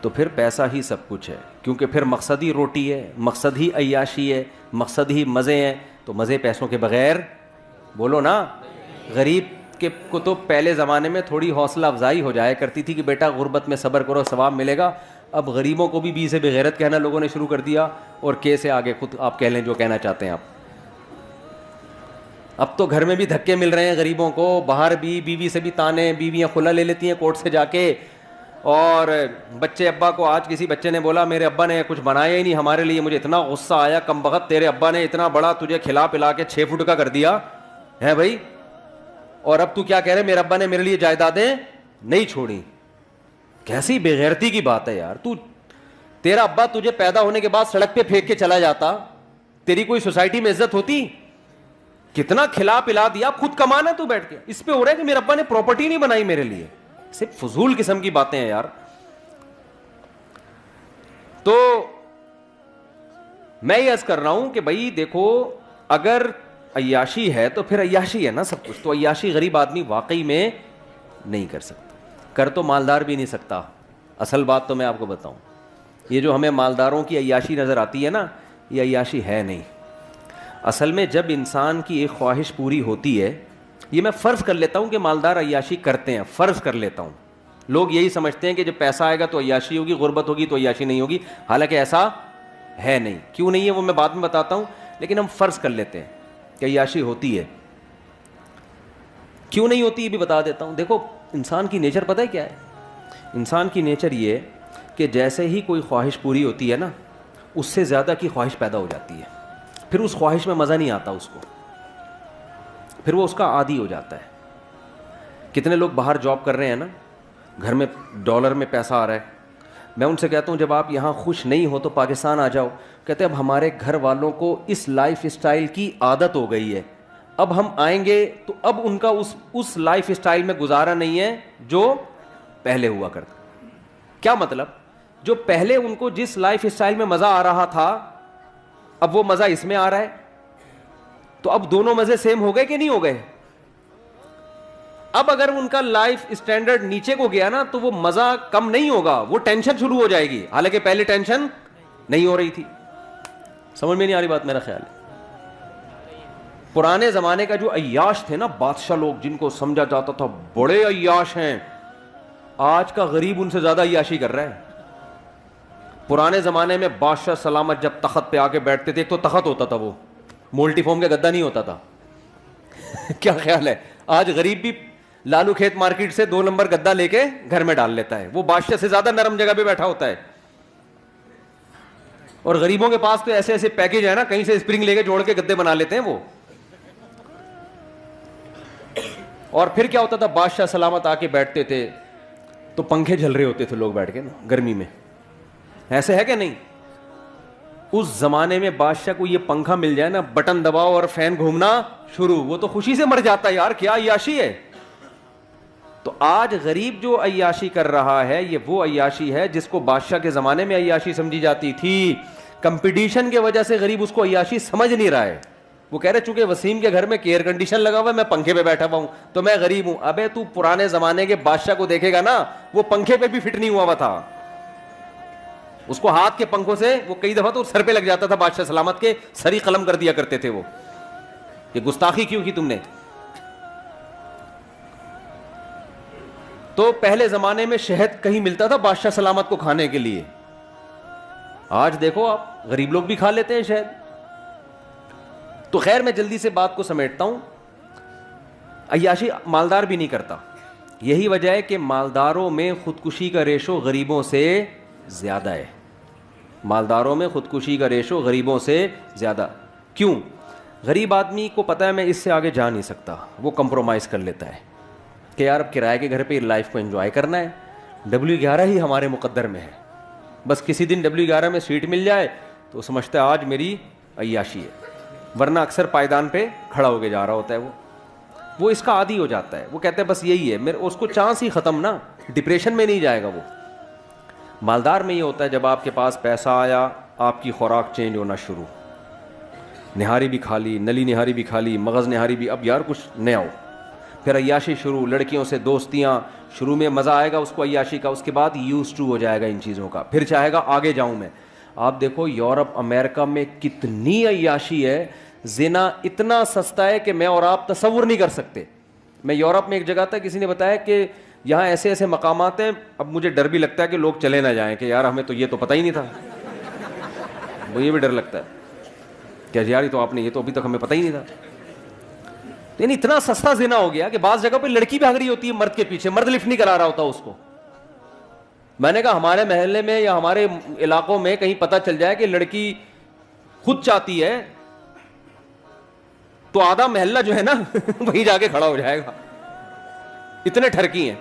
تو پھر پیسہ ہی سب کچھ ہے. کیونکہ پھر مقصد ہی روٹی ہے, مقصد ہی عیاشی ہے, مقصد ہی مزے ہیں. تو مزے پیسوں کے بغیر, بولو نا. غریب کے کو تو پہلے زمانے میں تھوڑی حوصلہ افزائی ہو جایا کرتی تھی کہ بیٹا غربت میں صبر کرو, ثواب ملے گا. اب غریبوں کو بھی بی سے بغیرت کہنا لوگوں نے شروع کر دیا, اور کے سے آگے خود آپ کہہ لیں جو کہنا چاہتے ہیں آپ. اب تو گھر میں بھی دھکے مل رہے ہیں غریبوں کو, باہر بھی بیوی سے بھی تانے, بیویاں خلا لے لیتی ہیں کورٹ سے جا کے. اور بچے ابا کو, آج کسی بچے نے بولا میرے ابا نے کچھ بنایا ہی نہیں ہمارے لیے, مجھے اتنا غصہ آیا, کم بخت تیرے ابا نے اتنا بڑا تجھے کھلا پلا کے 6 فٹ کا کر دیا ہے بھائی, اور اب تو کیا کہہ رہے میرے ابا نے میرے لیے جائیدادیں نہیں چھوڑی. کیسی بے غیرتی کی بات ہے یار. تیرا ابا تجھے پیدا ہونے کے بعد سڑک پہ پھینک کے چلا جاتا, تیری کوئی سوسائٹی میں عزت ہوتی؟ کتنا کھلا پلا دیا, خود کمانا تو بیٹھ کے. اس پہ ہو رہا ہے کہ میرے ابا نے پراپرٹی نہیں بنائی میرے لیے. صرف فضول قسم کی باتیں ہیں یار. تو میں یہ عرض کر رہا ہوں کہ بھائی دیکھو, اگر عیاشی ہے تو پھر عیاشی ہے نا سب کچھ. تو عیاشی غریب آدمی واقعی میں نہیں کر سکتا, کر تو مالدار بھی نہیں سکتا. اصل بات تو میں آپ کو بتاؤں, یہ جو ہمیں مالداروں کی عیاشی نظر آتی ہے نا, یہ عیاشی ہے نہیں. اصل میں جب انسان کی ایک خواہش پوری ہوتی ہے, یہ میں فرض کر لیتا ہوں کہ مالدار عیاشی کرتے ہیں, فرض کر لیتا ہوں. لوگ یہی سمجھتے ہیں کہ جب پیسہ آئے گا تو عیاشی ہوگی, غربت ہوگی تو عیاشی نہیں ہوگی. حالانکہ ایسا ہے نہیں. کیوں نہیں ہے وہ میں بعد میں بتاتا ہوں, لیکن ہم فرض کر لیتے ہیں کہ عیاشی ہوتی ہے. کیوں نہیں ہوتی یہ بھی بتا دیتا ہوں. دیکھو انسان کی نیچر پتہ ہے کیا ہے؟ انسان کی نیچر یہ کہ جیسے ہی کوئی خواہش پوری ہوتی ہے نا, اس سے زیادہ کی خواہش پیدا ہو جاتی ہے. پھر اس خواہش میں مزہ نہیں آتا اس کو, پھر وہ اس کا عادی ہو جاتا ہے. کتنے لوگ باہر جاب کر رہے ہیں نا, گھر میں ڈالر میں پیسہ آ رہا ہے, میں ان سے کہتا ہوں جب آپ یہاں خوش نہیں ہو تو پاکستان آ جاؤ. کہتے ہیں اب ہمارے گھر والوں کو اس لائف اسٹائل کی عادت ہو گئی ہے, اب ہم آئیں گے تو اب ان کا اس لائف اسٹائل میں گزارا نہیں ہے جو پہلے ہوا کرتا. کیا مطلب؟ جو پہلے ان کو جس لائف اسٹائل میں مزہ آ رہا تھا, اب وہ مزہ اس میں آ رہا ہے, تو اب دونوں مزے سیم ہو گئے کہ نہیں ہو گئے؟ اب اگر ان کا لائف اسٹینڈرڈ نیچے کو گیا نا, تو وہ مزہ کم نہیں ہوگا, وہ ٹینشن شروع ہو جائے گی, حالانکہ پہلے ٹینشن نہیں ہو رہی تھی. سمجھ میں نہیں آ رہی بات؟ میرا خیال ہے پرانے زمانے کا جو عیاش تھے نا, بادشاہ لوگ جن کو سمجھا جاتا تھا بڑے عیاش ہیں, آج کا غریب ان سے زیادہ عیاشی کر رہا ہے. پرانے زمانے میں بادشاہ سلامت جب تخت پہ آ کے بیٹھتے تھے, ایک تو تخت ہوتا تھا, وہ مولٹی فارم کا گدا نہیں ہوتا تھا. کیا خیال ہے؟ آج غریب بھی لالو کھیت مارکیٹ سے 2 نمبر گدا لے کے گھر میں ڈال لیتا ہے, وہ بادشاہ سے زیادہ نرم جگہ پہ بیٹھا ہوتا ہے. اور غریبوں کے پاس تو ایسے ایسے پیکج ہے نا, کہیں سے اسپرنگ لے کے جوڑ کے گدے بنا لیتے ہیں وہ. اور پھر کیا ہوتا تھا, بادشاہ سلامت آ کے بیٹھتے تھے تو پنکھے جھل رہے ہوتے تھے لوگ بیٹھ کے نا گرمی میں. ایسے ہے کہ نہیں؟ اس زمانے میں بادشاہ کو یہ پنکھا مل جائے نا, بٹن دباؤ اور فین گھومنا شروع, وہ تو خوشی سے مر جاتا ہے یار, کیا عیاشی ہے. تو آج غریب جو عیاشی کر رہا ہے, یہ وہ عیاشی ہے جس کو بادشاہ کے زمانے میں عیاشی سمجھی جاتی تھی. کمپٹیشن کی وجہ سے غریب اس کو عیاشی سمجھ نہیں رہا ہے. وہ کہہ رہے چونکہ وسیم کے گھر میں ایئر کنڈیشن لگا ہوا ہے, میں پنکھے پہ بیٹھا ہوا ہوں تو میں غریب ہوں. ابے تو پرانے زمانے کے بادشاہ کو دیکھے گا نا, وہ پنکھے پہ بھی فٹ نہیں ہوا تھا, اس کو ہاتھ کے پنکھوں سے وہ کئی دفعہ تو سر پہ لگ جاتا تھا, بادشاہ سلامت کے سری قلم کر دیا کرتے تھے وہ. یہ گستاخی کیوں کی تم نے؟ تو پہلے زمانے میں شہد کہیں ملتا تھا بادشاہ سلامت کو کھانے کے لیے, آج دیکھو آپ غریب لوگ بھی کھا لیتے ہیں شہد. تو خیر میں جلدی سے بات کو سمیٹتا ہوں. عیاشی مالدار بھی نہیں کرتا. یہی وجہ ہے کہ مالداروں میں خودکشی کا ریشو غریبوں سے زیادہ ہے. مالداروں میں خودکشی کا ریشو غریبوں سے زیادہ. کیوں؟ غریب آدمی کو پتہ ہے میں اس سے آگے جا نہیں سکتا, وہ کمپرومائز کر لیتا ہے کہ یار اب کرائے کے گھر پہ لائف کو انجوائے کرنا ہے, W11 ہی ہمارے مقدر میں ہے, بس کسی دن W11 میں سیٹ مل جائے تو سمجھتا ہے آج میری عیاشی ہے, ورنہ اکثر پائیدان پہ کھڑا ہو کے جا رہا ہوتا ہے. وہ اس کا عادی ہو جاتا ہے, وہ کہتے ہیں بس یہی ہے میرے, اس کو چانس ہی ختم نا, ڈپریشن میں نہیں جائے گا وہ. مالدار میں یہ ہوتا ہے جب آپ کے پاس پیسہ آیا آپ کی خوراک چینج ہونا شروع, نہاری بھی کھا لی, نلی نہاری بھی کھا لی, مغز نہاری بھی, اب یار کچھ نیا ہو. پھر عیاشی شروع, لڑکیوں سے دوستیاں, شروع میں مزہ آئے گا اس کو عیاشی کا, اس کے بعد یوز ٹو ہو جائے گا ان چیزوں کا, پھر چاہے گا آگے جاؤں میں. آپ دیکھو یورپ امریکہ میں کتنی عیاشی ہے, زنا اتنا سستا ہے کہ میں اور آپ تصور نہیں کر سکتے. میں یورپ میں ایک جگہ تھا, کسی نے بتایا کہ یہاں ایسے ایسے مقامات ہیں, اب مجھے ڈر بھی لگتا ہے کہ لوگ چلے نہ جائیں کہ یار ہمیں تو یہ تو پتہ ہی نہیں تھا. مجھے بھی ڈر لگتا ہے کہ یار تو آپ نے یہ تو ابھی تک ہمیں پتہ ہی نہیں تھا. یعنی اتنا سستا زنا ہو گیا کہ بعض جگہ پہ لڑکی بھاگ رہی ہوتی ہے مرد کے پیچھے, مرد لفٹ نہیں کرا رہا ہوتا اس کو. میں نے کہا ہمارے محلے میں یا ہمارے علاقوں میں کہیں پتہ چل جائے کہ لڑکی خود چاہتی ہے تو آدھا محلہ جو ہے نا وہیں جا کے کھڑا ہو جائے گا. اتنے ٹھرکی ہیں,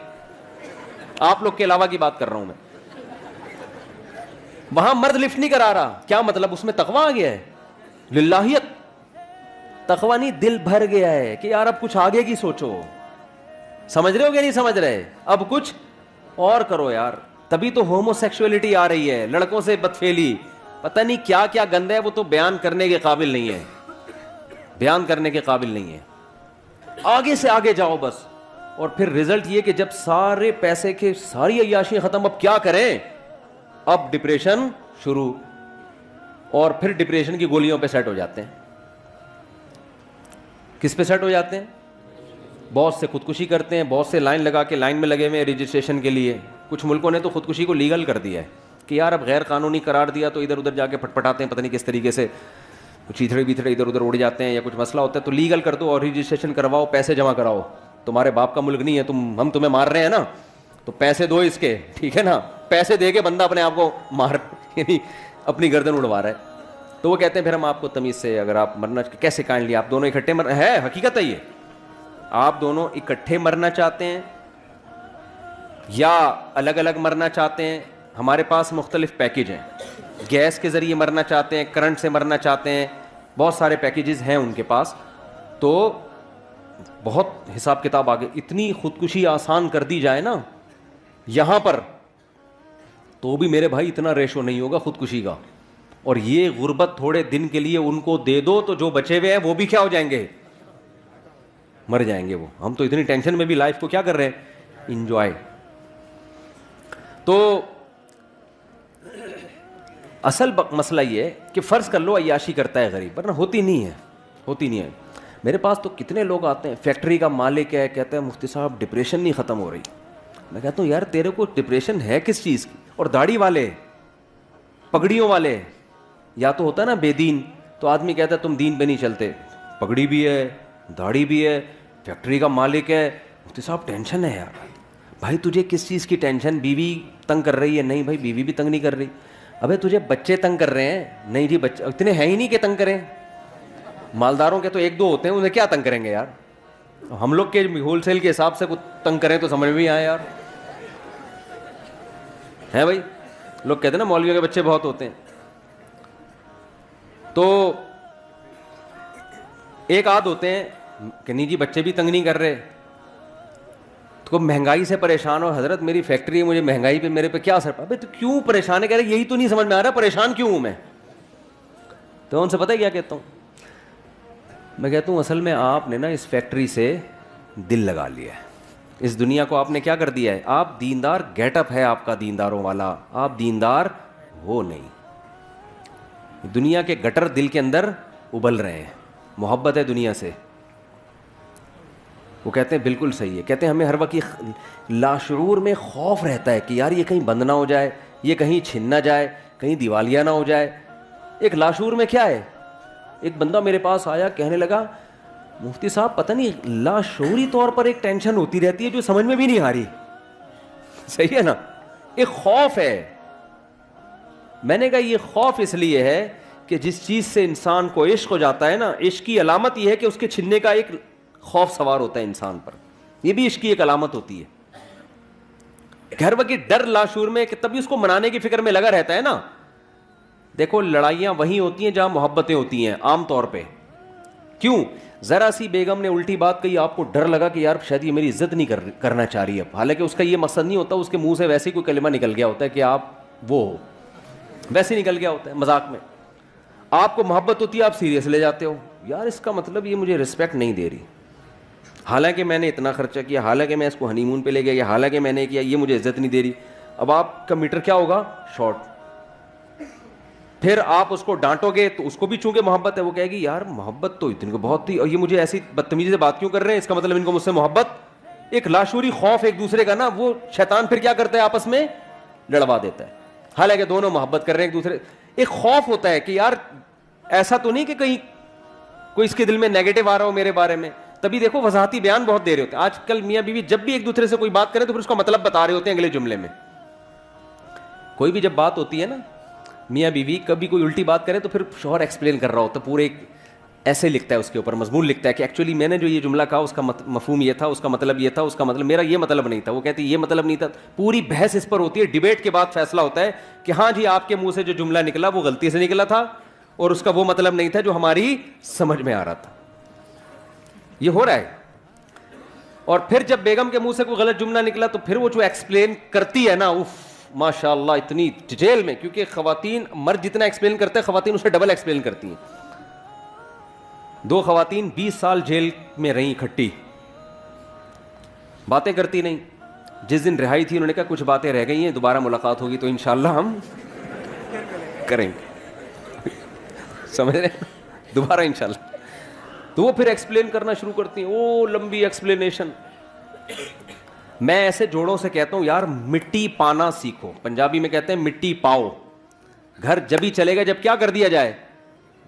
آپ لوگ کے علاوہ کی بات کر رہا ہوں میں. وہاں مرد لفٹ نہیں کرا رہا, کیا مطلب؟ اس میں تقویٰ آ گیا ہے, للہیت. تقویٰ نہیں, دل بھر گیا ہے کہ یار اب کچھ آگے کی سوچو. سمجھ رہے ہو کہ نہیں سمجھ رہے؟ اب کچھ اور کرو یار. تبھی تو ہومو سیکشولیٹی آ رہی ہے, لڑکوں سے بدفعلی, پتہ نہیں کیا کیا گند ہے, وہ تو بیان کرنے کے قابل نہیں ہے, بیان کرنے کے قابل نہیں ہے. آگے سے آگے جاؤ بس. اور پھر رزلٹ یہ کہ جب سارے پیسے کے ساری عیاشی ختم, اب کیا کریں؟ اب ڈپریشن شروع, اور پھر ڈپریشن کی گولیوں پہ سیٹ ہو جاتے ہیں. کس پہ سیٹ ہو جاتے ہیں؟ بہت سے خودکشی کرتے ہیں, بہت سے لائن لگا کے لائن میں لگے ہوئے رجسٹریشن کے لیے. کچھ ملکوں نے تو خودکشی کو لیگل کر دیا ہے کہ یار اب غیر قانونی قرار دیا تو ادھر ادھر جا کے پٹپٹاتے ہیں, پتہ نہیں کس طریقے سے, کچھ چیتھڑے بیتھڑے ادھر ادھر اڑ جاتے ہیں یا کچھ مسئلہ ہوتا ہے تو لیگل کر دو اور رجسٹریشن کرواؤ, پیسے جمع کراؤ. تمہارے باپ کا ملک نہیں ہے, ہم تمہیں مار رہے ہیں نا, تو پیسے دو اس کے, ٹھیک ہے نا. پیسے دے کے بندہ اپنے آپ کو مار, یعنی اپنی گردن اڑوا رہا ہے. تو وہ کہتے ہیں پھر ہم آپ کو تمیز سے, اگر آپ مرنا کیسے کائنڈلی آپ دونوں اکٹھے ہے, حقیقت ہے یہ, آپ دونوں اکٹھے مرنا چاہتے ہیں یا الگ الگ مرنا چاہتے ہیں. ہمارے پاس مختلف پیکیج ہیں, گیس کے ذریعے مرنا چاہتے ہیں, کرنٹ سے مرنا چاہتے ہیں, بہت سارے پیکیجز ہیں ان کے پاس. تو بہت حساب کتاب آگے, اتنی خودکشی آسان کر دی جائے نا یہاں پر, تو بھی میرے بھائی اتنا ریشو نہیں ہوگا خودکشی کا. اور یہ غربت تھوڑے دن کے لیے ان کو دے دو تو جو بچے ہوئے ہیں وہ بھی کیا ہو جائیں گے, مر جائیں گے وہ. ہم تو اتنی ٹینشن میں بھی لائف کو کیا کر رہے ہیں, انجوائے. تو اصل مسئلہ یہ ہے کہ فرض کر لو عیاشی کرتا ہے غریب, ورنہ ہوتی نہیں ہے, ہوتی نہیں ہے. میرے پاس تو کتنے لوگ آتے ہیں, فیکٹری کا مالک ہے, کہتے ہیں مفتی صاحب ڈپریشن نہیں ختم ہو رہی. میں کہتا ہوں یار تیرے کو ڈپریشن ہے کس چیز کی؟ اور داڑھی والے, پگڑیوں والے, یا تو ہوتا ہے نا بے دین, تو آدمی کہتا ہے تم دین پہ نہیں چلتے, پگڑی بھی ہے, داڑھی بھی ہے, فیکٹری کا مالک ہے, مفتی صاحب ٹینشن ہے یار. بھائی تجھے کس چیز کی ٹینشن؟ بیوی تنگ کر رہی ہے؟ نہیں بھائی بیوی بھی تنگ نہیں کر رہی. ابے تجھے بچے تنگ کر رہے ہیں؟ نہیں جی بچے اتنے ہیں ہی نہیں کہ تنگ کریں. مالداروں کے تو ایک دو ہوتے ہیں, انہیں کیا تنگ کریں گے یار. ہم لوگ کے ہول سیل کے حساب سے کچھ تنگ کریں تو سمجھ میں بھی آئے یار, ہے بھائی. لوگ کہتے ہیں نا مولویوں کے بچے بہت ہوتے ہیں. تو ایک آدھ ہوتے ہیں کہ نہیں جی بچے بھی تنگ نہیں کر رہے, تو مہنگائی سے پریشان ہو, حضرت میری فیکٹری ہے, مجھے مہنگائی پہ میرے پہ کیا اثر پڑا. تو کیوں پریشان ہے؟ کہہ رہے یہی تو نہیں سمجھ میں آ رہا پریشان کیوں ہوں میں. تو ان سے پتہ ہے کیا کہتا ہوں میں؟ کہتا ہوں اصل میں آپ نے نا اس فیکٹری سے دل لگا لیا ہے, اس دنیا کو آپ نے کیا کر دیا ہے. آپ دیندار, گیٹ اپ ہے آپ کا دینداروں والا, آپ دیندار ہو نہیں. دنیا کے گٹر دل کے اندر ابل رہے ہیں, محبت ہے دنیا سے. وہ کہتے ہیں بالکل صحیح ہے, کہتے ہیں ہمیں ہر وقت لاشعور میں خوف رہتا ہے کہ یار یہ کہیں بند نہ ہو جائے, یہ کہیں چھن نہ جائے, کہیں دیوالیہ نہ ہو جائے. ایک لاشعور میں کیا ہے ایک بندہ میرے پاس آیا, کہنے لگا مفتی صاحب پتہ نہیں لاشعوری طور پر ایک ٹینشن ہوتی رہتی ہے جو سمجھ میں بھی نہیں آ رہی. صحیح ہے نا, ایک خوف ہے. میں نے کہا یہ خوف اس لیے ہے کہ جس چیز سے انسان کو عشق ہو جاتا ہے نا, عشق کی علامت یہ ہے کہ اس کے چھننے کا ایک خوف سوار ہوتا ہے انسان پر. یہ بھی عشق کی ایک علامت ہوتی ہے. ہر وقت ڈر لاشعور میں, کہ تبھی اس کو منانے کی فکر میں لگا رہتا ہے نا. دیکھو لڑائیاں وہیں ہوتی ہیں جہاں محبتیں ہوتی ہیں عام طور پہ. کیوں؟ ذرا سی بیگم نے الٹی بات کہی, آپ کو ڈر لگا کہ یار شاید یہ میری عزت نہیں کرنا چاہ رہی اب, حالانکہ اس کا یہ مقصد نہیں ہوتا, اس کے منہ سے ویسے ہی کوئی کلمہ نکل گیا ہوتا ہے کہ آپ وہ ہو, ویسے نکل گیا ہوتا ہے مذاق میں. آپ کو محبت ہوتی ہے, آپ سیریس لے جاتے ہو, یار اس کا مطلب یہ مجھے رسپیکٹ نہیں دے رہی, حالانکہ میں نے اتنا خرچہ کیا, حالانکہ میں اس کو ہنی مون پہ لے گیا, حالانکہ میں نے کیا, یہ مجھے عزت نہیں دے رہی. اب آپ کا میٹر کیا ہوگا؟ شارٹ. پھر آپ اس کو ڈانٹو گے تو اس کو بھی چونکہ محبت ہے, وہ کہے گی یار محبت تو اتنی کو بہت تھی, اور یہ مجھے ایسی بدتمیزی سے بات کیوں کر رہے ہیں, اس کا مطلب ان کو مجھ سے محبت. ایک لاشعوری خوف ایک دوسرے کا نا, وہ شیطان پھر کیا کرتا ہے آپس میں لڑوا دیتا ہے, حالانکہ دونوں محبت کر رہے ہیں ایک دوسرے. ایک خوف ہوتا ہے کہ یار ایسا تو نہیں کہ کہیں کوئی اس کے دل میں نیگیٹو آ رہا ہو میرے بارے میں. تبھی دیکھو وضاحتی بیان بہت دے رہے ہوتے ہیں آج کل. میاں بیوی جب بھی ایک دوسرے سے کوئی بات کرے تو پھر اس کا مطلب بتا رہے ہوتے ہیں اگلے جملے میں. کوئی بھی جب بات ہوتی ہے نا میاں بیوی, کبھی کوئی الٹی بات کرے تو پھر شوہر ایکسپلین کر رہا ہوتا ہے, پورے ایسے لکھتا ہے اس کے اوپر مضمون لکھتا ہے کہ ایکچولی میں نے جو یہ جملہ کہا اس کا مفہوم یہ تھا, اس کا مطلب یہ تھا, اس کا مطلب میرا یہ مطلب نہیں تھا, وہ کہتی یہ مطلب نہیں تھا. پوری بحث اس پر ہوتی ہے, ڈیبیٹ کے بعد فیصلہ ہوتا ہے کہ ہاں جی آپ کے منہ سے جو جملہ نکلا وہ غلطی سے نکلا تھا اور اس کا وہ مطلب نہیں تھا جو ہماری سمجھ میں آ رہا تھا. یہ ہو رہا ہے. اور پھر جب بیگم کے منہ سے کوئی غلط جملہ نکلا تو پھر وہ جو ایکسپلین کرتی ہے نا, اف ماشاء اللہ اتنی ڈیٹیل میں, کیونکہ خواتین مرد جتنا ایکسپلین کرتے ہیں خواتین اسے ڈبل ایکسپلین کرتی ہیں. 2 خواتین 20 سال جیل میں رہیں اکٹھی, باتیں کرتی نہیں. جس دن رہائی تھی انہوں نے کہا کچھ باتیں رہ گئی ہیں, دوبارہ ملاقات ہوگی تو انشاءاللہ ہم کریں گے. سمجھ رہے ہیں؟ دوبارہ انشاءاللہ. تو وہ پھر ایکسپلین کرنا شروع کرتی ہیں, او لمبی ایکسپلینیشن. میں ایسے جوڑوں سے کہتا ہوں یار مٹی پانا سیکھو. پنجابی میں کہتے ہیں مٹی پاؤ. گھر جبھی چلے گا جب کیا کر دیا جائے,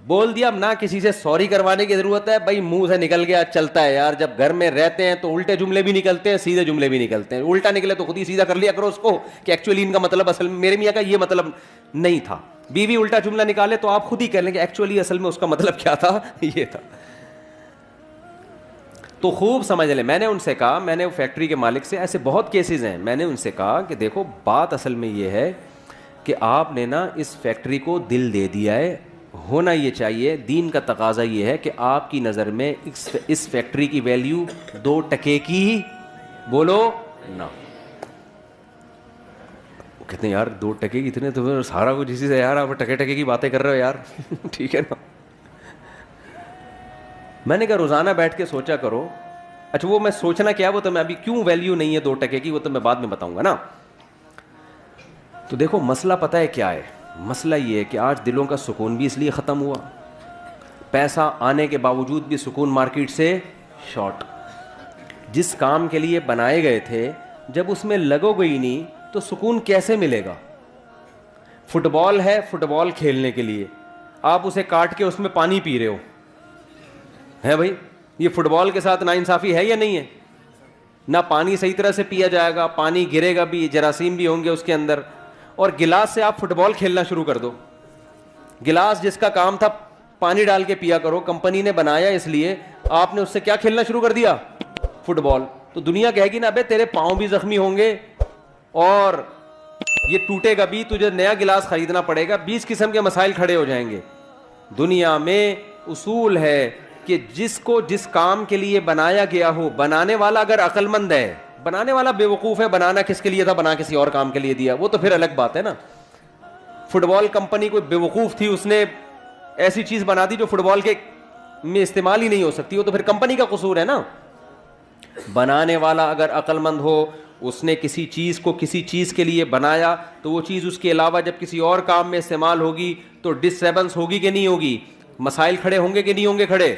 بول دیا, اب نہ کسی سے سوری کروانے کی ضرورت ہے, بھائی منہ سے نکل گیا چلتا ہے یار. جب گھر میں رہتے ہیں تو الٹے جملے بھی نکلتے ہیں, سیدھے جملے بھی نکلتے ہیں. الٹا نکلے تو خود ہی سیدھا کر لیا کرو اس کو کہ ایکچولی ان کا مطلب اصل میں میرے میاں کا یہ مطلب نہیں تھا. بیوی الٹا جملہ نکالے تو آپ خود ہی کہہ لیں کہ ایکچولی اصل میں اس کا مطلب کیا تھا, یہ تھا. تو خوب سمجھ لیں. میں نے ان سے کہا, میں نے فیکٹری کے مالک سے, ایسے بہت کیسز ہیں, میں نے ان سے کہا کہ دیکھو بات اصل میں یہ ہے کہ آپ نے نا اس فیکٹری کو دل دے دیا ہے. ہونا یہ چاہیے, دین کا تقاضا یہ ہے کہ آپ کی نظر میں اس فیکٹری کی ویلیو 2 ٹکے کی بولو نا. کہتے ہیں یار 2 ٹکے کی اتنے تو سارا کچھ اسی سے, یار آپ ٹکے ٹکے کی باتیں کر رہے ہو یار. ٹھیک ہے نا. میں نے کہا روزانہ بیٹھ کے سوچا کرو. اچھا وہ میں سوچنا کیا, وہ تو میں ابھی کیوں ویلیو نہیں ہے 2 ٹکے کی وہ تو میں بعد میں بتاؤں گا نا. تو دیکھو مسئلہ پتہ ہے کیا ہے, مسئلہ یہ ہے کہ آج دلوں کا سکون بھی اس لیے ختم ہوا, پیسہ آنے کے باوجود بھی سکون مارکیٹ سے شارٹ. جس کام کے لیے بنائے گئے تھے جب اس میں لگو گئی نہیں تو سکون کیسے ملے گا. فٹ بال ہے, فٹ بال کھیلنے کے لیے آپ اسے کاٹ کے اس میں پانی پی رہے ہو, ہے بھائی یہ فٹ بال کے ساتھ ناانصافی ہے یا نہیں ہے؟ نہ پانی صحیح طرح سے پیا جائے گا, پانی گرے گا بھی, جراثیم بھی ہوں گے اس کے اندر. اور گلاس سے آپ فٹ بال کھیلنا شروع کر دو. گلاس جس کا کام تھا پانی ڈال کے پیا کرو, کمپنی نے بنایا اس لیے, آپ نے اس سے کیا کھیلنا شروع کر دیا, فٹ بال. تو دنیا کہے گی نا ابے تیرے پاؤں بھی زخمی ہوں گے اور یہ ٹوٹے گا بھی, تجھے نیا گلاس خریدنا پڑے گا. 20 قسم کے مسائل کھڑے ہو جائیں گے. دنیا میں اصول ہے کہ جس کو جس کام کے لیے بنایا گیا ہو, بنانے والا اگر عقل مند ہے, بنانے والا بے وقوف ہے, بنانا کس کے لیے تھا, بنا کسی اور کام کے لیے دیا, وہ تو پھر الگ بات ہے نا. فٹ بال کمپنی کوئی بے وقوف تھی, اس نے ایسی چیز بنا دی جو فٹ بال کے میں استعمال ہی نہیں ہو سکتی, وہ تو پھر کمپنی کا قصور ہے نا. بنانے والا اگر عقل مند ہو, اس نے کسی چیز کو کسی چیز کے لیے بنایا تو وہ چیز اس کے علاوہ جب کسی اور کام میں استعمال ہوگی تو ڈسٹربنس ہوگی کہ نہیں ہوگی, مسائل کھڑے ہوں گے کہ نہیں ہوں گے کھڑے,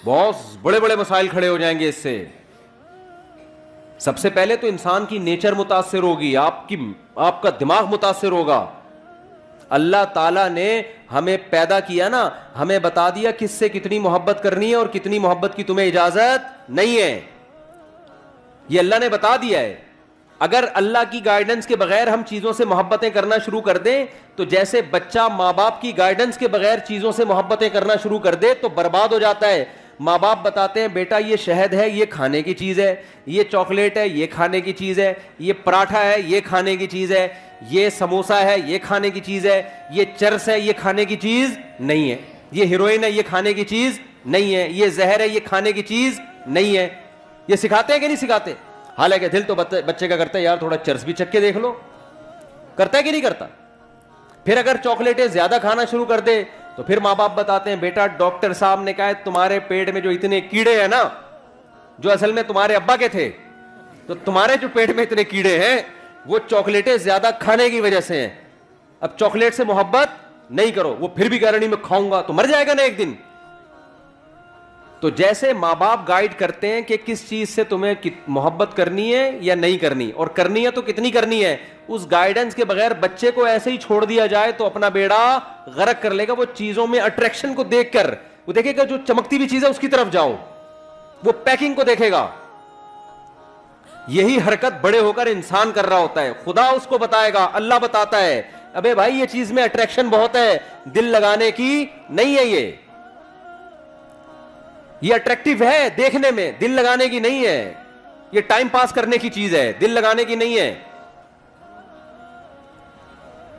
بہت بڑے بڑے مسائل کھڑے ہو جائیں گے اس سے. سب سے پہلے تو انسان کی نیچر متاثر ہوگی, آپ کا دماغ متاثر ہوگا. اللہ تعالیٰ نے ہمیں پیدا کیا نا, ہمیں بتا دیا کس سے کتنی محبت کرنی ہے اور کتنی محبت کی تمہیں اجازت نہیں ہے, یہ اللہ نے بتا دیا ہے. اگر اللہ کی گائیڈنس کے بغیر ہم چیزوں سے محبتیں کرنا شروع کر دیں تو جیسے بچہ ماں باپ کی گائیڈنس کے بغیر چیزوں سے محبتیں کرنا شروع کر دے تو برباد ہو جاتا ہے. ماں باپ بتاتے ہیں بیٹا یہ شہد ہے یہ کھانے کی چیز ہے, یہ چاکلیٹ ہے یہ کھانے کی چیز ہے, یہ پراٹھا ہے یہ کھانے کی چیز ہے, یہ سموسا ہے یہ کھانے کی چیز ہے, یہ چرس ہے یہ کھانے کی چیز نہیں ہے, یہ ہیروئن ہے یہ کھانے کی چیز نہیں ہے, یہ زہر ہے یہ کھانے کی چیز نہیں ہے. یہ سکھاتے ہیں کہ نہیں سکھاتے؟ حالانکہ دل تو بچے کا کرتا ہے یار تھوڑا چرس بھی چکھ کے دیکھ لو, کرتا ہے کہ نہیں کرتا؟ پھر اگر چاکلیٹیں زیادہ کھانا شروع کر دے تو پھر ماں باپ بتاتے ہیں بیٹا ڈاکٹر صاحب نے کہا ہے تمہارے پیٹ میں جو اتنے کیڑے ہیں نا, جو اصل میں تمہارے ابا کے تھے, تو تمہارے جو پیٹ میں اتنے کیڑے ہیں وہ چاکلیٹیں زیادہ کھانے کی وجہ سے ہیں. اب چاکلیٹ سے محبت نہیں کرو, وہ پھر بھی کہہ رہا نہیں میں کھاؤں گا, تو مر جائے گا نا ایک دن. تو جیسے ماں باپ گائیڈ کرتے ہیں کہ کس چیز سے تمہیں محبت کرنی ہے یا نہیں کرنی, اور کرنی ہے تو کتنی کرنی ہے, اس گائیڈنس کے بغیر بچے کو ایسے ہی چھوڑ دیا جائے تو اپنا بیڑا غرق کر لے گا. وہ چیزوں میں اٹریکشن کو دیکھ کر وہ دیکھے گا جو چمکتی بھی چیز ہے اس کی طرف جاؤ, وہ پیکنگ کو دیکھے گا. یہی حرکت بڑے ہو کر انسان کر رہا ہوتا ہے. خدا اس کو بتائے گا, اللہ بتاتا ہے ابے بھائی یہ چیز میں اٹریکشن بہت ہے, دل لگانے کی نہیں ہے, یہ اٹریکٹیو ہے دیکھنے میں, دل لگانے کی نہیں ہے, یہ ٹائم پاس کرنے کی چیز ہے, دل لگانے کی نہیں ہے.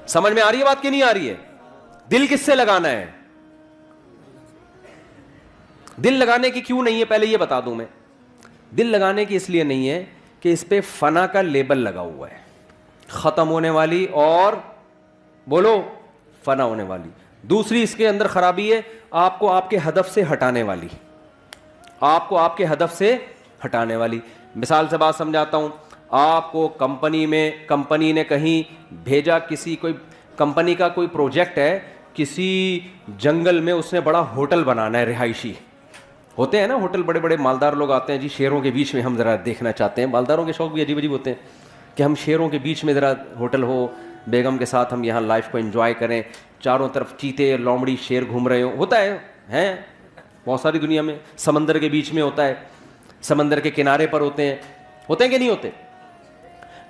سمجھ میں آ رہی ہے بات کہ نہیں آ رہی ہے؟ دل کس سے لگانا ہے؟ دل لگانے کی کیوں نہیں ہے پہلے یہ بتا دوں میں. دل لگانے کی اس لیے نہیں ہے کہ اس پہ فنا کا لیبل لگا ہوا ہے, ختم ہونے والی اور بولو فنا ہونے والی. دوسری اس کے اندر خرابی ہے آپ کو آپ کے ہدف سے ہٹانے والی, آپ کو آپ کے ہدف سے ہٹانے والی. مثال سے بات سمجھاتا ہوں, آپ کو کمپنی نے کہیں بھیجا, کسی کوئی کمپنی کا کوئی پروجیکٹ ہے, کسی جنگل میں اس نے بڑا ہوٹل بنانا ہے, رہائشی ہوتے ہیں نا ہوٹل, بڑے بڑے مالدار لوگ آتے ہیں جی شیروں کے بیچ میں ہم ذرا دیکھنا چاہتے ہیں. مالداروں کے شوق بھی عجیب عجیب ہوتے ہیں کہ ہم شیروں کے بیچ میں ذرا ہوٹل ہو, بیگم کے ساتھ ہم یہاں لائف کو انجوائے کریں, چاروں طرف چیتے لومڑی شیر گھوم رہے ہو. ہوتا ہے بہت ساری دنیا میں, سمندر کے بیچ میں ہوتا ہے, سمندر کے کنارے پر ہوتے ہیں کہ نہیں ہوتے.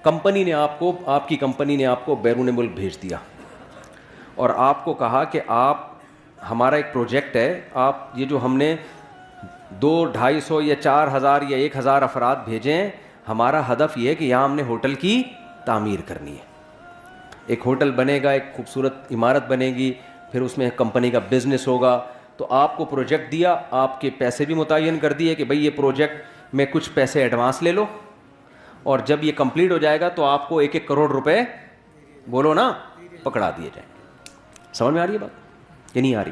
کمپنی نے آپ کی کمپنی نے آپ کو بیرون ملک بھیج دیا اور آپ کو کہا کہ آپ, ہمارا ایک پروجیکٹ ہے, آپ یہ جو ہم نے 200-250 یا 4000 یا 1000 افراد بھیجے ہیں, ہمارا ہدف یہ ہے کہ یہاں ہم نے ہوٹل کی تعمیر کرنی ہے. ایک ہوٹل بنے گا, ایک خوبصورت عمارت بنے گی, پھر اس میں کمپنی کا بزنس ہوگا. تو آپ کو پروجیکٹ دیا, آپ کے پیسے بھی متعین کر دیے کہ بھئی یہ پروجیکٹ میں کچھ پیسے ایڈوانس لے لو, اور جب یہ کمپلیٹ ہو جائے گا تو آپ کو 1-1 کروڑ روپے بولو نا پکڑا دیے جائیں. سمجھ میں آ رہی ہے بات کہ نہیں آ رہی؟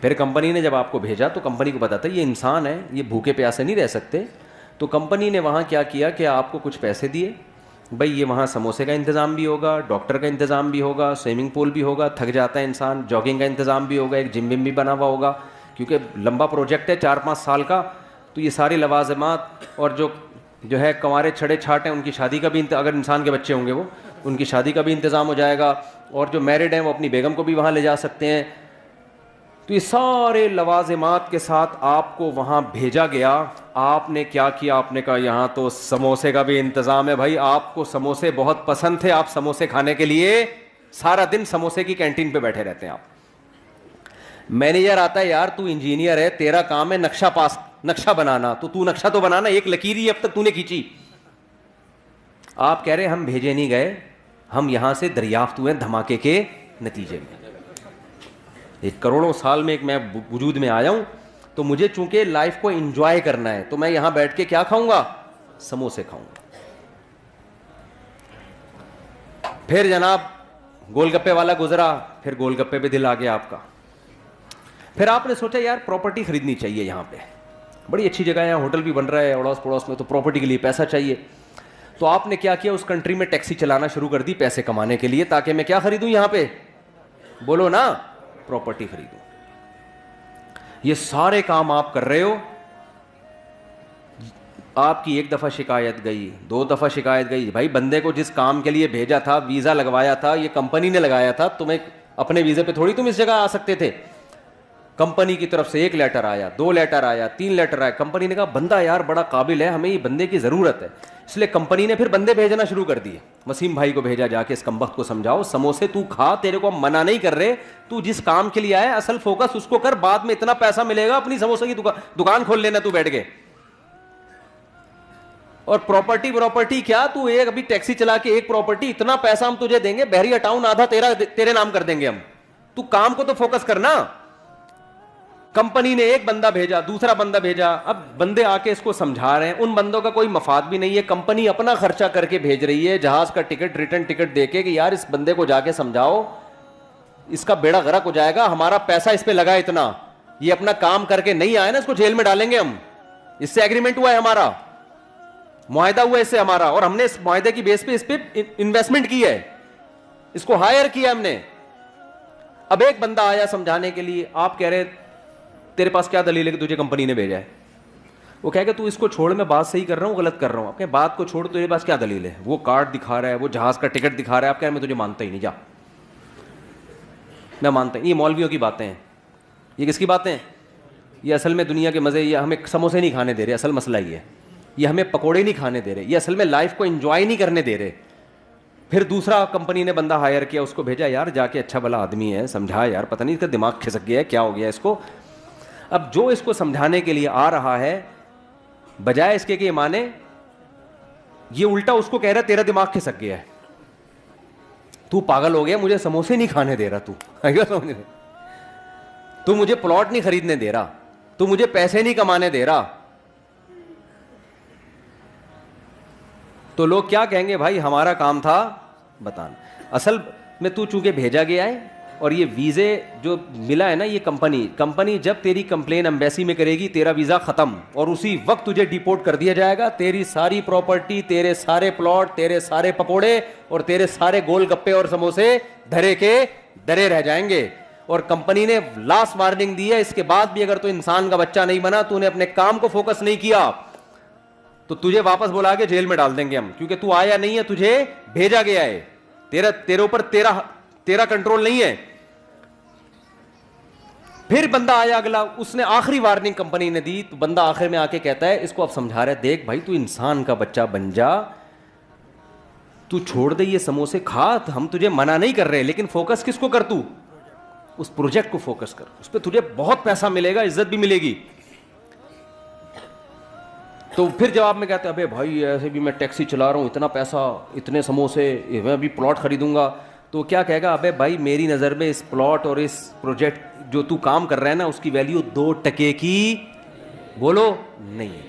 پھر کمپنی نے جب آپ کو بھیجا تو کمپنی کو پتا تھا یہ انسان ہے, یہ بھوکے پیاسے نہیں رہ سکتے, تو کمپنی نے وہاں کیا کیا کہ آپ کو کچھ پیسے دیے, بھئی یہ وہاں سموسے کا انتظام بھی ہوگا, ڈاکٹر کا انتظام بھی ہوگا, سوئمنگ پول بھی ہوگا, تھک جاتا ہے انسان, جاگنگ کا انتظام بھی ہوگا, ایک جم بھی بنا ہوا ہوگا, کیونکہ لمبا پروجیکٹ ہے 4-5 سال کا. تو یہ ساری لوازمات, اور جو ہے کنوارے چھڑے چھاٹ ہیں ان کی شادی کا بھی, اگر انسان کے بچے ہوں گے وہ ان کی شادی کا بھی انتظام ہو جائے گا, اور جو میرڈ ہیں وہ اپنی بیگم کو بھی وہاں لے جا سکتے ہیں. تو یہ سارے لوازمات کے ساتھ آپ کو وہاں بھیجا گیا. آپ نے کیا کیا, آپ نے کہا یہاں تو سموسے کا بھی انتظام ہے. بھائی آپ کو سموسے بہت پسند تھے, آپ سموسے کھانے کے لیے سارا دن سموسے کی کینٹین پہ بیٹھے رہتے ہیں آپ. مینیجر آتا ہے, یار تو انجینئر ہے, تیرا کام ہے نقشہ بنانا, تو نقشہ تو بنانا, ایک لکیر ہی اب تک تو نے کھینچی. آپ کہہ رہے ہم بھیجے نہیں گئے, ہم یہاں سے دریافت ہوئے دھماکے کے نتیجے میں. 1 کروڑوں سال میں ایک میں وجود میں آیا ہوں, تو مجھے چونکہ لائف کو انجوائے کرنا ہے تو میں یہاں بیٹھ کے کیا کھاؤں گا, سموسے کھاؤں گا. پھر جناب گول گپے والا گزرا, پھر گول گپے پہ دل آ گیا آپ کا. پھر آپ نے سوچا یار پراپرٹی خریدنی چاہیے, یہاں پہ بڑی اچھی جگہ ہے, یہاں ہوٹل بھی بن رہا ہے اڑوس پڑوس میں, تو پراپرٹی کے لیے پیسہ چاہیے. تو آپ نے کیا کیا, اس کنٹری میں ٹیکسی چلانا شروع کر دی پیسے کمانے کے لیے, تاکہ میں کیا خریدوں یہاں پہ, بولو نا, پراپرٹی خریدوں. یہ سارے کام آپ کر رہے ہو, آپ کی ایک دفعہ شکایت گئی, 2 دفعہ شکایت گئی, بھائی بندے کو جس کام کے لیے بھیجا تھا, ویزا لگوایا تھا, یہ کمپنی نے لگایا تھا, تمہیں اپنے ویزے پہ تھوڑی تم اس جگہ آ سکتے تھے. کمپنی کی طرف سے 1 لیٹر آیا, 2 لیٹر آیا, 3 لیٹر آیا. کمپنی نے کہا بندہ یار بڑا قابل ہے, ہمیں یہ بندے کی ضرورت ہے, اس لیے کمپنی نے پھر بندے بھیجنا شروع کر دیے. وسیم بھائی کو بھیجا, جا کے اس کمبخت کو سمجھاؤ, سموسے تو کھا, تیرے کو ہم منع نہیں کر رہے, تو جس کام کے لیے آیا اصل فوکس اس کو کر, بعد میں اتنا پیسہ ملے گا اپنی سموسے کی دکان کھول لینا تو بیٹھ کے. اور پراپرٹی کیا, تو ایک ابھی ٹیکسی چلا کے ایک پراپرٹی, اتنا پیسہ ہم تجھے دیں گے, بحریہ ٹاؤن آدھا تیرے نام کر دیں گے ہم. تو کام کو تو فوکس کرنا. کمپنی نے ایک بندہ بھیجا, دوسرا بندہ بھیجا, اب بندے آ کے اس کو سمجھا رہے ہیں, ان بندوں کا کوئی مفاد بھی نہیں ہے, کمپنی اپنا خرچہ کر کے بھیج رہی ہے, جہاز کا ٹکٹ, ریٹرن ٹکٹ دے کے کہ یار اس بندے کو جا کے سمجھاؤ, اس کا بیڑا غرق ہو جائے گا, ہمارا پیسہ اس پہ لگا اتنا, یہ اپنا کام کر کے نہیں آیا نا, اس کو جیل میں ڈالیں گے ہم. اس سے ایگریمنٹ ہوا ہے ہمارا, معاہدہ ہوا ہے اس سے ہمارا, اور ہم نے اس معاہدے کی بیس پہ اس پہ انویسٹمنٹ کی ہے, اس کو ہائر کیا ہم نے. اب ایک بندہ آیا سمجھانے کے لیے, آپ کہہ رہے تیرے پاس کیا دلیل ہے کہ تجھے کمپنی نے بھیجا ہے؟ وہ کہے گا تو اس کو چھوڑ, میں بات صحیح کر رہا ہوں غلط کر رہا ہوں. آپ کہیں بات کو چھوڑ, تیرے پاس کیا دلیل ہے؟ وہ کارڈ دکھا رہا ہے, وہ جہاز کا ٹکٹ دکھا رہا ہے, آپ کہہ رہے میں تجھے مانتا ہی نہیں, جا, میں مانتا ہی. یہ مولویوں کی باتیں ہیں. یہ کس کی باتیں ہیں؟ یہ اصل میں دنیا کے مزے, یہ ہمیں سموسے نہیں کھانے دے رہے, اصل مسئلہ یہ ہے. یہ ہمیں پکوڑے نہیں کھانے دے رہے, یہ اصل میں لائف کو انجوائے نہیں کرنے دے رہے. پھر دوسرا کمپنی نے بندہ ہائر کیا, اس کو بھیجا, یار جا کے اچھا بھلا آدمی ہے, سمجھا یار, پتہ نہیں اس کا دماغ کھسک گیا ہے, کیا ہو گیا اس کو. اب جو اس کو سمجھانے کے لیے آ رہا ہے, بجائے اس کے کہ مانے, یہ الٹا اس کو کہہ رہا ہے تیرا دماغ کھسک گیا ہے, تو پاگل ہو گیا, مجھے سموسے نہیں کھانے دے رہا, تو مجھے پلاٹ نہیں خریدنے دے رہا, تو مجھے پیسے نہیں کمانے دے رہا. تو لوگ کیا کہیں گے؟ بھائی ہمارا کام تھا بتانا. اصل میں تو چونکہ بھیجا گیا ہے, اور یہ ویزے جو ملا ہے نا, یہ کمپنی جب تیری کمپلین ایمبیسی میں کرے گی, تیرا ویزا ختم, اور اسی وقت تجھے ڈیپورٹ کر دیا جائے گا. تیری ساری پراپرٹی, تیرے سارے پلاٹ, تیرے سارے پکوڑے اور تیرے سارے گول گپے اور سموسے دھرے کے درے رہ جائیں گے. اور کمپنی نے لاسٹ وارننگ دی ہے, اس کے بعد بھی اگر تو انسان کا بچہ نہیں بنا, تو نے اپنے کام کو فوکس نہیں کیا, تو تجھے واپس بلا کے جیل میں ڈال دیں گے ہم, کیونکہ تو آیا نہیں ہے, تجھے بھیجا گیا ہے, تیرے اوپر تیرا کنٹرول نہیں ہے. پھر بندہ آیا اگلا, اس نے آخری وارننگ کمپنی نے دی, تو بندہ آخر میں آ کے کہتا ہے, اس کو اب سمجھا رہا ہے, دیکھ بھائی تو انسان کا بچہ بن جا, تو چھوڑ دے یہ سموسے کھا, ہم تجھے منع نہیں کر رہے, لیکن فوکس کس کو کر, تو اس پروجیکٹ کو فوکس کر, اس پہ تجھے بہت پیسہ ملے گا, عزت بھی ملے گی. تو پھر جواب میں کہتے ہیں, ابے بھائی ایسے بھی میں ٹیکسی چلا رہا ہوں, اتنا پیسہ, اتنے سموسے, میں ابھی پلاٹ خریدوں گا. تو کیا کہے گا؟ ابے بھائی میری نظر میں اس پلاٹ اور اس پروجیکٹ جو تو کام کر رہا ہے نا, اس کی ویلیو 2 ٹکے کی بولو نہیں ہے.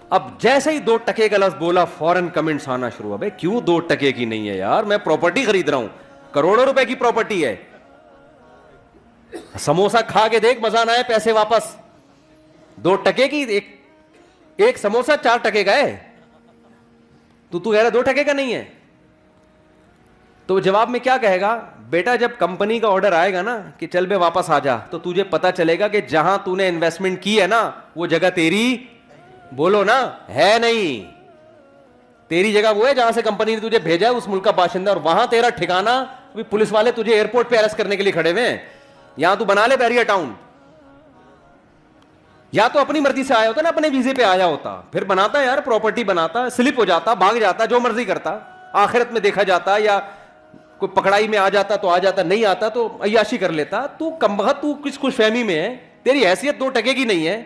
اب جیسے ہی 2 ٹکے کا لفظ بولا, فوراً کمنٹس آنا شروع ہوا, بھائی کیوں 2 ٹکے کی نہیں ہے یار, میں پراپرٹی خرید رہا ہوں, کروڑوں روپے کی پراپرٹی ہے, سموسا کھا کے دیکھ مزہ نہ آئے, پیسے واپس. 2 ٹکے کی, ایک سموسا 4 ٹکے کا ہے, تو کہہ رہا 2 ٹکے کا نہیں ہے. تو جواب میں کیا کہے گا؟ بیٹا جب کمپنی کا آرڈر آئے گا نا کہ چل بے واپس آ جا, تو تجھے پتا چلے گا کہ جہاں تو نے انویسٹمنٹ کی ہے نا, وہ جگہ تیری بولو نا ہے نہیں. تیری جگہ وہ ہے جہاں سے کمپنی نے تجھے بھیجا ہے, اس ملک کا باشندہ, اور وہاں تیرا ٹھکانہ. ابھی پولیس والے تجھے ایئرپورٹ پہ اریسٹ کرنے کے لیے کھڑے ہوئے ہیں, یہاں تو بنا لے بحریہ ٹاؤن. یا تو اپنی مرضی سے آیا ہوتا نا, اپنے ویزے پہ آیا ہوتا, پھر بناتا یار پراپرٹی, بناتا, سلپ ہو جاتا, بھاگ جاتا, جو مرضی کرتا, آخرت میں دیکھا جاتا, یا کوئی پکڑائی میں آ جاتا تو آ جاتا, نہیں آتا تو عیاشی کر لیتا. تو کمبخت, تو کس خوش فہمی میں ہے, تیری حیثیت 2 ٹکے کی نہیں ہے.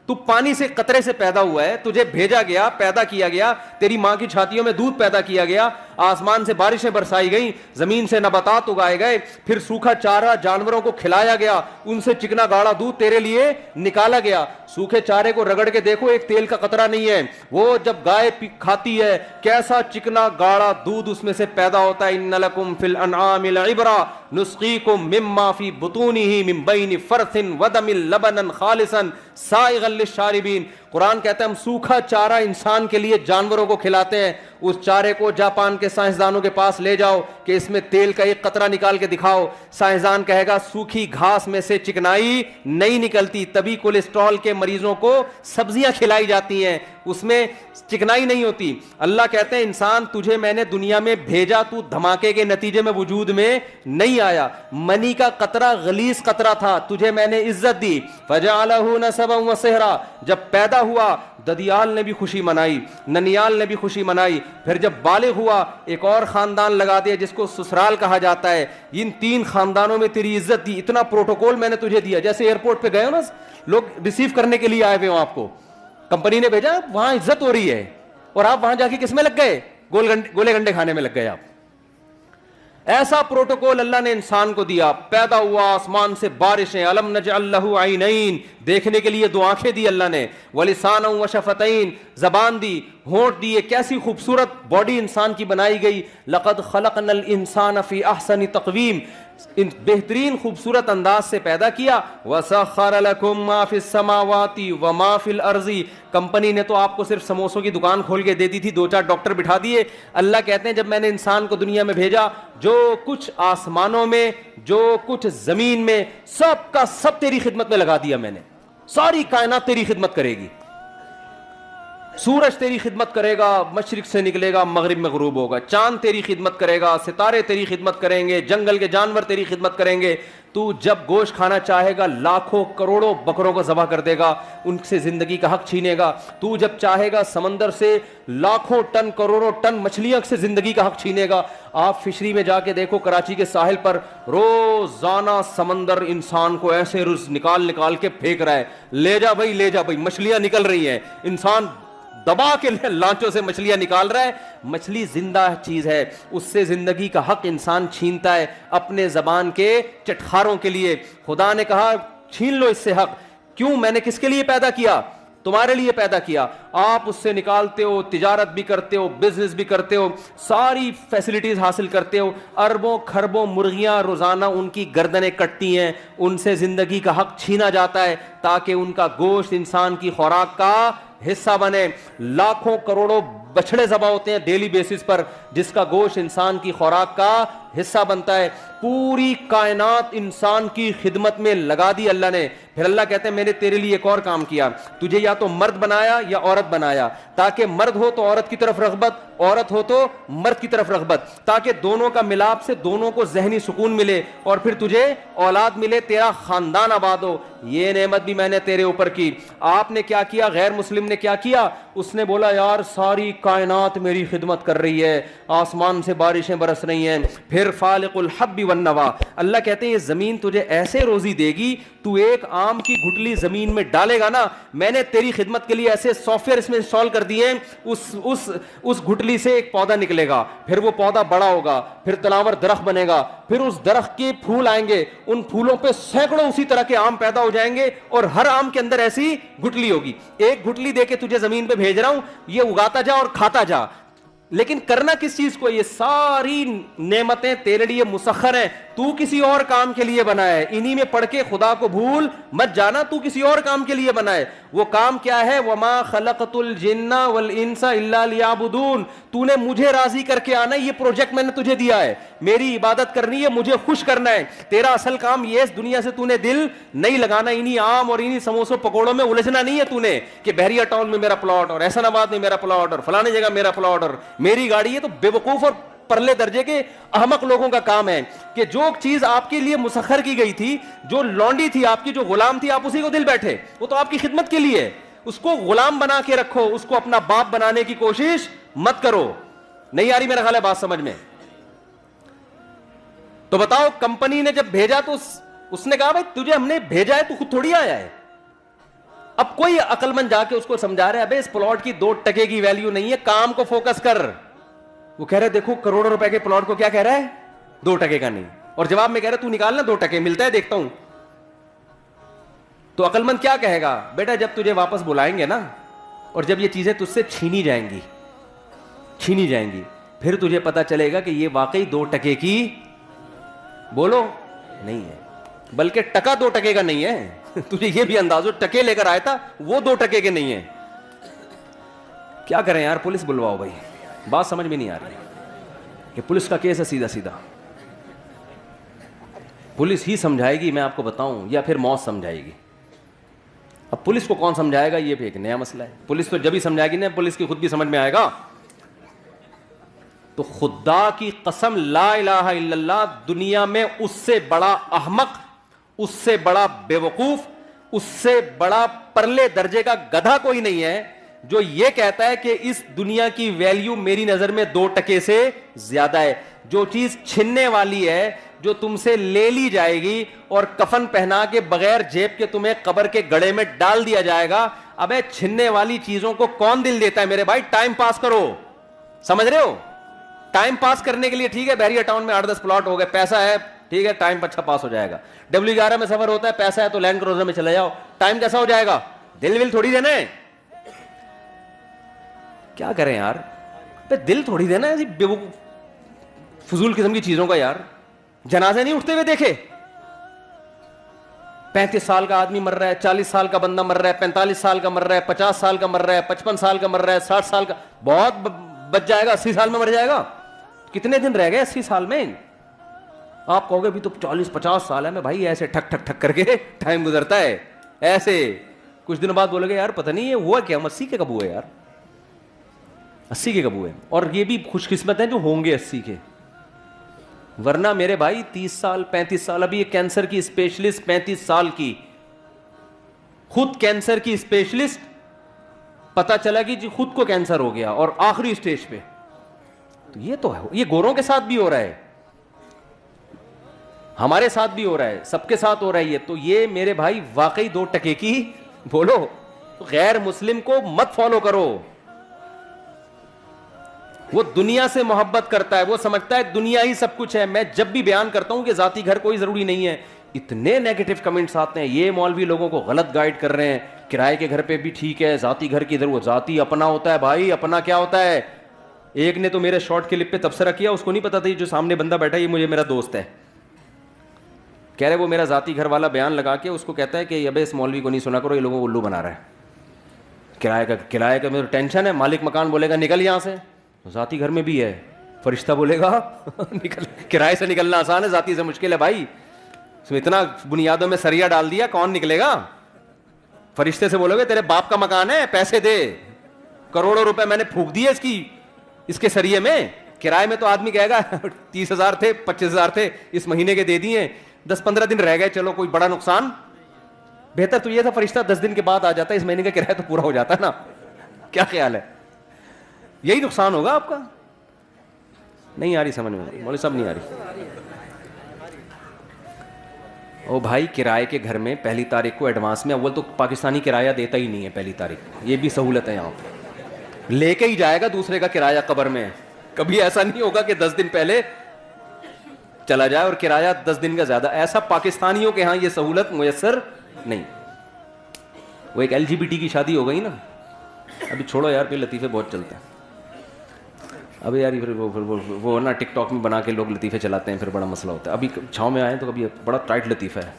تو پانی سے قطرے سے پیدا ہوا ہے, تجھے بھیجا گیا, پیدا کیا گیا, تیری ماں کی چھاتیوں میں دودھ پیدا کیا گیا, آسمان سے بارشیں برسائی گئیں, زمین سے نباتات اگائے گئے, پھر سوکھا چارہ جانوروں کو کھلایا گیا, ان سے چکنا گاڑا دودھ تیرے لیے نکالا گیا. سوکھے چارے کو رگڑ کے دیکھو, ایک تیل کا قطرہ نہیں ہے. وہ جب گائے کھاتی ہے, کیسا چکنا گاڑا دودھ اس میں سے پیدا ہوتا ہے. ان لکم فی الانعام لعبرہ نسقیکم مما فی بطونہ من بین فرث ودم لبنا خالصا سائغا للشاربین. قرآن کہتا ہے ہم سوکھا چارہ انسان کے لیے جانوروں کو کھلاتے ہیں, اس چارے کو جاپان کے سائنسدانوں کے پاس لے جاؤ کہ اس میں تیل کا ایک قطرہ نکال کے دکھاؤ, سائنسدان کہے گا سوکھی گھاس میں سے چکنائی نہیں نکلتی, تبھی کولیسٹرول کے مریضوں کو سبزیاں کھلائی جاتی ہیں, اس میں چکنائی نہیں ہوتی. اللہ کہتے ہیں انسان تجھے میں نے دنیا میں بھیجا, تو دھماکے کے نتیجے میں وجود میں نہیں آیا, منی کا قطرہ غلیظ قطرہ تھا, تجھے میں نے عزت دی. فجعلہ نسبا وصہرا, جب پیدا ہوا ددیال نے بھی خوشی منائی, ننیال نے بھی خوشی منائی, پھر جب بالغ ہوا ایک اور خاندان لگا دیا جس کو سسرال کہا جاتا ہے. ان 3 خاندانوں میں تیری عزت دی, اتنا پروٹوکول میں نے تجھے دیا. جیسے ایئرپورٹ پہ گئے ہو نا, لوگ ریسیو کرنے کے لیے آئے ہوئے ہوں, آپ کو کمپنی نے بھیجا, وہاں عزت ہو رہی ہے, اور آپ وہاں جا کے کس میں لگ گئے, گولے گنڈے کھانے میں لگ گئے آپ. ایسا پروٹوکول اللہ نے انسان کو دیا. پیدا ہوا, آسمان سے بارشیں, الم نجعل لہ عینین, دیکھنے کے لیے 2 آنکھیں دی اللہ نے, ولسانا وشفتین, زبان دی, ہونٹ دیے, کیسی خوبصورت باڈی انسان کی بنائی گئی. لقد خلقنا الانسان فی احسن تقویم, بہترین خوبصورت انداز سے پیدا کیا. وسخر لکم ما فی السماوات وما فی الارض, کمپنی نے تو آپ کو صرف سموسوں کی دکان کھول کے دے دی تھی, 2-4 ڈاکٹر بٹھا دیے. اللہ کہتے ہیں جب میں نے انسان کو دنیا میں بھیجا, جو کچھ آسمانوں میں, جو کچھ زمین میں, سب کا سب تیری خدمت میں لگا دیا میں نے. ساری کائنات تیری خدمت کرے گی. سورج تیری خدمت کرے گا, مشرق سے نکلے گا مغرب میں غروب ہوگا. چاند تیری خدمت کرے گا, ستارے تیری خدمت کریں گے, جنگل کے جانور تیری خدمت کریں گے. تو جب گوشت کھانا چاہے گا لاکھوں کروڑوں بکروں کو ذبح کر دے گا, ان سے زندگی کا حق چھینے گا. تو جب چاہے گا سمندر سے لاکھوں ٹن کروڑوں ٹن مچھلیاں سے زندگی کا حق چھینے گا. آپ فشری میں جا کے دیکھو, کراچی کے ساحل پر روزانہ سمندر انسان کو ایسے رز نکال کے پھینک رہا ہے, لے جا بھائی لے جا بھائی, مچھلیاں نکل رہی ہیں, انسان دبا کے لانچوں سے مچھلیاں نکال رہا ہے. مچھلی زندہ چیز ہے, اس سے زندگی کا حق انسان چھینتا ہے اپنے زبان کے چٹخاروں کے لیے. خدا نے کہا چھین لو اس سے حق. کیوں؟ میں نے کس کے لیے پیدا کیا؟ تمہارے لیے پیدا کیا. آپ اس سے نکالتے ہو, تجارت بھی کرتے ہو, بزنس بھی کرتے ہو, ساری فیسلٹیز حاصل کرتے ہو. اربوں کھربوں مرغیاں روزانہ ان کی گردنیں کٹتی ہیں, ان سے زندگی کا حق چھینا جاتا ہے تاکہ ان کا گوشت انسان کی خوراک کا حصہ بنے. لاکھوں کروڑوں بچھڑے ذبح ہوتے ہیں ڈیلی بیسس پر, جس کا گوشت انسان کی خوراک کا حصہ بنتا ہے. پوری کائنات انسان کی خدمت میں لگا دی اللہ نے. پھر اللہ کہتے ہیں میں نے تیرے لیے ایک اور کام کیا, تجھے یا تو مرد بنایا یا عورت بنایا, تاکہ مرد ہو تو عورت کی طرف رغبت, عورت ہو تو مرد کی طرف رغبت, تاکہ دونوں کا ملاپ سے دونوں کو ذہنی سکون ملے اور پھر تجھے اولاد ملے, تیرا خاندان آباد ہو. یہ نعمت بھی میں نے تیرے اوپر کی. آپ نے کیا کیا؟ غیر مسلم نے کیا کیا؟ اس نے بولا یار ساری کائنات میری خدمت کر رہی ہے, آسمان سے بارشیں برس رہی ہیں. پھر فالق الحب والنوا, اللہ کہتے ہیں یہ زمین تجھے ایسے روزی دے گی, تو ایک آم کی گٹلی زمین میں ڈالے گا نا, میں نے تیری خدمت کے لیے ایسے سافٹ ویئر اس میں انسٹال کر دیے, اس گٹلی سے ایک پودا نکلے گا, پھر وہ پودا بڑا ہوگا, پھر تناور درخت بنے گا, پھر اس درخت کے پھول آئیں گے, ان پھولوں پہ سینکڑوں اسی طرح کے آم پیدا ہو جائیں گے, اور ہر آم کے اندر ایسی گٹلی ہوگی. ایک گٹلی دے کے تجھے زمین پہ بھیج رہا ہوں, یہ اگاتا جا اور کھاتا جا. لیکن کرنا کس چیز کو؟ یہ ساری نعمتیں تیرے لیے مسخر ہیں, تو کسی اور کام کے لیے بنا ہے. انہی میں پڑھ کے خدا کو بھول مت جانا, تو کسی اور کام کے لیے بنا ہے. وہ کام کیا ہے؟ وما خلقت الجن والانس الا لیعبدون, تو نے مجھے راضی کر کے آنا ہے. یہ پروجیکٹ میں نے تجھے دیا ہے, میری عبادت کرنی ہے, مجھے خوش کرنا ہے. تیرا اصل کام یہ اس دنیا سے تو نے دل نہیں لگانا, انہی عام اور انہی سموسوں پکوڑوں میں الجھنا نہیں ہے تو نے, کہ بحریہ ٹاؤن میں میرا پلاٹ اور احسان آباد میں میرا پلاٹ اور فلانے جگہ میرا پلاٹ اور میری گاڑی ہے. تو بے وقوف اور پرلے درجے کے احمق لوگوں کا کام ہے کہ جو چیز آپ کے لیے مسخر کی گئی تھی, جو لونڈی تھی آپ کی, جو غلام تھی, آپ اسی کو دل بیٹھے, وہ تو آپ کی خدمت کے لیے. اس کو غلام بنا کے رکھو, اس کو اپنا باپ بنانے کی کوشش مت کرو. نہیں آ رہی میرا خیال ہے بات سمجھ میں؟ تو بتاؤ, کمپنی نے جب بھیجا تو اس نے کہا بھائی تجھے ہم نے بھیجا ہے, تو خود تھوڑی آیا ہے. اب کوئی عقل مند جا کے اس کو سمجھا رہا ہے ابے اس پلاٹ کی 2 ٹکے کی ویلیو نہیں ہے, کام کو فوکس کر. وہ کہہ رہے دیکھو کروڑوں روپے کے پلاٹ کو کیا کہہ رہا ہے, 2 ٹکے کا نہیں, اور جواب میں کہہ رہا تو نکالنا 2 ٹکے ملتا ہے دیکھتا ہوں. تو عقل مند کیا کہے گا؟ بیٹا جب تجھے واپس بلائیں گے نا, اور جب یہ چیزیں تجھ سے چھینی جائیں گی, پھر تجھے پتا چلے گا کہ یہ واقعی 2 ٹکے کی بولو نہیں ہے, بلکہ ٹکا 2 ٹکے کا نہیں ہے. تجھے یہ بھی انداز ہو, ٹکے لے کر آیا تھا, وہ 2 ٹکے کے نہیں ہے. کیا کریں یار, پولیس بلواؤ بھائی. بات سمجھ میں نہیں آ رہی کہ پولیس کا کیس ہے سیدھا سیدھا, پولیس ہی سمجھائے گی, میں آپ کو بتاؤں, یا پھر موت سمجھائے گی. اب پولیس کو کون سمجھائے گا یہ بھی ایک نیا مسئلہ ہے. پولیس تو جب ہی سمجھائے گی نا, پولیس کی خود بھی سمجھ میں آئے گا. تو خدا کی قسم لا الہ الا اللہ, دنیا میں اس سے بڑا احمق, اس سے بڑا بے وقوف, اس سے بڑا پرلے درجے کا گدھا کوئی نہیں ہے جو یہ کہتا ہے کہ اس دنیا کی ویلیو میری نظر میں 2 ٹکے سے زیادہ ہے. جو چیز چھننے والی ہے, جو تم سے لے لی جائے گی اور کفن پہنا کے بغیر جیب کے تمہیں قبر کے گڑھے میں ڈال دیا جائے گا, ابے چھننے والی چیزوں کو کون دل دیتا ہے میرے بھائی؟ ٹائم پاس کرو, سمجھ رہے ہو؟ ٹائم پاس کرنے کے لیے ٹھیک ہے, بحریہ ٹاؤن میں 8-10 پلاٹ ہو گئے, پیسہ ہے, ٹھیک ہے, ٹائم اچھا پاس ہو جائے گا. W11 میں سفر ہوتا ہے, پیسہ ہے تو لینڈ کروزر میں چلے جاؤ, ٹائم کیسا ہو جائے گا؟ دل ول تھوڑی دینا ہے. کیا کریں یار, دل تھوڑی دینا ہے بے فضول قسم کی چیزوں کا یار. جنازے نہیں اٹھتے ہوئے دیکھے, 35 سال کا آدمی مر رہا ہے, 40 سال کا بندہ مر رہا ہے, 45 سال کا مر رہا ہے, 50 سال کا مر رہا ہے, 55 سال کا مر رہا ہے, 60 سال کا, بہت بچ جائے گا, 80 سال میں مر جائے گا. کتنے دن رہ گئے 80 سال میں؟ آپ کہو گے بھی تو 40-50 سال ہے. میں بھائی ایسے ٹھک ٹھک ٹھک کر کے ٹائم گزرتا ہے ایسے. کچھ دنوں بعد بولے گے یار پتہ نہیں یہ ہوا کیا, 80 کے کب ہوئے یار, 80 کے کب ہوئے. اور یہ بھی خوش قسمت ہیں جو ہوں گے 80 کے, ورنہ میرے بھائی 30 سال 35 سال. ابھی یہ کینسر کی اسپیشلسٹ 35 سال کی, خود کینسر کی اسپیشلسٹ, پتا چلا کہ جی خود کو کینسر ہو گیا اور آخری اسٹیج پہ. تو یہ تو ہے, یہ گوروں کے ساتھ بھی ہو رہا ہے, ہمارے ساتھ بھی ہو رہا ہے, سب کے ساتھ ہو رہا ہے. یہ تو یہ میرے بھائی واقعی 2 ٹکے کی بولو, غیر مسلم کو مت فالو کرو. وہ دنیا سے محبت کرتا ہے, وہ سمجھتا ہے دنیا ہی سب کچھ ہے. میں جب بھی بیان کرتا ہوں کہ ذاتی گھر کوئی ضروری نہیں ہے, اتنے نیگیٹو کمنٹس آتے ہیں, یہ مولوی لوگوں کو غلط گائیڈ کر رہے ہیں, کرائے کے گھر پہ بھی ٹھیک ہے, ذاتی گھر کی ادھر. وہ ذاتی اپنا ہوتا ہے بھائی, اپنا کیا ہوتا ہے؟ ایک نے تو میرے شارٹ کلپ پہ تبصرہ کیا, اس کو نہیں پتا تھا جو سامنے بندہ بیٹھا ہے یہ مجھے میرا دوست ہے. کہہ رہے وہ میرا ذاتی گھر والا بیان لگا کے اس کو کہتا ہے کہ ابے اس مولوی کو نہیں سنا کرو, یہ لوگوں کو الو بنا رہا ہے. کرائے کا میرے ٹینشن ہے, مالک مکان بولے گا نکل یہاں سے, ذاتی گھر میں بھی ہے, فرشتہ بولے گا نکل. کرائے سے نکلنا آسان ہے, ذاتی سے مشکل ہے بھائی. اس میں اتنا بنیادوں میں سریا ڈال دیا, کون نکلے گا؟ فرشتے سے بولو گے تیرے باپ کا مکان ہے, پیسے دے, کروڑوں روپے میں نے پھونک دیے اس کے سریے میں. کرائے میں تو آدمی کہے گا 30,000 تھے 25,000 تھے اس مہینے کے دے دیے, 10-15 دن رہ گئے, چلو کوئی بڑا نقصان. بہتر تو یہ تھا فرشتہ 10 دن کے بعد آ جاتا, اس مہینے کا کرایہ تو پورا ہو جاتا نا. کیا خیال ہے؟ یہی نقصان ہوگا آپ کا. نہیں آ رہی سمجھ میں, مولوی صاحب نہیں آ رہی. او بھائی کرائے کے گھر میں 1 تاریخ کو ایڈوانس میں, اول تو پاکستانی کرایہ دیتا ہی نہیں ہے 1 تاریخ, یہ بھی سہولت ہے یہاں پہ, لے کے ہی جائے گا دوسرے کا کرایہ قبر میں. کبھی ایسا نہیں ہوگا کہ 10 دن پہلے چلا جائے اور کرایہ 10 دن کا زیادہ. ایسا پاکستانیوں کے ہاں یہ سہولت میسر نہیں. وہ ایک LGBT کی شادی ہو گئی نا, ابھی چھوڑو یار, پہ لطیفے بہت چلتے ہیں. ابھی یار پھر وہ نا ٹک ٹاک میں بنا کے لوگ لطیفے چلاتے ہیں, پھر بڑا مسئلہ ہوتا ہے. ابھی چھاؤں میں آئے تو کبھی بڑا ٹائٹ لطیفہ ہے,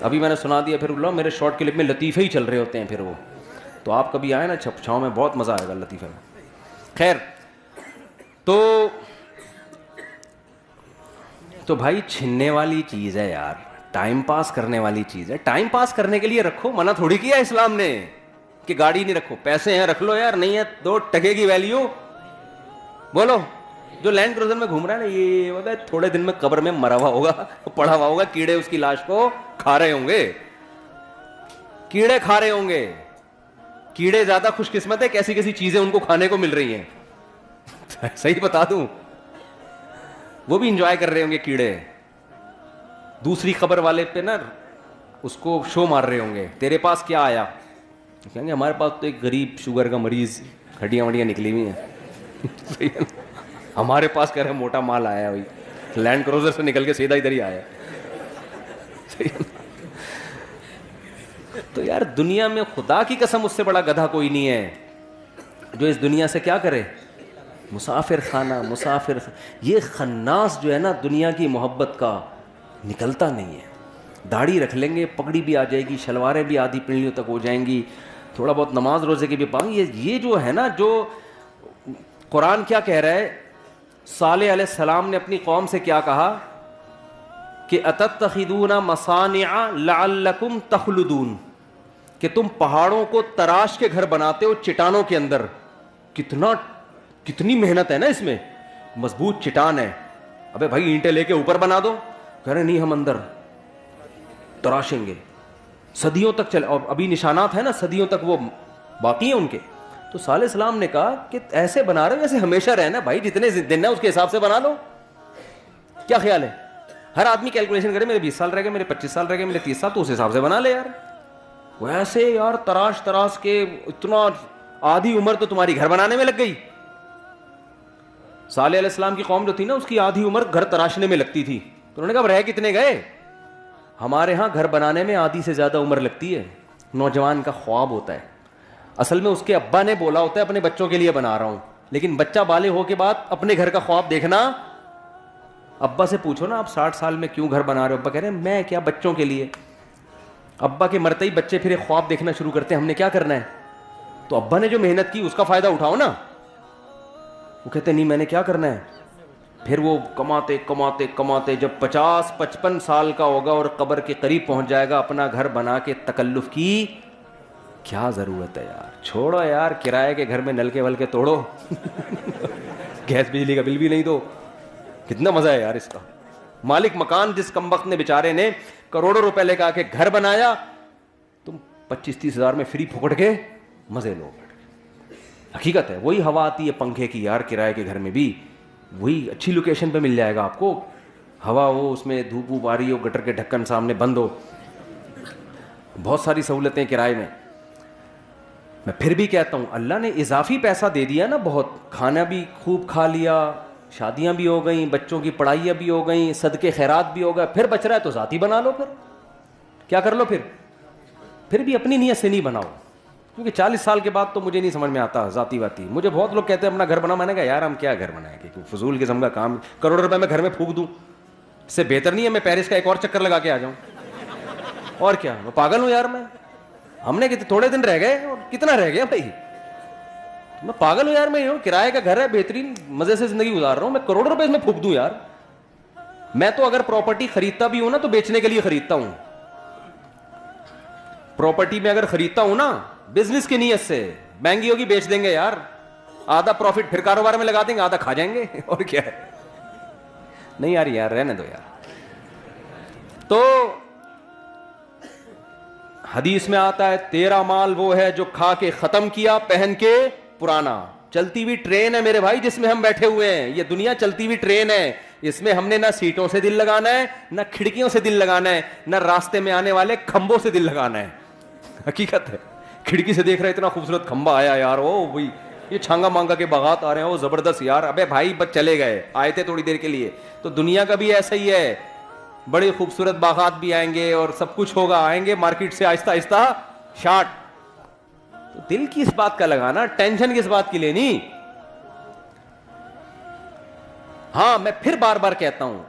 ابھی میں نے سنا دیا, پھر لو میرے شارٹ کلپ میں لطیفے ہی چل رہے ہوتے ہیں پھر وہ. تو آپ کبھی آئے نا چھاؤں میں, بہت مزہ آئے گا لطیفے میں. خیر, تو بھائی چھننے والی چیز ہے یار, ٹائم پاس کرنے والی چیز ہے. ٹائم پاس کرنے کے لیے رکھو, منع تھوڑی کیا اسلام نے کہ گاڑی نہیں رکھو, پیسے ہیں رکھ لو یار, نہیں ہے 2 ٹکے کی ویلیو. بولو جو لینڈ کروزر میں گھوم رہا ہے نا, یہ تھوڑے دن میں قبر میں مرا ہوا ہوگا, پڑا ہوا ہوگا, کیڑے اس کی لاش کو کھا رہے ہوں گے, کیڑے کھا رہے ہوں گے. کیڑے زیادہ خوش قسمت ہے, کیسی کیسی چیزیں ان کو کھانے کو مل رہی ہیں. صحیح بتا دوں, وہ بھی انجوائے کر رہے ہوں گے کیڑے. دوسری قبر والے پہ نا اس کو شو مار رہے ہوں گے, تیرے پاس کیا آیا؟ کہیں گے ہمارے پاس تو ایک غریب شوگر کا مریض, ہڈیاں وڈیاں نکلی ہوئی ہیں. صحیح ہے, ہمارے پاس کہہ رہے موٹا مال آیا ہے, لینڈ کروزر سے نکل کے سیدھا ادھر ہی آیا. صحیح ہے. تو یار دنیا میں خدا کی قسم اس سے بڑا گدھا کوئی نہیں ہے جو اس دنیا سے کیا کرے, مسافر خانہ. یہ خناس جو ہے نا دنیا کی محبت کا, نکلتا نہیں ہے. داڑھی رکھ لیں گے, پگڑی بھی آ جائے گی, شلواریں بھی آدھی پنڈلیوں تک ہو جائیں گی, تھوڑا بہت نماز روزے کی بھی پائیں گے. یہ جو ہے نا, جو قرآن کیا کہہ رہا ہے؟ صالح علیہ السلام نے اپنی قوم سے کیا کہا کہ اتتخذون مصانع لعلکم تخلدون، کہ تم پہاڑوں کو تراش کے گھر بناتے ہو چٹانوں کے اندر. کتنی محنت ہے نا اس میں، مضبوط چٹان ہے. ابے بھائی اینٹیں لے کے اوپر بنا دو، کہہ رہے نہیں ہم اندر تراشیں گے. صدیوں تک چلے، اور ابھی نشانات ہیں نا صدیوں تک وہ باقی ہیں ان کے. تو صالح السلام نے کہا کہ ایسے بنا رہے ویسے ہمیشہ رہنا بھائی، جتنے دن ہے اس کے حساب سے بنا لو. کیا خیال ہے؟ ہر آدمی کیلکولیشن کرے، میرے 20 سال رہ گئے، میرے 25 سال رہ گئے، میرے 30 سال، تو اس حساب سے بنا لے یار. ویسے یار تراش کے اتنا آدھی عمر تو تمہاری گھر بنانے میں لگ گئی. صالح علیہ السلام کی قوم جو تھی نا اس کی آدھی عمر گھر تراشنے میں لگتی تھی. تو انہوں نے کہا رہ کتنے گئے؟ ہمارے ہاں گھر بنانے میں آدھی سے زیادہ عمر لگتی ہے. نوجوان کا خواب ہوتا ہے، اصل میں اس کے ابا نے بولا ہوتا ہے اپنے بچوں کے لیے بنا رہا ہوں، لیکن بچہ بالغ ہو کے بعد اپنے گھر کا خواب دیکھنا. ابا سے پوچھو نا آپ 60 سال میں کیوں گھر بنا رہے ہو؟ ابا کہہ رہے ہیں میں کیا، بچوں کے لیے. ابا کے مرتے ہی بچے پھر ایک خواب دیکھنا شروع کرتے ہیں ہم نے کیا کرنا ہے. تو ابا نے جو محنت کی اس کا فائدہ اٹھاؤ نا. وہ کہتے نہیں میں نے کیا کرنا ہے. پھر وہ کماتے کماتے کماتے جب 50-55 سال کا ہوگا اور قبر کے قریب پہنچ جائے گا، اپنا گھر بنا کے تکلف کی کیا ضرورت ہے یار. چھوڑو یار، کرائے کے گھر میں نلکے ولکے توڑو گیس بجلی کا بل بھی نہیں دو. کتنا مزہ ہے یار اس کا. مالک مکان جس کمبخت نے بیچارے نے کروڑوں روپے لے کے آ کے گھر بنایا، تم 25-30 ہزار میں فری پھکڑ کے مزے لو. حقیقت ہے وہی ہوا آتی ہے پنکھے کی یار کرائے کے گھر میں بھی، وہی اچھی لوکیشن پہ مل جائے گا آپ کو. ہوا ہو اس میں، دھوپ ووپ آ رہی ہو، گٹر کے ڈھکن سامنے بند ہو، بہت ساری سہولتیں کرائے میں. میں پھر بھی کہتا ہوں اللہ نے اضافی پیسہ دے دیا نا، بہت کھانا بھی خوب کھا لیا، شادیاں بھی ہو گئیں، بچوں کی پڑھائیاں بھی ہو گئیں، صدقے خیرات بھی ہو گئے، پھر بچ رہا ہے تو ذاتی بنا لو. پھر کیا کر لو، پھر بھی اپنی نیت سے نہیں بناؤ. کیونکہ 40 سال کے بعد تو مجھے نہیں سمجھ میں آتا ذاتی واتی. مجھے بہت لوگ کہتے ہیں اپنا گھر بنا، میں نے کہا یار ہم کیا گھر بنائیں گے، فضول قسم کا کام. کروڑ روپے میں گھر میں پھونک دوں، اس سے بہتر نہیں ہے میں پیرس کا ایک اور چکر لگا کے آ جاؤں. اور کیا، میں پاگل ہوں یار. ہم نے تھوڑے دن رہ گئے، اور کتنا رہ گیا بھائی، میں پاگل ہوں یار. میں کرائے کا گھر ہے، بہترین مزے سے زندگی گزار رہا ہوں، میں کروڑ روپے اس میں پھونک دوں یار. میں تو اگر پراپرٹی خریدتا بھی ہوں نا تو بیچنے کے لیے خریدتا ہوں. پراپرٹی میں اگر خریدتا ہوں نا بزنس کی نیت سے، مہنگی ہوگی بیچ دیں گے یار، آدھا پروفٹ پھر کاروبار میں لگا دیں گے، آدھا کھا جائیں گے. اور کیا ہے. نہیں یار رہنے دو یار. تو حدیث میں آتا ہے تیرا مال وہ ہے جو کھا کے ختم کیا، پہن کے پرانا. چلتی ہوئی ٹرین ہے میرے بھائی جس میں ہم بیٹھے ہوئے ہیں. یہ دنیا چلتی ہوئی ٹرین ہے، اس میں ہم نے نہ سیٹوں سے دل لگانا ہے، نہ کھڑکیوں سے دل لگانا ہے، نہ راستے میں آنے والے کھمبوں سے دل لگانا ہے. حقیقت ہے. کھڑکی سے دیکھ رہے اتنا خوبصورت کھمبا آیا یار، او بھائی یہ چھانگا مانگا کے باغات آ رہے ہیں، وہ زبردست یار. ابے بھائی بس چلے گئے، آئے تھے تھوڑی دیر کے لیے. تو دنیا کا بھی ایسا ہی ہے، بڑے خوبصورت باغات بھی آئیں گے اور سب کچھ ہوگا، آئیں گے مارکیٹ سے آہستہ آہستہ شارٹ. تو دل کی اس بات کا لگانا، ٹینشن کس بات کی لینی. ہاں میں پھر بار بار کہتا ہوں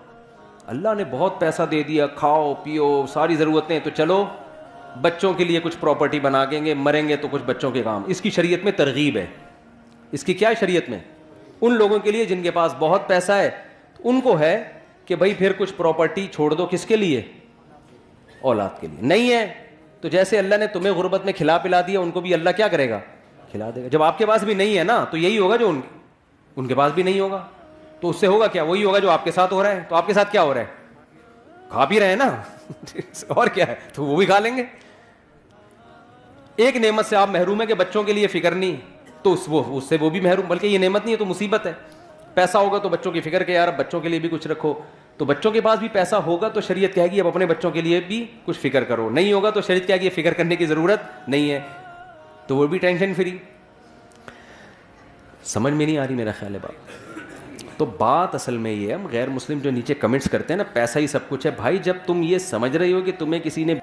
اللہ نے بہت پیسہ دے دیا، کھاؤ پیو ساری ضرورتیں، تو چلو بچوں کے لیے کچھ پراپرٹی بنا دیں گے، مریں گے تو کچھ بچوں کے کام. اس کی شریعت میں ترغیب ہے. اس کی کیا ہے شریعت میں؟ ان لوگوں کے لیے جن کے پاس بہت پیسہ ہے ان کو ہے کہ بھائی پھر کچھ پراپرٹی چھوڑ دو، کس کے لیے؟ اولاد کے لیے. نہیں ہے تو جیسے اللہ نے تمہیں غربت میں کھلا پلا دیا، ان کو بھی اللہ کیا کرے گا؟ کھلا دے گا. جب آپ کے پاس بھی نہیں ہے نا تو یہی ہوگا جو ان کے پاس بھی نہیں ہوگا. تو اس سے ہوگا کیا؟ وہی ہوگا جو آپ کے ساتھ ہو رہا ہے. تو آپ کے ساتھ کیا ہو رہا ہے؟ کھا پی رہے ہیں نا اور کیا ہے، تو وہ بھی کھا لیں گے. ایک نعمت سے آپ محروم ہیں کہ بچوں کے لیے فکر نہیں، تو اس سے وہ بھی محروم. بلکہ یہ نعمت نہیں ہے تو مصیبت ہے. پیسہ ہوگا تو بچوں کی فکر کہ یار بچوں کے لیے بھی کچھ رکھو. تو بچوں کے پاس بھی پیسہ ہوگا تو شریعت کہے گی اب اپنے بچوں کے لیے بھی کچھ فکر کرو. نہیں ہوگا تو شریعت کہے گی فکر کرنے کی ضرورت نہیں ہے، تو وہ بھی ٹینشن فری. سمجھ میں نہیں آ رہی میرا خیال ہے بات. تو بات اصل میں یہ ہے، ہم غیر مسلم جو نیچے کمنٹس کرتے ہیں نا پیسہ ہی سب کچھ ہے. بھائی جب تم یہ سمجھ رہے ہو کہ تمہیں کسی نے